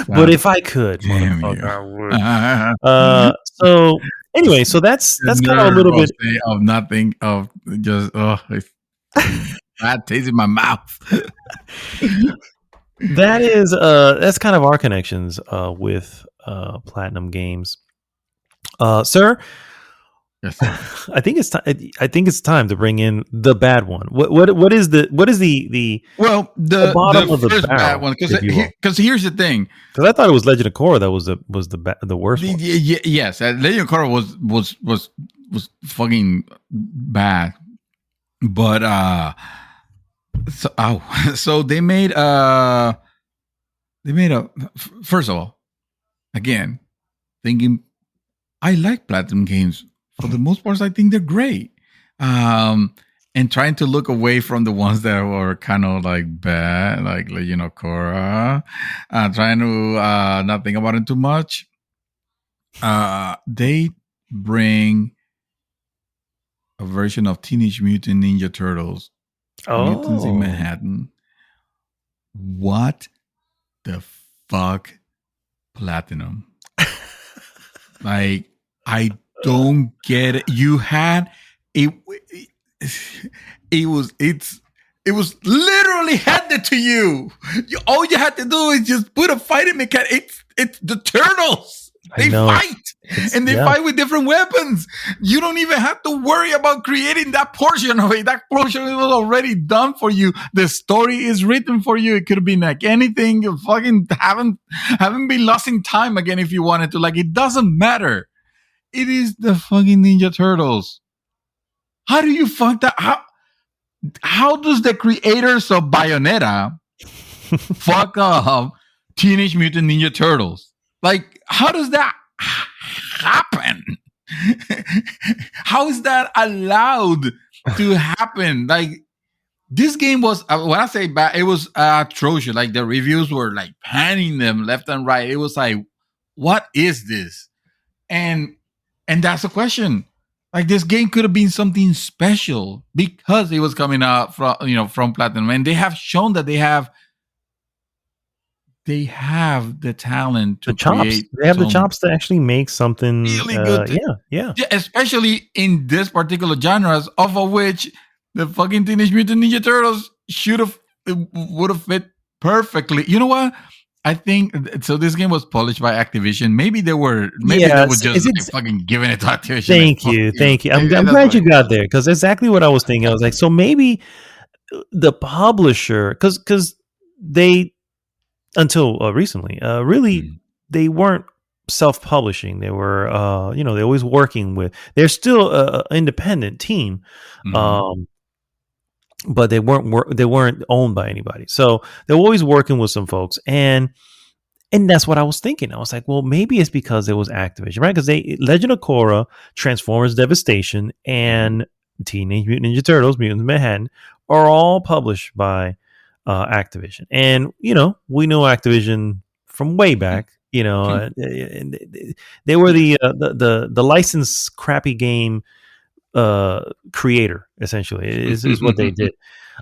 But if I could, motherfucker, I would. So anyway, so that's kind of a little bit of nothing, of just bad taste in my mouth. That's kind of our connections with Platinum Games, sir. Yes. I think it's time to bring in the bad one. What is the bottom of the first bad one? Because here's the thing. Because I thought it was Legend of Korra that was the worst one. Yes, Legend of Korra was fucking bad. But so they made first of all, again, thinking I like Platinum Games. For the most part, I think they're great. And trying to look away from the ones that were kind of like bad, like Legend of Korra. Trying to not think about it too much. They bring a version of Teenage Mutant Ninja Turtles. Mutants in Manhattan. What the fuck, Platinum? Like, I don't get it. You had it was literally handed to you. All you had to do is just put a fighting mechanic. It's the Turtles. They fight, and they fight with different weapons. You don't even have to worry about creating that portion of it. That portion was already done for you. The story is written for you. It could have been like anything. You fucking haven't been lost in time again if you wanted to. Like, it doesn't matter. It is the fucking Ninja Turtles. How do you fuck that? How does the creators of Bayonetta fuck up Teenage Mutant Ninja Turtles? Like, how does that happen? How is that allowed to happen? Like, this game was, when I say bad, it was atrocious. Like, the reviews were like panning them left and right. It was like, what is this? And that's the question. Like, this game could have been something special because it was coming out from Platinum, and they have shown that they have the talent to create. They have the chops to actually make something really good. Yeah. Especially in this particular genres, of which the fucking Teenage Mutant Ninja Turtles would have fit perfectly. You know what? I think so. This game was polished by Activision. Maybe they were just fucking giving it to Activision. Thank you. I'm glad you got there, because exactly what I was thinking. I was like, so maybe the publisher, because they, until recently, really they weren't self-publishing. They were, they're always working with. They're still an independent team. But they weren't owned by anybody. So they were always working with some folks. And that's what I was thinking. I was like, well, maybe it's because it was Activision, right? Because Legend of Korra, Transformers Devastation, and Teenage Mutant Ninja Turtles, Mutants in Manhattan, are all published by Activision. And, we know Activision from way back. They were the licensed crappy game creator, essentially, is what they did.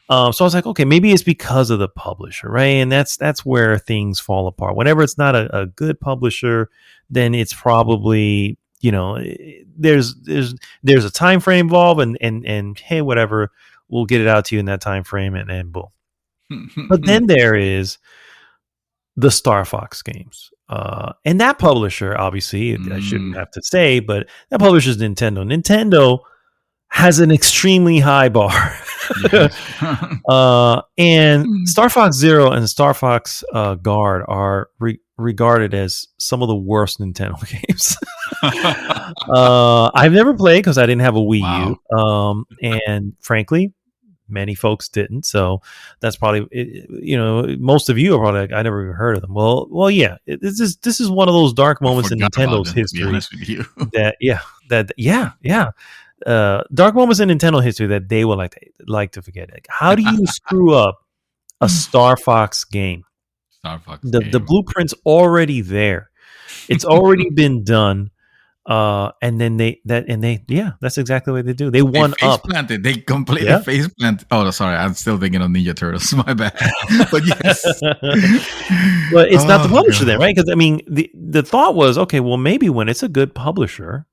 So I was like, okay, maybe it's because of the publisher, right? And that's where things fall apart. Whenever it's not a good publisher, then it's probably, there's a time frame involved, and hey, whatever, we'll get it out to you in that time frame, and boom. But then there is the Star Fox games. And that publisher, obviously, I shouldn't have to say, but that publisher is Nintendo. Nintendo has an extremely high bar. And Star Fox Zero and Star Fox Guard are regarded as some of the worst Nintendo games. I've never played because I didn't have a Wii U. And frankly, many folks didn't. So that's probably, most of you are probably like, I never even heard of them. Well, yeah. This is one of those dark moments in Nintendo's history. Dark moments in Nintendo history that they would like to forget. Like, how do you screw up a Star Fox game? The blueprint's already there. It's already been done. And then that's exactly what they do. They one up. They completely face planted. Oh, sorry, I'm still thinking of Ninja Turtles. My bad. But yes, but it's not the publisher then, right? Because I mean, the thought was, okay, well, maybe when it's a good publisher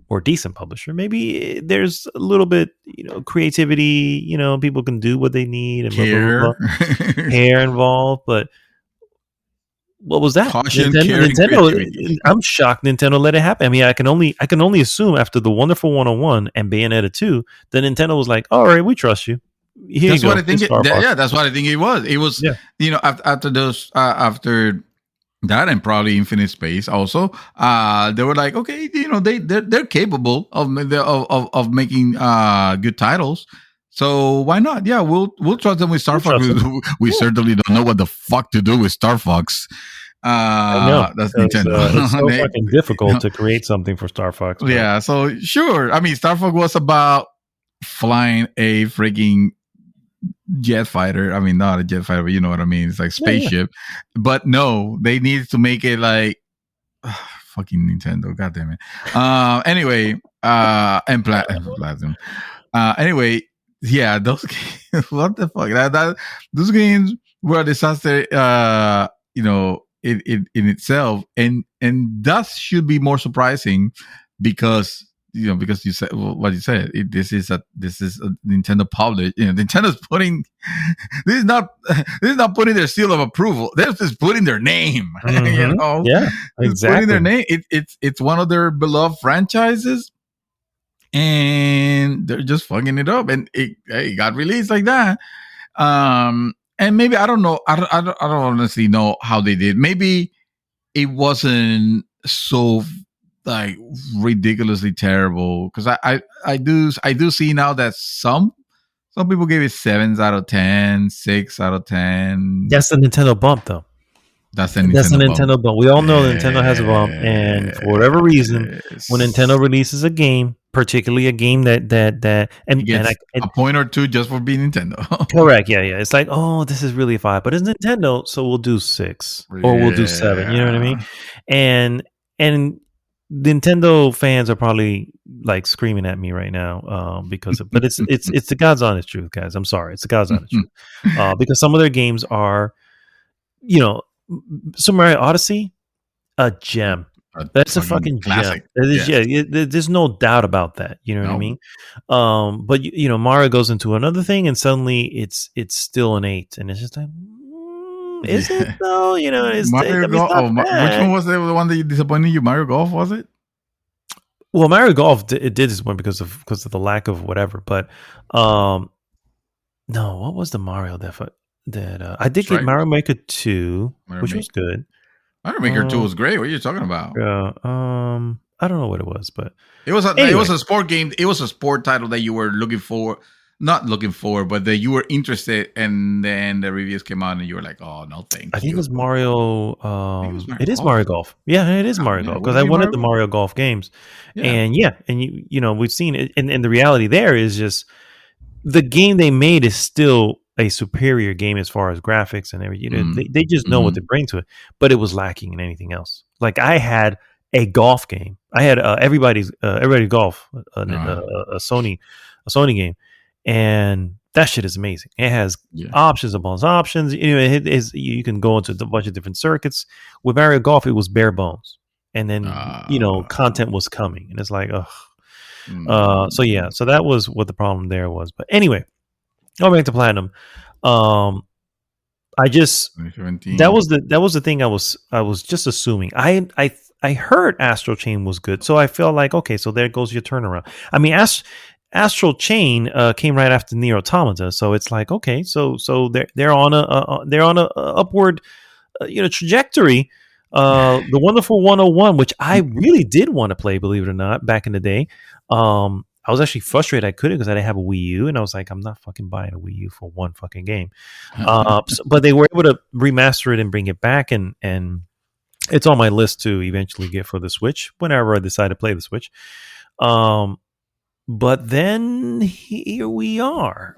or decent publisher, maybe there's a little bit, creativity. People can do what they need and hair involved, but. What was that? Nintendo. I'm shocked Nintendo let it happen. I mean, I can only assume after the Wonderful 101 and Bayonetta 2, that Nintendo was like, all right, we trust you. That's what I think. That's what I think it was. It was, after those, after that, and probably Infinite Space also, they were like, okay, they're capable of making good titles. So why not? Yeah, we'll trust them with Star Fox. We certainly don't know what the fuck to do with Star Fox. I know. That's Nintendo. It's so fucking difficult to create something for Star Fox. But. Yeah, so sure. I mean, Star Fox was about flying a freaking jet fighter. I mean, not a jet fighter, but you know what I mean. It's like spaceship. Yeah. But no, they needed to make it like fucking Nintendo. God damn it. Anyway, and Platinum. Anyway. Yeah, those games, what the fuck? Those games were a disaster, in itself, and that should be more surprising because because you said what you said. This is a Nintendo publish. Nintendo's putting this is not putting their seal of approval. They're just putting their name. Mm-hmm. Yeah, exactly. Putting their name. It's one of their beloved franchises, and they're just fucking it up. And it got released like that. And maybe I don't know. I don't honestly know how they did. Maybe it wasn't so like ridiculously terrible, because I do see now that some people gave it 7s out of 10, 6 out of 10. That's the Nintendo bump, though. That's a Nintendo bump. We all know Nintendo has a bump, and for whatever reason, when Nintendo releases a game, particularly a game that a point or two just for being Nintendo. Correct. Yeah. It's like, oh, this is really 5, but it's Nintendo, so we'll do 6 or we'll do 7. You know what I mean? And Nintendo fans are probably like screaming at me right now but it's the God's honest truth, guys. I'm sorry, it's the God's honest truth because some of their games are, Super Mario Odyssey, a gem. That's a fucking classic. Gem. There's no doubt about that. You know what I mean? But Mario goes into another thing, and suddenly it's still an 8, and it's just like, is it though? It's Mario Golf. Which one was the one that disappointed you? Mario Golf, was it? Well, Mario Golf it did disappoint because of the lack of whatever. But no, what was the Mario that I did get Mario Maker 2, which was good. Mario Maker 2 was great. What are you talking about? Yeah, I don't know what it was, but it was a sport game. It was a sport title that you were not looking for, but that you were interested, and then the reviews came out, and you were like, "Oh no, thank you." I think it was Mario. It is Mario Golf. Yeah, it is Mario Golf, because I wanted the Mario Golf games, and we've seen it, and the reality there is just the game they made is still a superior game as far as graphics and everything. They just know what to bring to it, but it was lacking in anything else. Like, I had a golf game. I had everybody golf, a Sony game, and that shit is amazing. It has options upon options. You can go into a bunch of different circuits. With Mario Golf, it was bare bones, and then content was coming, and it's like, ugh. So that was what the problem there was. But anyway, going back to Platinum, I just that was the thing I was just assuming. I heard Astral Chain was good, so I felt like, okay, so there goes your turnaround. I mean, Astral Chain came right after Nier Automata, so it's like, okay, so they're on a upward trajectory. The Wonderful 101, which I really did want to play, believe it or not, back in the day. I was actually frustrated I couldn't, because I didn't have a Wii U, and I was like, I'm not fucking buying a Wii U for one fucking game. But they were able to remaster it and bring it back, and it's on my list to eventually get for the Switch whenever I decide to play the Switch. But then here we are.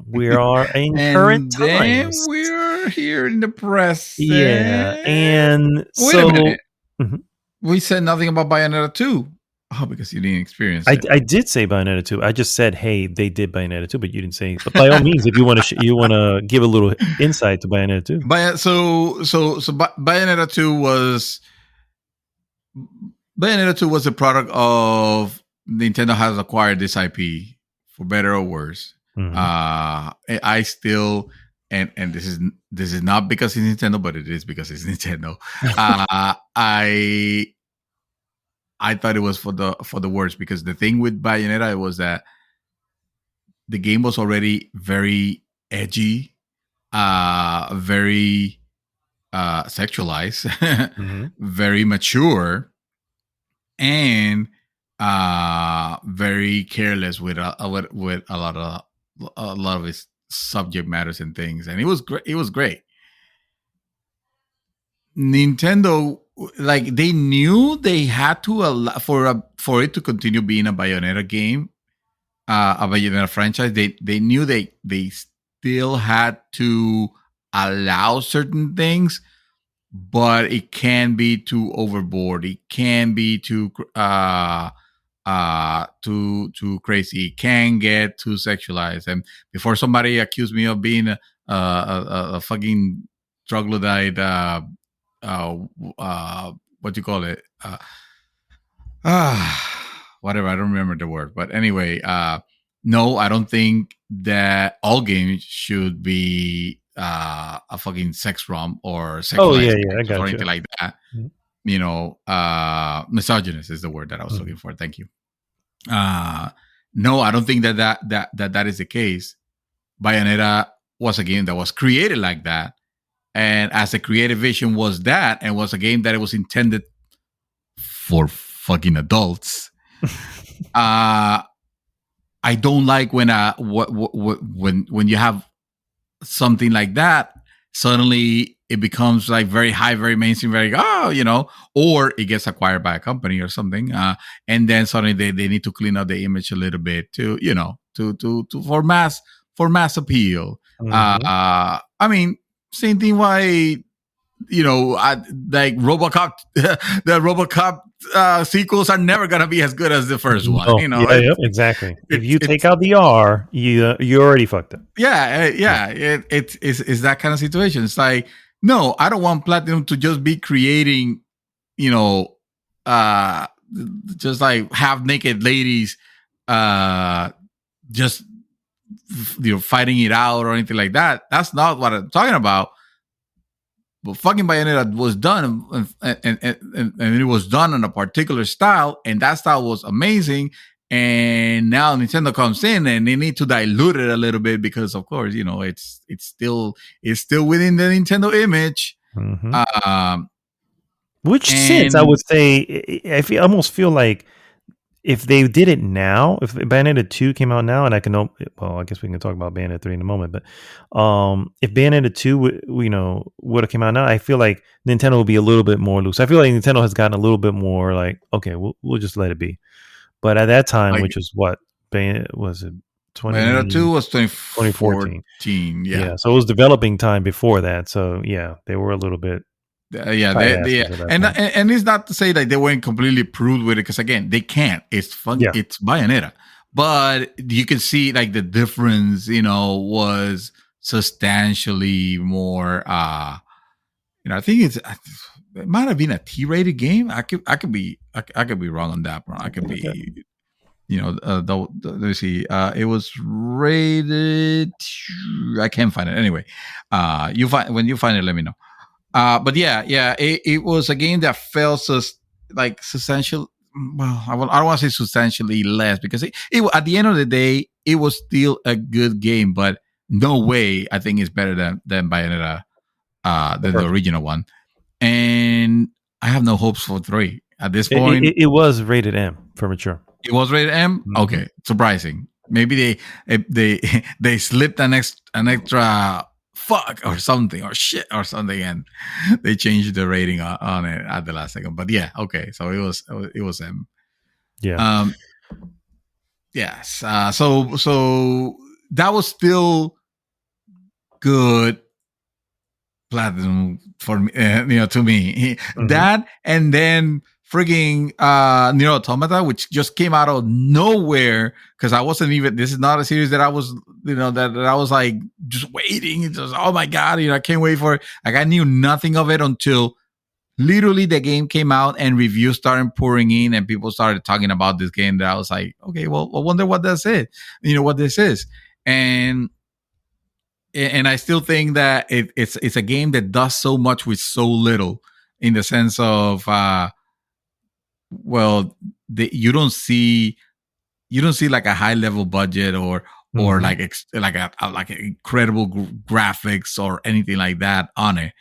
We are in current times. We're here in the press. Yeah, and wait a minute. Mm-hmm. We said nothing about Bayonetta 2. Oh, because you didn't experience it. I did say Bayonetta 2. I just said, hey, they did Bayonetta 2, but you didn't say. But by all means, if you want to give a little insight to Bayonetta 2. Bayonetta 2 was a product of Nintendo has acquired this IP, for better or worse. Mm-hmm. I still, and this is not because it's Nintendo, but it is because it's Nintendo. I thought it was for the worst, because the thing with Bayonetta was that the game was already very edgy, very sexualized, very mature, and very careless with a lot of its subject matters and things, and it was great. Nintendo, like, they knew they had to allow for it to continue being a Bayonetta game, a Bayonetta franchise. They knew they still had to allow certain things, but it can be too overboard. It can be too crazy. It can get too sexualized. And before somebody accused me of being a fucking troglodyte, what do you call it? whatever. I don't remember the word, but anyway, no, I don't think that all games should be a fucking sex rom or sexualized I got or you. anything like that. Mm-hmm. Misogynist is the word that I was looking for. Thank you. No, I don't think that is the case. Bayonetta was a game that was created like that, and as a creative vision was that, and was a game that it was intended for fucking adults. I don't like when when you have something like that, suddenly it becomes like very high, very mainstream, very or it gets acquired by a company or something, and then suddenly they need to clean up the image a little bit to for mass appeal. I mean, same thing why like RoboCop, the RoboCop sequels are never gonna be as good as the first one. Exactly. If you take out the R, you already fucked up. It's that kind of situation. It's like, no, I don't want Platinum to just be creating, just like half naked ladies, just fighting it out or anything like that. That's not what I'm talking about. But fucking Bayonetta was done, and it was done in a particular style, and that style was amazing. And now Nintendo comes in, and they need to dilute it a little bit because, of course, it's still within the Nintendo image. Mm-hmm. Which sense I would say, I almost feel like if they did it now, if Bayonetta 2 came out now, and I guess we can talk about Bayonetta 3 in a moment, but if Bayonetta 2 would have came out now, I feel like Nintendo would be a little bit more loose. I feel like Nintendo has gotten a little bit more like, okay, we'll just let it be. But at that time, which is what was it? Bayonetta 2 was 2014. Yeah, so it was developing time before that. So yeah, they were a little bit. And it's not to say that they weren't completely prude with it, because again, they can't. It's fun. Yeah. It's Bayonetta, but you can see like the difference. Was substantially more. I think it might have been a T-rated game. I could be wrong on that, bro. I could be. Let's see. It was rated. I can't find it anyway. When you find it, let me know. But it was a game that felt substantial. Well, I don't want to say substantially less, because it at the end of the day, it was still a good game, but no way I think it's better than Bayonetta, than the original one. And I have no hopes for 3 at this point. It was rated M for mature. It was rated M. Mm-hmm. Okay, surprising. Maybe they slipped an extra fuck or something or shit or something, and they changed the rating on it at the last second. But yeah, okay, so it was M. Yeah. Yes. So that was still good Platinum for me, to me. Mm-hmm. That, and then frigging Nier Automata, which just came out of nowhere, because I wasn't even. This is not a series that I was, that I was like just waiting. It was, oh my god, I can't wait for it. Like, I knew nothing of it until literally the game came out and reviews started pouring in, and people started talking about this game. That I was like, okay, well, I wonder what that's it. What this is, and I still think that it's a game that does so much with so little, in the sense of. You don't see like a high level budget or like incredible graphics or anything like that on it.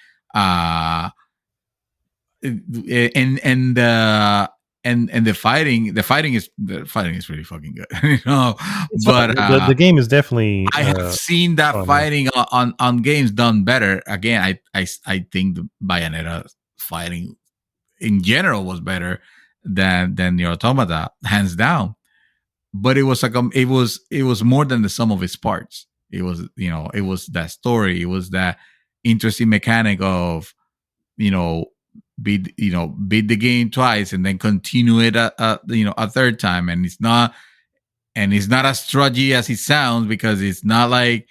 And the fighting is really fucking good. But the game is definitely. I have seen that fighting on games done better. Again, I think the Bayonetta fighting in general was better than Nier Automata, hands down. But it was like it was more than the sum of its parts. It was it was that story. It was that interesting mechanic of beat the game twice and then continue it a third time, and it's not as strudgy as it sounds, because it's not like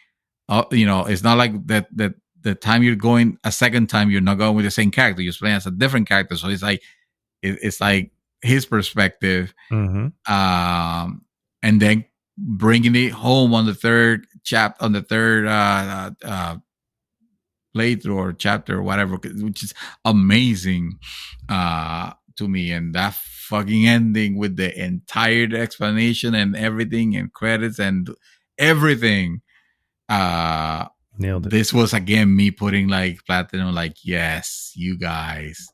it's not like that the time you're going a second time, you're not going with the same character, you're playing as a different character. So it's like his perspective, Mm-hmm. And then bringing it home on the third playthrough or chapter or whatever, which is amazing to me. And that fucking ending with the entire explanation and everything and credits and everything. Nailed it. This was again me putting like platinum, like, yes, you guys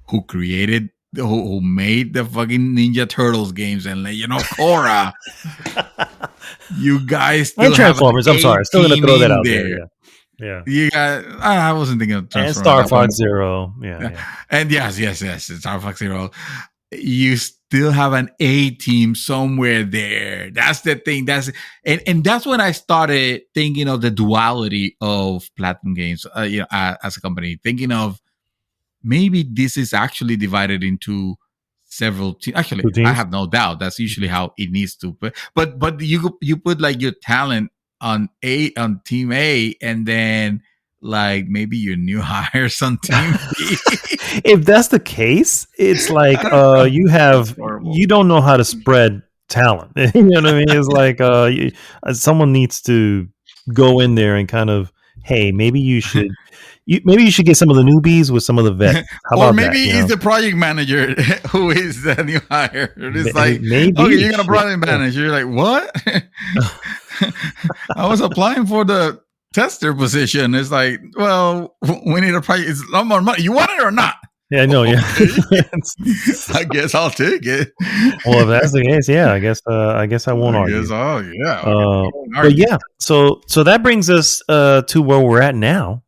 who created, who made the fucking Ninja Turtles games and Korra, you guys still and Transformers. I'm sorry, still gonna throw that out there. Yeah. You got. I wasn't thinking of Transformers. And Star Fox Zero. Yeah. And yes, Star Fox Zero. You still have an A team somewhere there. That's the thing. And that's when I started thinking of the duality of Platinum Games. As a company, thinking of maybe this is actually divided into several teams. Actually, I have no doubt that's usually how it needs to. But you put like your talent on team A, and then like maybe your new hires on team B. If that's the case, it's like you don't know how to spread talent. You know what I mean? It's like someone needs to go in there and kind of, hey, maybe you should get some of the newbies with some of the vets. Or maybe he's the project manager who is the new hire. It's like, maybe okay, you're gonna project manage. You're like, what? I was applying for the tester position. It's like, well, we need a project. It's a lot more money. You want it or not? Yeah, I know. Okay. Yeah, I guess I'll take it. Well, if that's the case, yeah, I guess I won't argue. But yeah, so that brings us to where we're at now,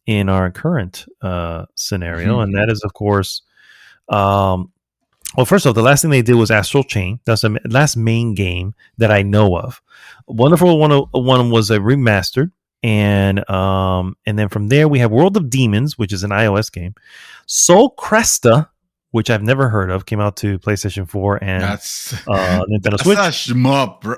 in our current scenario, and that is, of course, well, first off, the last thing they did was Astral Chain. That's the last main game that I know of. Wonderful one was a remastered, and then from there we have World of Demons, which is an iOS game. Soul Cresta, which I've never heard of, came out to PlayStation 4 and Nintendo Switch. That's a shmup, bro.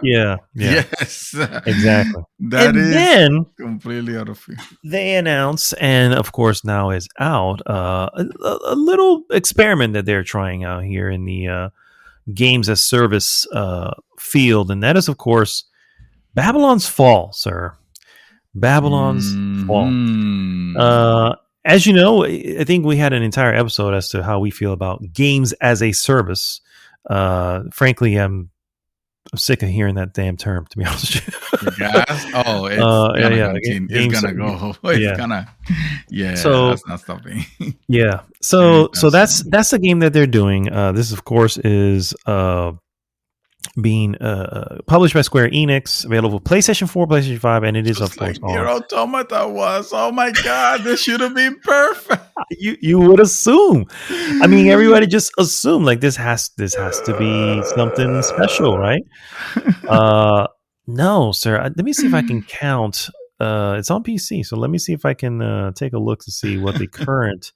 Yeah. Yes, exactly. Then completely out of field. They announce, and of course now is out, a little experiment that they're trying out here in the games as service field, and that is, of course, Babylon's Fall, sir. Babylon's Fall. As you know, I think we had an entire episode as to how we feel about games as a service. Frankly, I'm sick of hearing that damn term, to be honest with you. It's gonna go. So that's not stopping. Yeah. So that's the game that they're doing. This, of course, is being published by Square Enix, available PlayStation 4, PlayStation 5, and it is, of course, Nier Automata was. Oh my god, this should have been perfect. You would assume. I mean, everybody just assumed like this has to be something special, right? No, sir. Let me see if I can count. It's on PC, so let me see if I can take a look to see what the current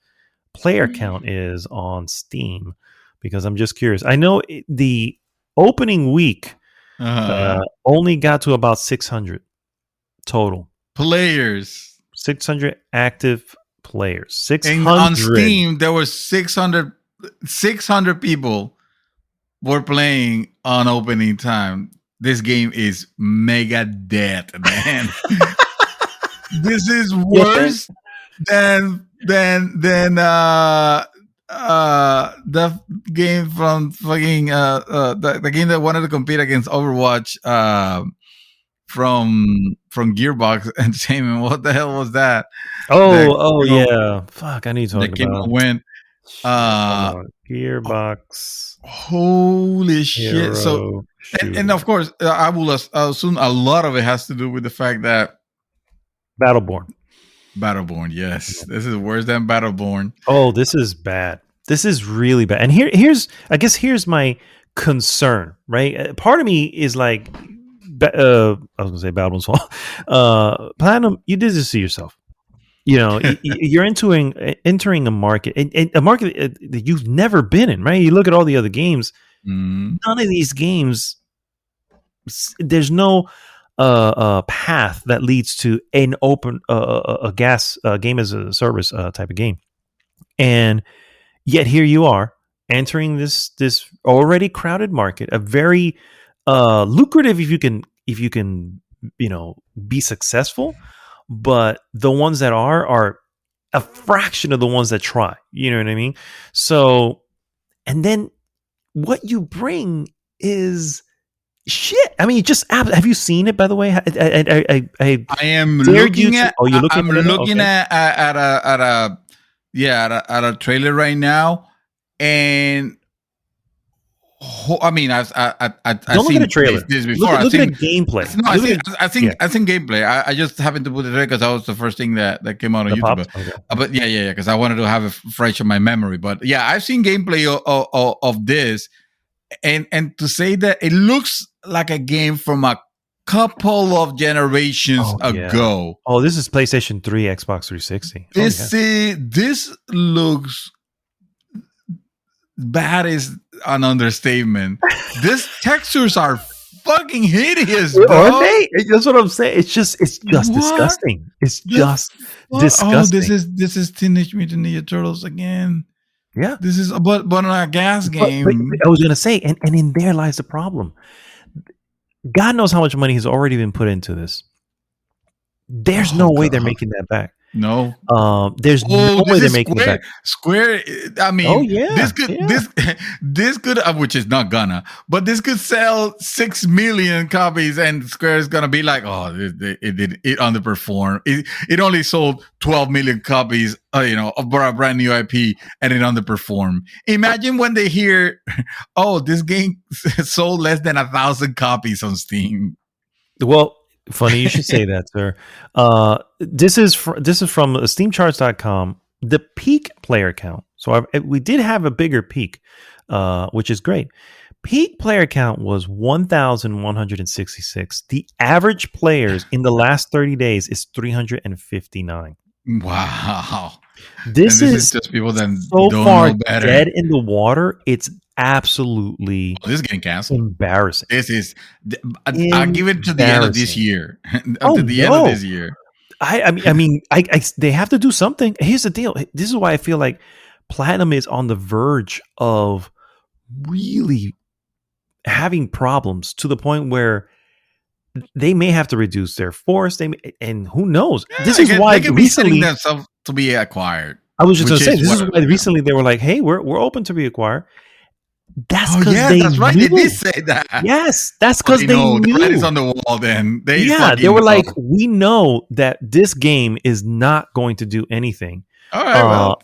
player count is on Steam, because I'm just curious. I know the opening week only got to about 600 total players. 600 active players. 600. And on Steam, there were 600 people were playing on opening time. This game is mega dead, man. This is worse than the game from fucking the game that wanted to compete against Overwatch from Gearbox Entertainment. What the hell was that? Yeah. Fuck, I need to talk about when Gearbox. Holy shit! So and of course, I will assume a lot of it has to do with the fact that Battleborn, yes, this is worse than Battleborn. Oh, this is bad. This is really bad. And here's my concern, right? Part of me is like, I was gonna say Battleborn's Fall. Platinum, you did this to yourself. You know, you're entering a market, a market that you've never been in, right? You look at all the other games. None of these games, there's no path that leads to an open game as a service type of game, and yet here you are entering this already crowded market, a very lucrative if you can be successful, but the ones that are a fraction of the ones that try. You know what I mean? So, and then what you bring is shit. I mean, just have you seen it? By the way, I am looking at. Oh, you're looking. I'm looking at a trailer right now, and I mean, I've seen this before. Look at gameplay. No, I think gameplay. I just happened to put it there because that was the first thing that came out on YouTube. Okay. But yeah, because I wanted to have it fresh in my memory. But yeah, I've seen gameplay of this, and to say that it looks like a game from a couple of generations ago. Oh, this is PlayStation 3, Xbox 360. This looks bad is an understatement. These textures are fucking hideous, bro. Are they? That's what I'm saying. It's just disgusting. It's just disgusting. Oh, this is Teenage Mutant Ninja Turtles again. Yeah, this is but on a gas game. But I was gonna say, and in there lies the problem. God knows how much money has already been put into this. There's no way they're making that back. No, there's no way they're making it back. Square, I mean, this could, which is not gonna, but this could sell 6 million copies, and Square is gonna be like, oh, it underperformed. It only sold 12 million copies, of a brand new IP, and it underperformed. Imagine when they hear, oh, this game sold less than 1,000 copies on Steam. Well, funny you should say that, sir. This is from steamcharts.com, the peak player count. So we did have a bigger peak, which is great. Peak player count was 1,166. The average players in the last 30 days is 359. Wow. This is just people that so don't far know better. Dead in the water. It's absolutely this is getting canceled. Embarrassing. This is I'll give it to the end of this year. End of this year. I mean, they have to do something. Here's the deal. This is why I feel like Platinum is on the verge of really having problems to the point where they may have to reduce their force. And who knows? This is why they can recently be themselves to be acquired. I was just going to say, this is why recently they were like, "Hey, we're open to be acquired." That's because that's right. They did say that. Yes, that's because they knew. The writing's on the wall. Then they were like, "We know that this game is not going to do anything." All right,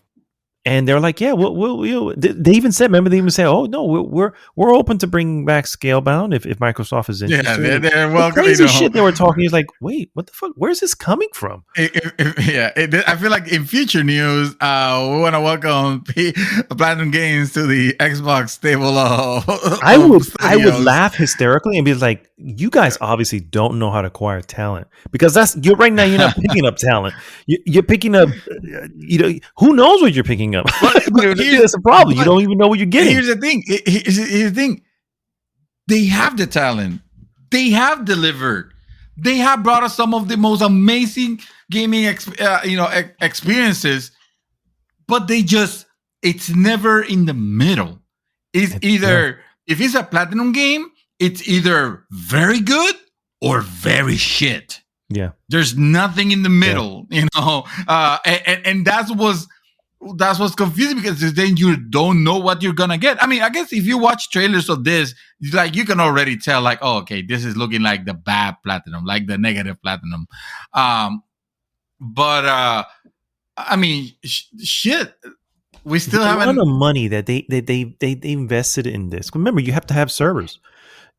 and they're like, "Yeah, we'll." They even said, "Remember, they even said, oh no, we're open to bringing back Scalebound if Microsoft is interested." Yeah, they're welcome. The crazy shit they were talking is like, wait, what the fuck? Where's this coming from? I feel like in future news, we want to welcome Platinum Games to the Xbox stable of I would laugh hysterically and be like, "You guys obviously don't know how to acquire talent, because you're right now. You're not picking up talent. You're picking up. Who knows what you're picking up? But that's a problem. You don't even know what you're getting." Here's the thing. They have the talent. They have delivered. They have brought us some of the most amazing gaming, experiences. But it's never in the middle. It's either if it's a Platinum game, it's either very good or very shit. Yeah, there's nothing in the middle, and that's what's confusing, because then you don't know what you're gonna get. I mean, I guess if you watch trailers of this, like, you can already tell, like, oh, okay, this is looking like the bad Platinum, like the negative Platinum. But I mean, shit. We still have a lot of money that they invested in this. Remember, you have to have servers.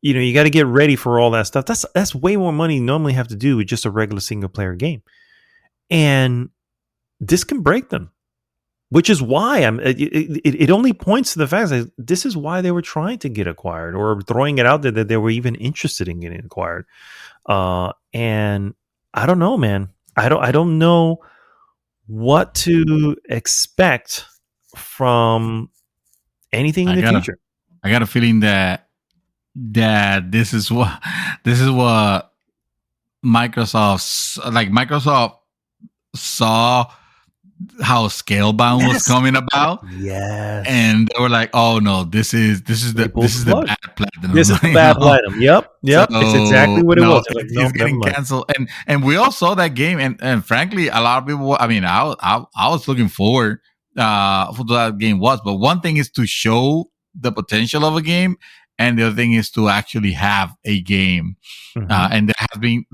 You got to get ready for all that stuff. That's way more money you normally have to do with just a regular single player game, and this can break them. Which is why it only points to the fact that this is why they were trying to get acquired, or throwing it out there that they were even interested in getting acquired. And I don't know, man. I don't know what to expect from anything in the future. I got a feeling that this is what Microsoft saw how Scalebound was coming about. Yes. And they were like, "Oh no, this is the bad platinum. This is the bad platinum." Yep. So, it's exactly what it was. Like, it's getting canceled, and we all saw that game, and frankly, a lot of people. I mean, I was looking forward for that game but one thing is to show the potential of a game, and the other thing is to actually have a game. And there has been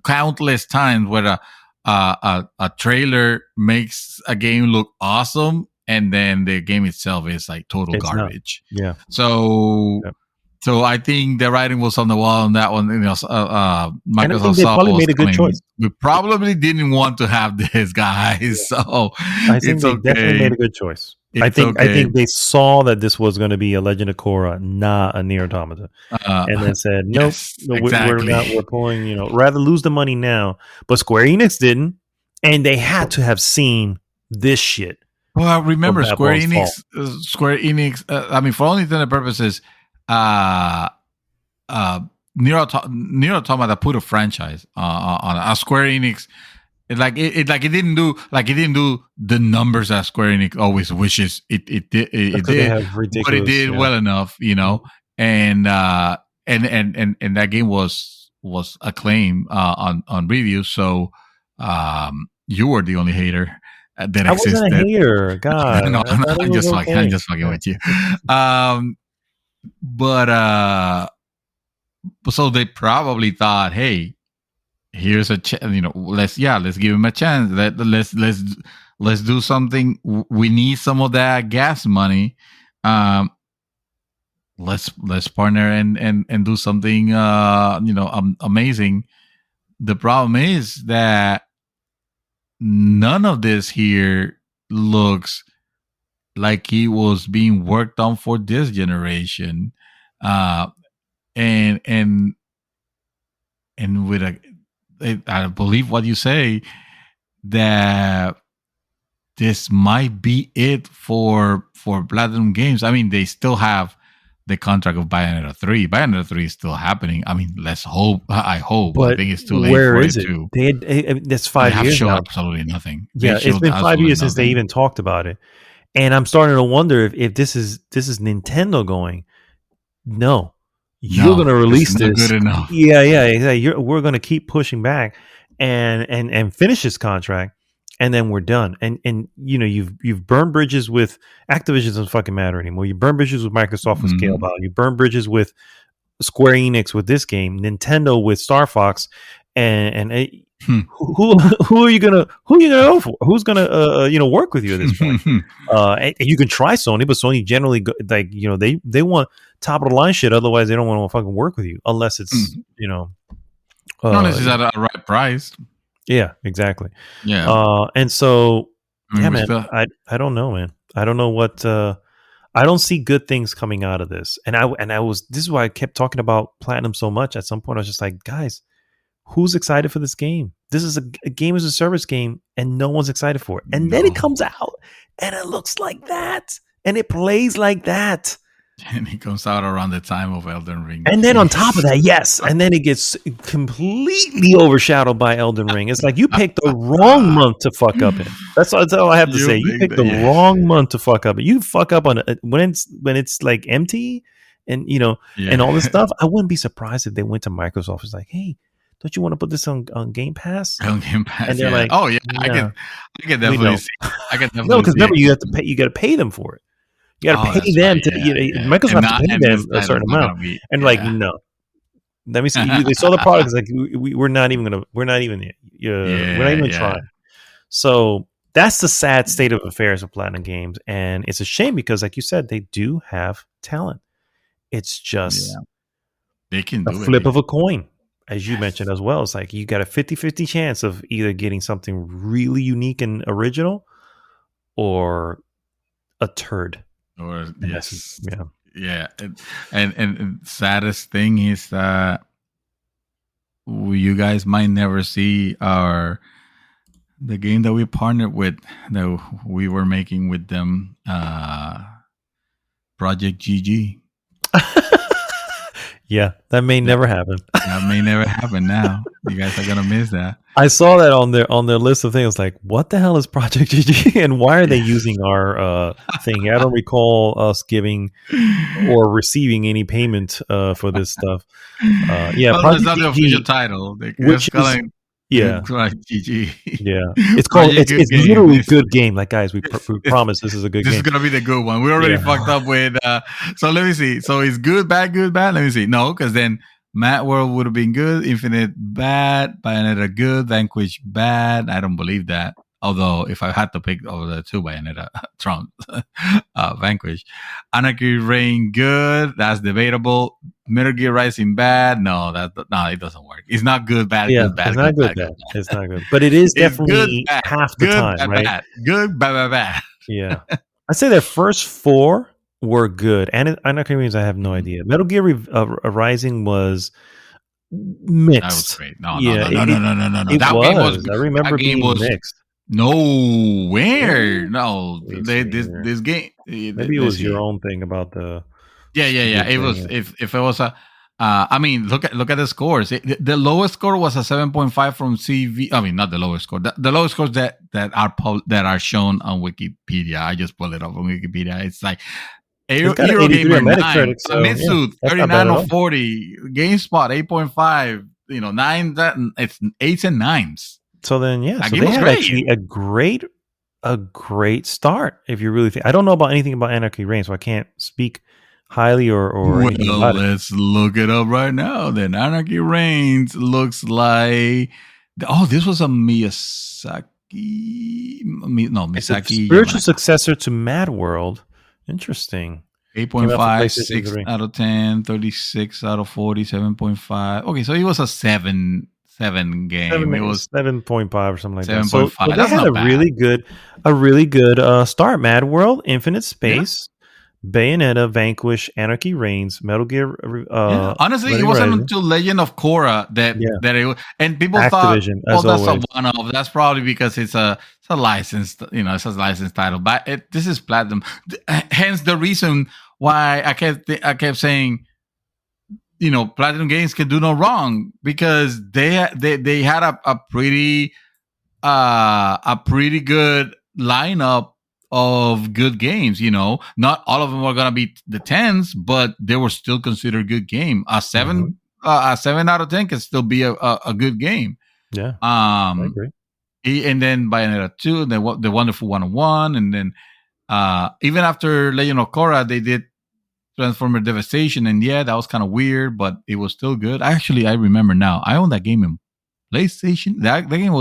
countless times where a trailer makes a game look awesome, and then the game itself is like total garbage. Not. Yeah. So I think the writing was on the wall on that one. Microsoft probably made a good choice. We probably didn't want to have this, guys. Yeah. So I think they definitely made a good choice. I think they saw that this was going to be a Legend of Korra, not a Nier Automata, and then said, "Nope, exactly. We're pulling. Rather lose the money now." But Square Enix didn't, and they had to have seen this shit. Well, remember Square Enix. I mean, for all intents and purposes, Nier Automata put a franchise on a Square Enix. It didn't do the numbers that Square Enix always wishes it did, but it did well enough, and that game was acclaimed on reviews. So you were the only hater that existed. I wasn't a hater, God. No, I'm just fucking with you. But so they probably thought, hey, here's a let's give him a chance. Let's do something. We need some of that gas money. Let's partner and do something amazing. The problem is that none of this here looks like it was being worked on for this generation, and with I believe what you say, that this might be it for Platinum Games. I mean, they still have the contract of Bayonetta 3. Bayonetta 3 is still happening. I mean, let's hope. I hope. But I think it's too late for it too. That's 5 years. They have shown absolutely nothing. Yeah, it's been 5 years since they even talked about it, and I'm starting to wonder if this is Nintendo going, no. You're going to release this. Good enough. Yeah, exactly. We're going to keep pushing back and finish this contract, and then we're done. And you've burned bridges with Activision. Doesn't fucking matter anymore. You burn bridges with Microsoft with Scalebound. You burn bridges with Square Enix with this game. Nintendo with Star Fox. And who are you gonna go for? Who's gonna work with you at this point? And you can try Sony, but Sony generally they want top of the line shit. Otherwise, they don't want to fucking work with you unless it's unless it's at a right price. Yeah, exactly. Yeah, and so man, I don't know, man. I don't know what. I don't see good things coming out of this. And I was. This is why I kept talking about Platinum so much. At some point, I was just like, guys, who's excited for this game? This is a game as a service game, and no one's excited for it. And then it comes out, and it looks like that, and it plays like that. And it comes out around the time of Elden Ring. And then on top of that, yes, and then it gets completely overshadowed by Elden Ring. It's like you picked the wrong month to fuck up in. That's all I have to say. You picked the wrong month to fuck up. You fuck up on it when it's like empty, and and all this stuff. I wouldn't be surprised if they went to Microsoft. It's like, hey, don't you want to put this on Game Pass? On Game Pass, and they're like, oh yeah, I can definitely see. No, because remember, you have to pay. You got to pay them for it. You got to pay them to Microsoft has to pay them a certain amount, and no. Let me see. They saw the product. It's like we're not even trying. So that's the sad state of affairs of Platinum Games, and it's a shame because, like you said, they do have talent. It's just they can do a flip of a coin. As you mentioned as well, it's like you got a 50-50 chance of either getting something really unique and original or a turd. Or yes, yeah. And saddest thing is that you guys might never see the game that we partnered with, that we were making with them, Project GG. Yeah, that may never happen. That may never happen now. You guys are gonna miss that. I saw that on their list of things. Like, what the hell is Project GG, and why are they using our thing? I don't recall us giving or receiving any payment for this stuff. Yeah, well, Project it's not GG, the official title. Which is, yeah, GG. Yeah, it's called. It's literally good game. Like, guys, we promise this is a good game. This is gonna be the good one. We already fucked up with. So let me see. So it's good, bad, good, bad. Let me see. No, because then Mad World would have been good. Infinite bad. Bayonetta good. Vanquish bad. I don't believe that. Although if I had to pick over the two, Bayonetta Trump, Vanquish, Anarchy Reign good. That's debatable. Metal Gear Rising bad. No, it doesn't work. It's not good, bad, good, bad. It's not good, bad. It's not good, but it is definitely good, half the good, time, bad, right? Bad. Good, bad, bad. Yeah, I'd say their first 4 were good, and Anarchy Reigns, I have no idea. Metal Gear Rising was mixed. That was great. No. It that was. Game was. I remember being mixed. No, where? No, this game. Maybe it was your own thing about the. Yeah. It was. If it was a. I mean, look at the scores. The lowest score was a 7.5 from CV. I mean, not the lowest score. The lowest scores that are shown on Wikipedia. I just pulled it up on Wikipedia. It's like Eurogamer 9, Mitsu 39 or 40, GameSpot 8.5. 9. It's 8s and 9s. So then, yeah, so they had actually a great start. If you really think, I don't know about anything about Anarchy Reign, so I can't speak highly or anything about let's look it up right now. Then Anarchy Reigns looks like this was a Miyazaki. Misaki. Spiritual successor to Mad World. Interesting. 8.5, 6 out of 10, 36 out of 40, 7.5. Okay, so it was a 7 game. It was 7.5 or something like 7. that. So they had a really good start. Mad World, Infinite Space, Bayonetta, Vanquish, Anarchy Reigns, Metal Gear. Honestly, it wasn't until Legend of Korra that it, and people Activision, thought, that's a one-off. That's probably because it's a licensed, it's a licensed title. But this is Platinum. Hence the reason why I kept saying, Platinum Games can do no wrong, because they had a pretty good lineup of good games. Not all of them were gonna be the 10s, but they were still considered good game. A 7 out of 10 can still be a good game. Yeah, I agree. And then Bayonetta 2, and then the Wonderful 101, and then even after Legend of Korra, they did Transformer Devastation, and that was kind of weird, but it was still good. I remember now. I own that game in PlayStation. That game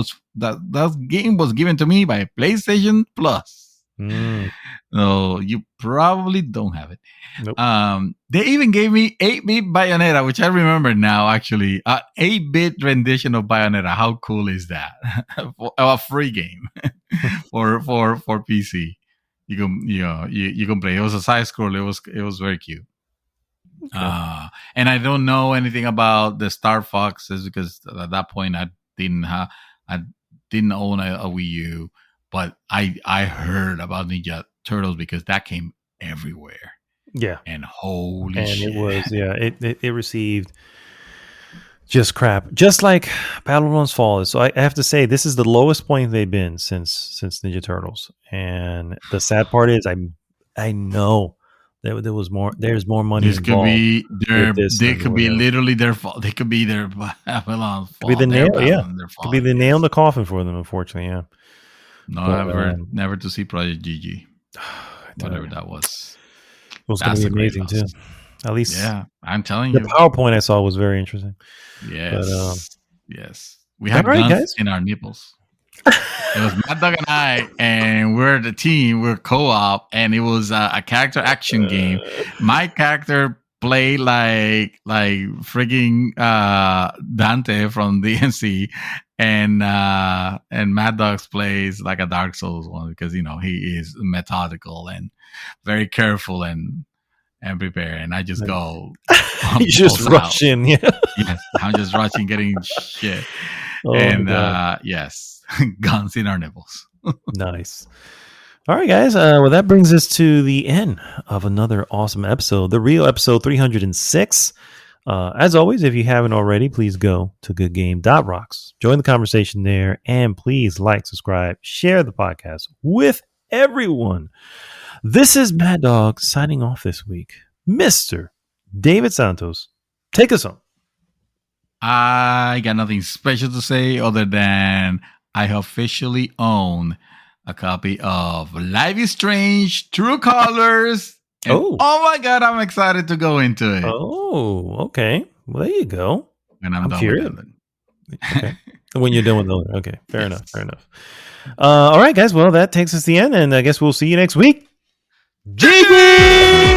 was given to me by PlayStation Plus. No, you probably don't have it. Nope. They even gave me 8-bit Bayonetta, which I remember now. Actually, 8-bit rendition of Bayonetta. How cool is that? A free game for PC. You can play. It was a side scroll. It was very cute. Okay. And I don't know anything about the Star Foxes, because at that point I didn't own a Wii U, but I heard about Ninja Turtles because that came everywhere. Yeah, and holy shit, it was it received just crap, just like Battletoads Fall. So I have to say, this is the lowest point they've been since Ninja Turtles. And the sad part is, I know there was more. There's more money. This could be they could be literally their fault. They could be their Babylon's fault. Could be the nail. Yeah, could be the nail in the coffin for them. Unfortunately, yeah. No, never to see Project GG. Whatever that was. It was going to be amazing too. At least, I'm telling you, the PowerPoint I saw was very interesting. Yes, yes, we have guns in our nipples. It was Mad Dog and I, and we're the team. We're co-op, and it was a character action game. My character played like freaking Dante from DNC, and Mad Dog's plays like a Dark Souls one, because he is methodical and very careful and prepare, and I just go. You just rush in, Yes, I'm just rushing, getting shit, yes, guns in our nipples. Nice. All right, guys. Well, that brings us to the end of another awesome episode, the real episode 306 As always, if you haven't already, please go to goodgame.rocks. Join the conversation there, and please like, subscribe, share the podcast with everyone. This is Mad Dog signing off this week. Mr. David Santos, take us home. I got nothing special to say other than I officially own a copy of Life is Strange True Colors. Oh my God, I'm excited to go into it. Oh, okay. Well, there you go. And I'm done curious. With that. Okay. When you're done with Elden. Okay, fair enough. All right, guys. Well, that takes us to the end, and I guess we'll see you next week. GG!